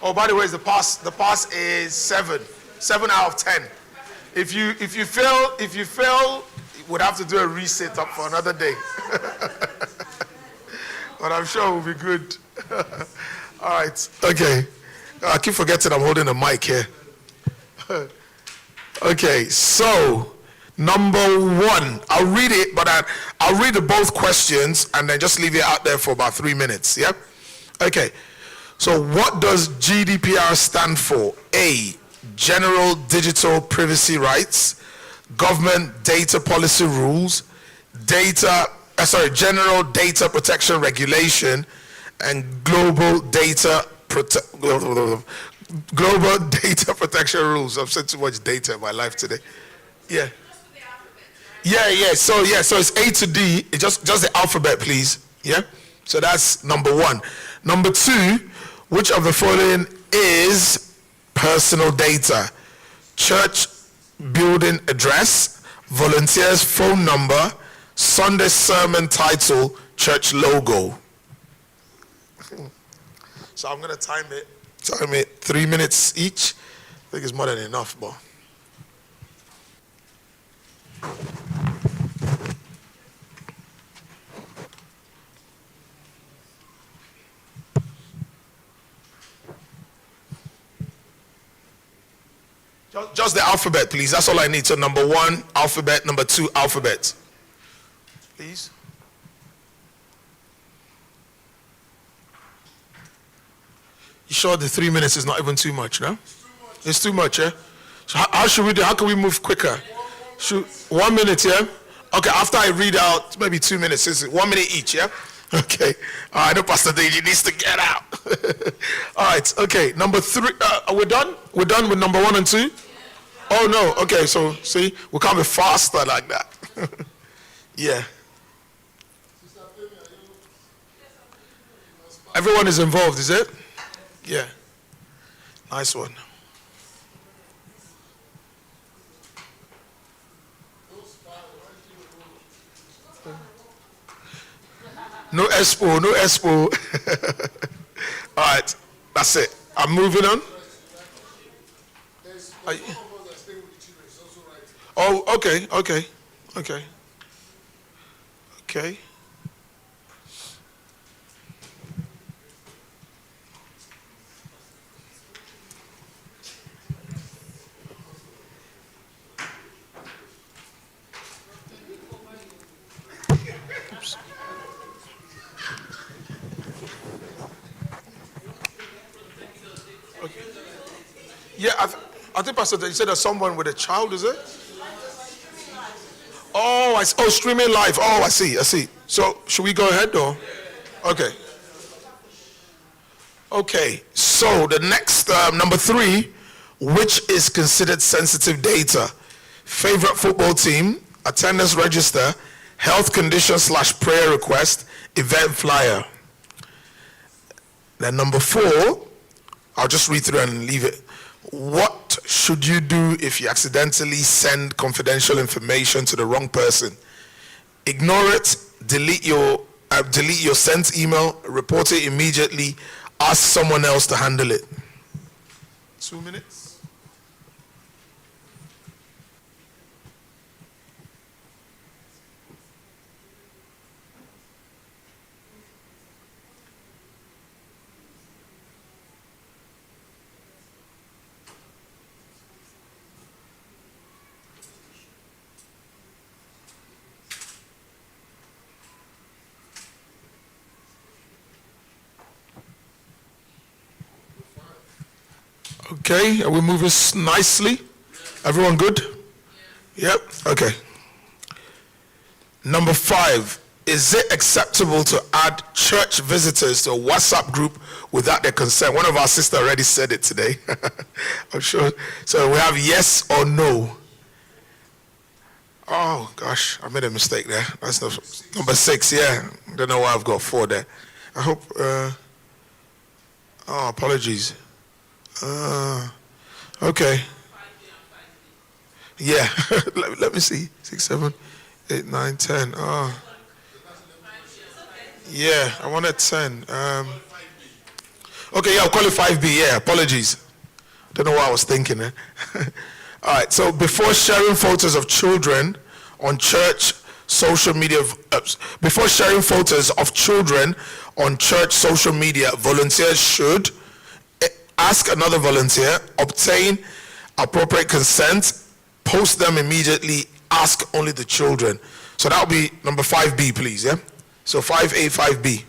Oh, by the way, the pass is 7 out of 10. If you fail, would have to do a reset up for another day. But I'm sure we'll be good. All right. Okay. I keep forgetting I'm holding a mic here. Okay. So, number 1. I'll read it, but I'll read both questions and then just leave it out there for about 3 minutes. Yeah? Okay. So, what does GDPR stand for? A, General Digital Privacy Rights. Government Data Policy Rules, General Data Protection Regulation, and Global Data Protection Rules. I've said too much data in my life today. Yeah. So it's A to D. It's just the alphabet, please. Yeah. So that's number 1. Number 2, which of the following is personal data? Church building address, volunteer's phone number, Sunday sermon title, church logo. So I'm going to time it 3 minutes each. I think it's more than enough, but. Just the alphabet, please. That's all I need. So number 1, alphabet. Number 2, alphabet. Please. You sure the 3 minutes is not even too much, no? It's too much, yeah? So how should we do? How can we move quicker? 1 minute, yeah? Okay, after I read out, maybe 2 minutes. Is it 1 minute each, yeah? Okay. I know Pastor Deji needs to get out. All right, okay. Number 3, are we done? We're done with number 1 and 2? Oh, no. Okay, so, see, we can't be faster like that. Yeah. Everyone is involved, is it? Yeah. Nice one. No expo, no expo. All right, that's it. I'm moving on. Oh, okay. Yeah, I think Pastor, you said there's someone with a child, is it? Oh, streaming live. Oh, I see. So, should we go ahead or? Okay. Okay, so the next, number 3, which is considered sensitive data? Favorite football team, attendance register, health condition / prayer request, event flyer. Then number 4, I'll just read through and leave it. What should you do if you accidentally send confidential information to the wrong person? Ignore it, delete your sent email, report it immediately, ask someone else to handle it. 2 minutes. Okay, are we moving nicely? Everyone good? Yep, okay. Number 5, is it acceptable to add church visitors to a WhatsApp group without their consent? One of our sisters already said it today. I'm sure. So we have yes or no. Oh, gosh, I made a mistake there. That's number 6, yeah. Don't know why I've got 4 there. I hope, apologies. Okay. Yeah, let me see. 6, 7, 8, 9, 10. Yeah, I wanted 10. Okay, yeah, I'll call it 5B. Yeah, apologies. Don't know what I was thinking. All right, so before sharing photos of children on church social media, volunteers should ask another volunteer, obtain appropriate consent, post them immediately, ask only the children. So that will be number 5B, please, yeah? So 5A, 5B.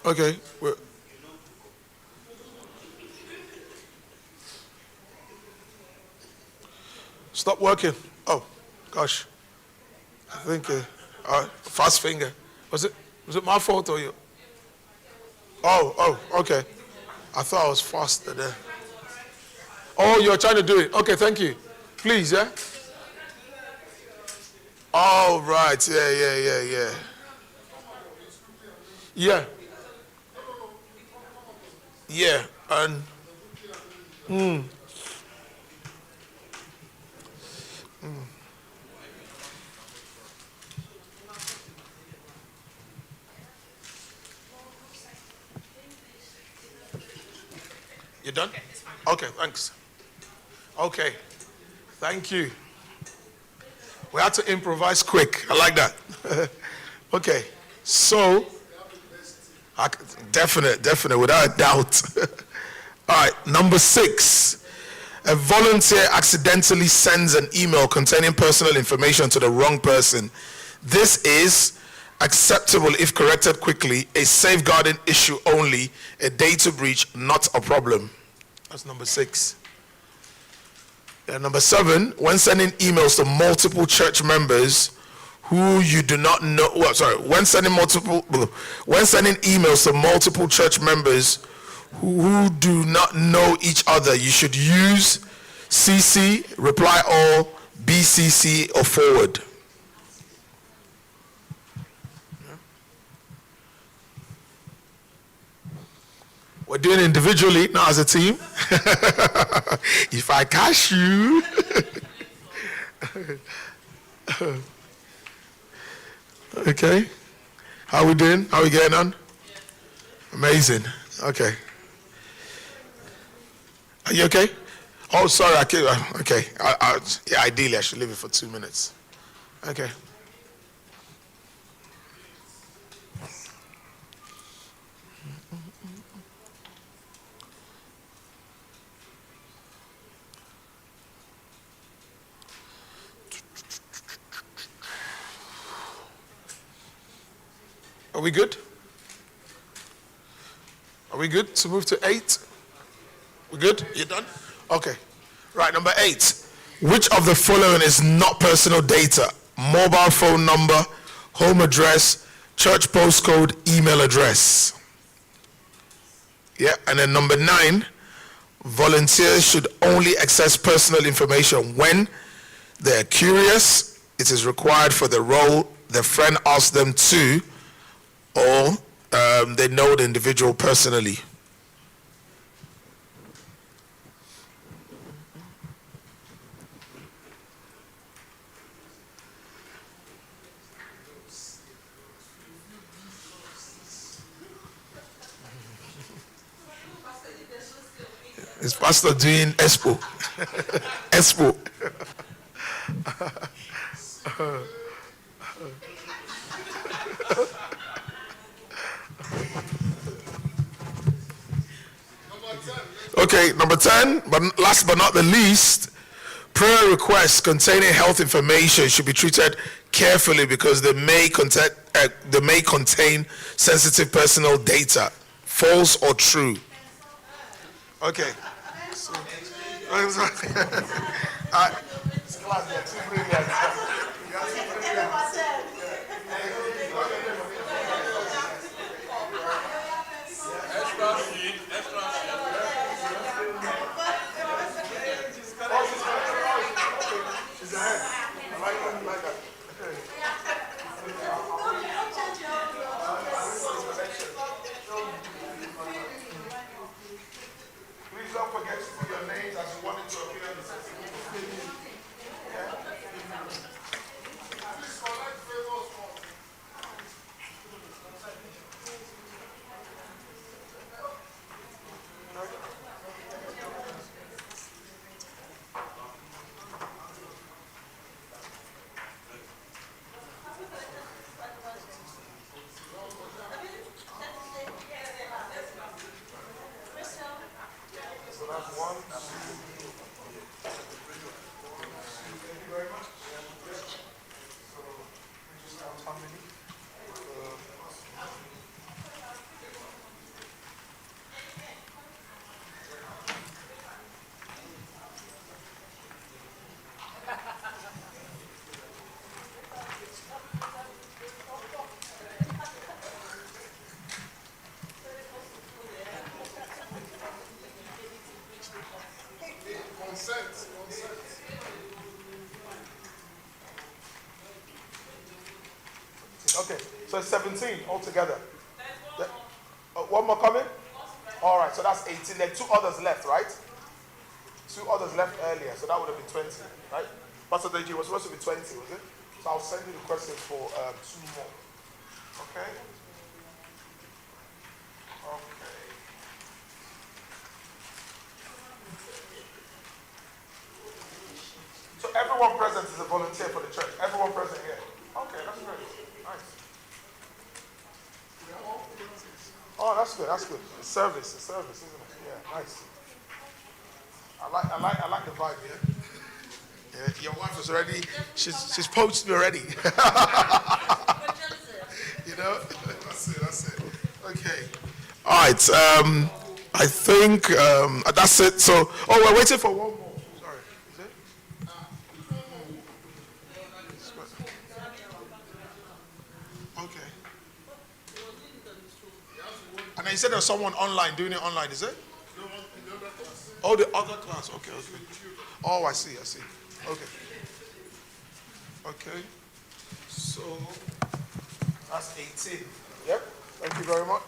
Okay. Stop working. Oh, gosh. I think... fast finger. Was it my fault or you? Oh, okay. I thought I was faster there. Oh, you're trying to do it. Okay, thank you. Please, yeah? Oh, right. Yeah. Yeah. Yeah, and... You done? Okay, thanks. Okay, thank you. We had to improvise quick. I like that. Okay, so, Definite, without a doubt. All right, number 6. A volunteer accidentally sends an email containing personal information to the wrong person. This is acceptable if corrected quickly, a safeguarding issue only, a data breach, not a problem. That's number 6. And number 7, when sending emails to multiple church members who you do not know, when sending emails to multiple church members who do not know each other, you should use CC, reply all, BCC, or forward. We're doing it individually, not as a team. If I catch you. Okay. How we doing? How we getting on? Amazing. Okay. Are you okay? Oh, sorry. Okay. Yeah, ideally, I should leave it for 2 minutes. Okay. Are we good? Are we good to move to 8? We good? You done? Okay. Right, number 8. Which of the following is not personal data? Mobile phone number, home address, church postcode, email address. Yeah, and then number 9. Volunteers should only access personal information when they're curious, it is required for the role the friend asked them to, or they know the individual personally. Is Pastor doing Expo? Expo. Okay, number 10, but last but not the least, prayer requests containing health information should be treated carefully because they may contain sensitive personal data. False or true? Okay. So, please don't forget to put your names as you want it to appear on the system. Please collect favors for me. So that's 1, 2. Thank you very much. So, we just count how many? Consent. Okay, so it's 17 altogether. One more coming? All right, so that's 18. There are 2 others left, right? 2 others left earlier, so that would have been 20, right? Pastor Deji was supposed to be 20, was it? So I'll send you the questions for 2 more. Okay? Okay. So everyone present is a volunteer for the church. Everyone present here. Okay, that's great. Nice. good. That's good. It's service, isn't it? Yeah, nice. I like the vibe. Yeah. Your wife is already. She's poached me already. You know. That's it. Okay. All right. I think that's it. So, we're waiting for one more. Sorry. Is it? Okay. And then you said there's someone online doing it online, is it? Oh, the other class. Okay. Oh, I see. Okay. So that's 18. Yep. Thank you very much.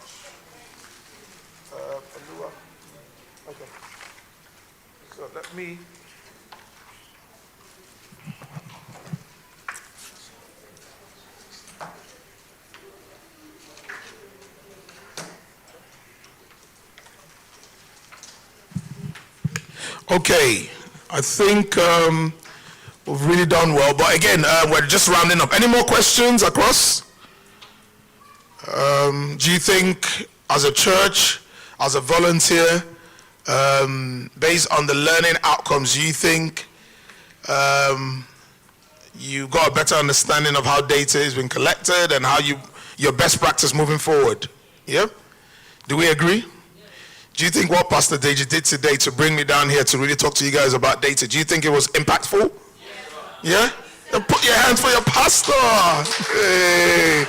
Alua. Okay. So let me. Okay, I think we've really done well. But again, we're just rounding up. Any more questions across? Do you think, as a church, as a volunteer, based on the learning outcomes, do you think you got a better understanding of how data has been collected and how your best practice moving forward? Yeah? Do we agree? Do you think what Pastor Deji did today to bring me down here to really talk to you guys about data, do you think it was impactful? Yeah? Then put your hands for your pastor. Hey.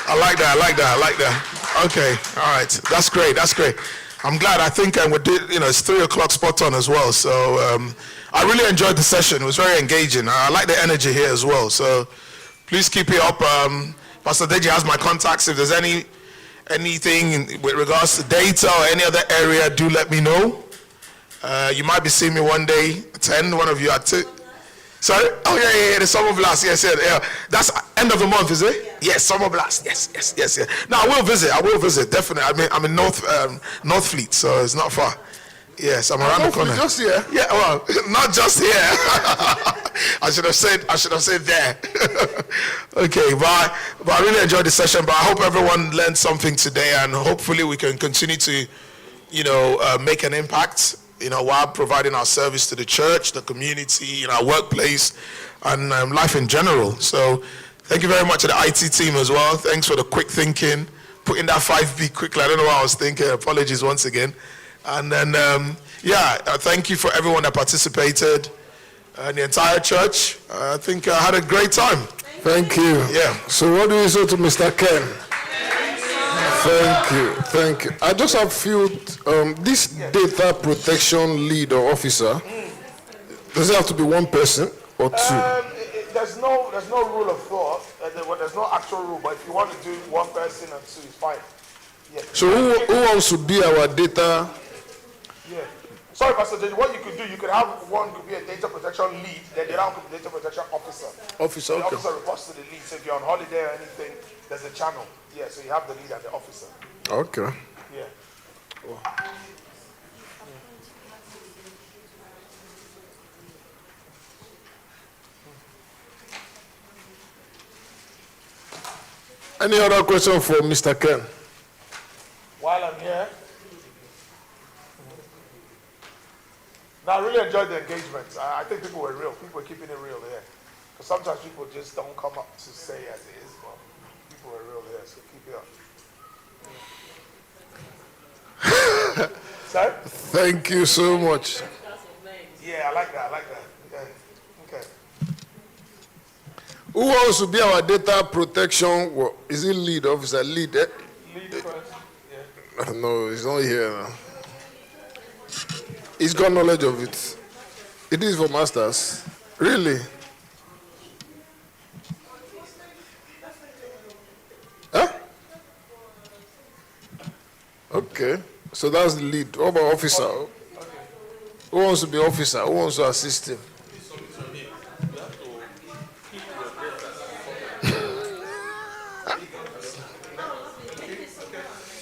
I like that. Okay, all right. That's great. I'm glad. I think it's 3 o'clock spot on as well. So I really enjoyed the session. It was very engaging. I like the energy here as well. So please keep it up. Pastor Deji has my contacts. If there's anything with regards to data or any other area, do let me know. You might be seeing me one day, 10, one of you at 2. Sorry? Oh, yeah, the summer blast. Yes. That's end of the month, is it? Yes, summer blast. Yes. No, I will visit, definitely. I'm in North Fleet, so it's not far. Yes, I'm around the corner. Just here? Yeah, well, not just here. I should have said there. Okay, but I really enjoyed the session, but I hope everyone learned something today, and hopefully we can continue to, make an impact, while providing our service to the church, the community, our workplace, and life in general. So thank you very much to the IT team as well. Thanks for the quick thinking, putting that 5B quickly. I don't know what I was thinking. Apologies once again. And then, thank you for everyone that participated, and the entire church. I think I had a great time. Thank you. Yeah. So what do you say to Mr. Ken? Thank you. I just have few, this data protection lead or officer, does it have to be one person or two? There's no rule of thought. There's no actual rule, but if you want to do one person and two, it's fine. Yeah. So who wants to be our data? Yeah. Sorry, Pastor J, what you could do, you could have one could be a data protection lead, then the other could be a data protection officer. Officer, the okay. officer reports to the lead. So if you're on holiday or anything, there's a channel. Yeah, so you have the lead and the officer. Okay. Yeah. Cool. Any other question for Mr. Ken? While I'm here, now I really enjoyed the engagement. I think people were real. People were keeping it real there. Because sometimes people just don't come up to say as it is, but people were real there, so keep it up. Sorry? Thank you so much. Yeah, I like that. Yeah. Okay. Who wants to be our data protection? Is it lead officer? Lead? Lead first. Yeah. No, he's not here now. He's got knowledge of it. It is for masters. Really? Huh? Okay. So that's the lead. What about officer? Okay. Who wants to be officer? Who wants to assist him?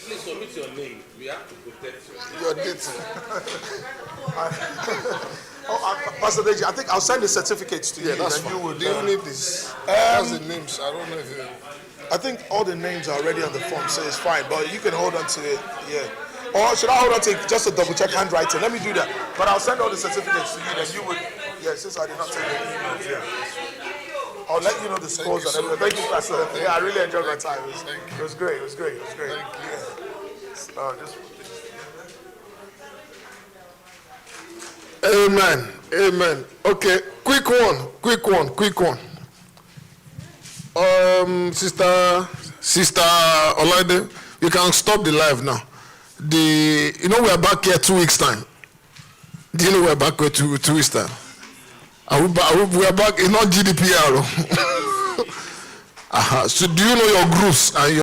Please submit your name. We have to protect you. Your data. Pastor Deji, I think I'll send the certificates to you. Yeah, that's then fine. you would. Do you need this? That's the names. I don't know if you. I think all the names are already on the form, so it's fine. But you can hold on to it, yeah. Or should I hold on to it just to double check handwriting? Let me do that. But I'll send all the certificates to you. Then you would, yeah. Since I did not take the emails, yeah. I'll let you know the scores and everything. Thank you, Pastor. Yeah, I really enjoyed my time. It was great. It was great. It was great. Yeah. Amen. Amen. Okay, quick one. Sister Olaide, you can stop the live now. You know we are back here 2 weeks time. Do you know we are back here 2 weeks time? We are back. It's not GDPR. So do you know your groups and your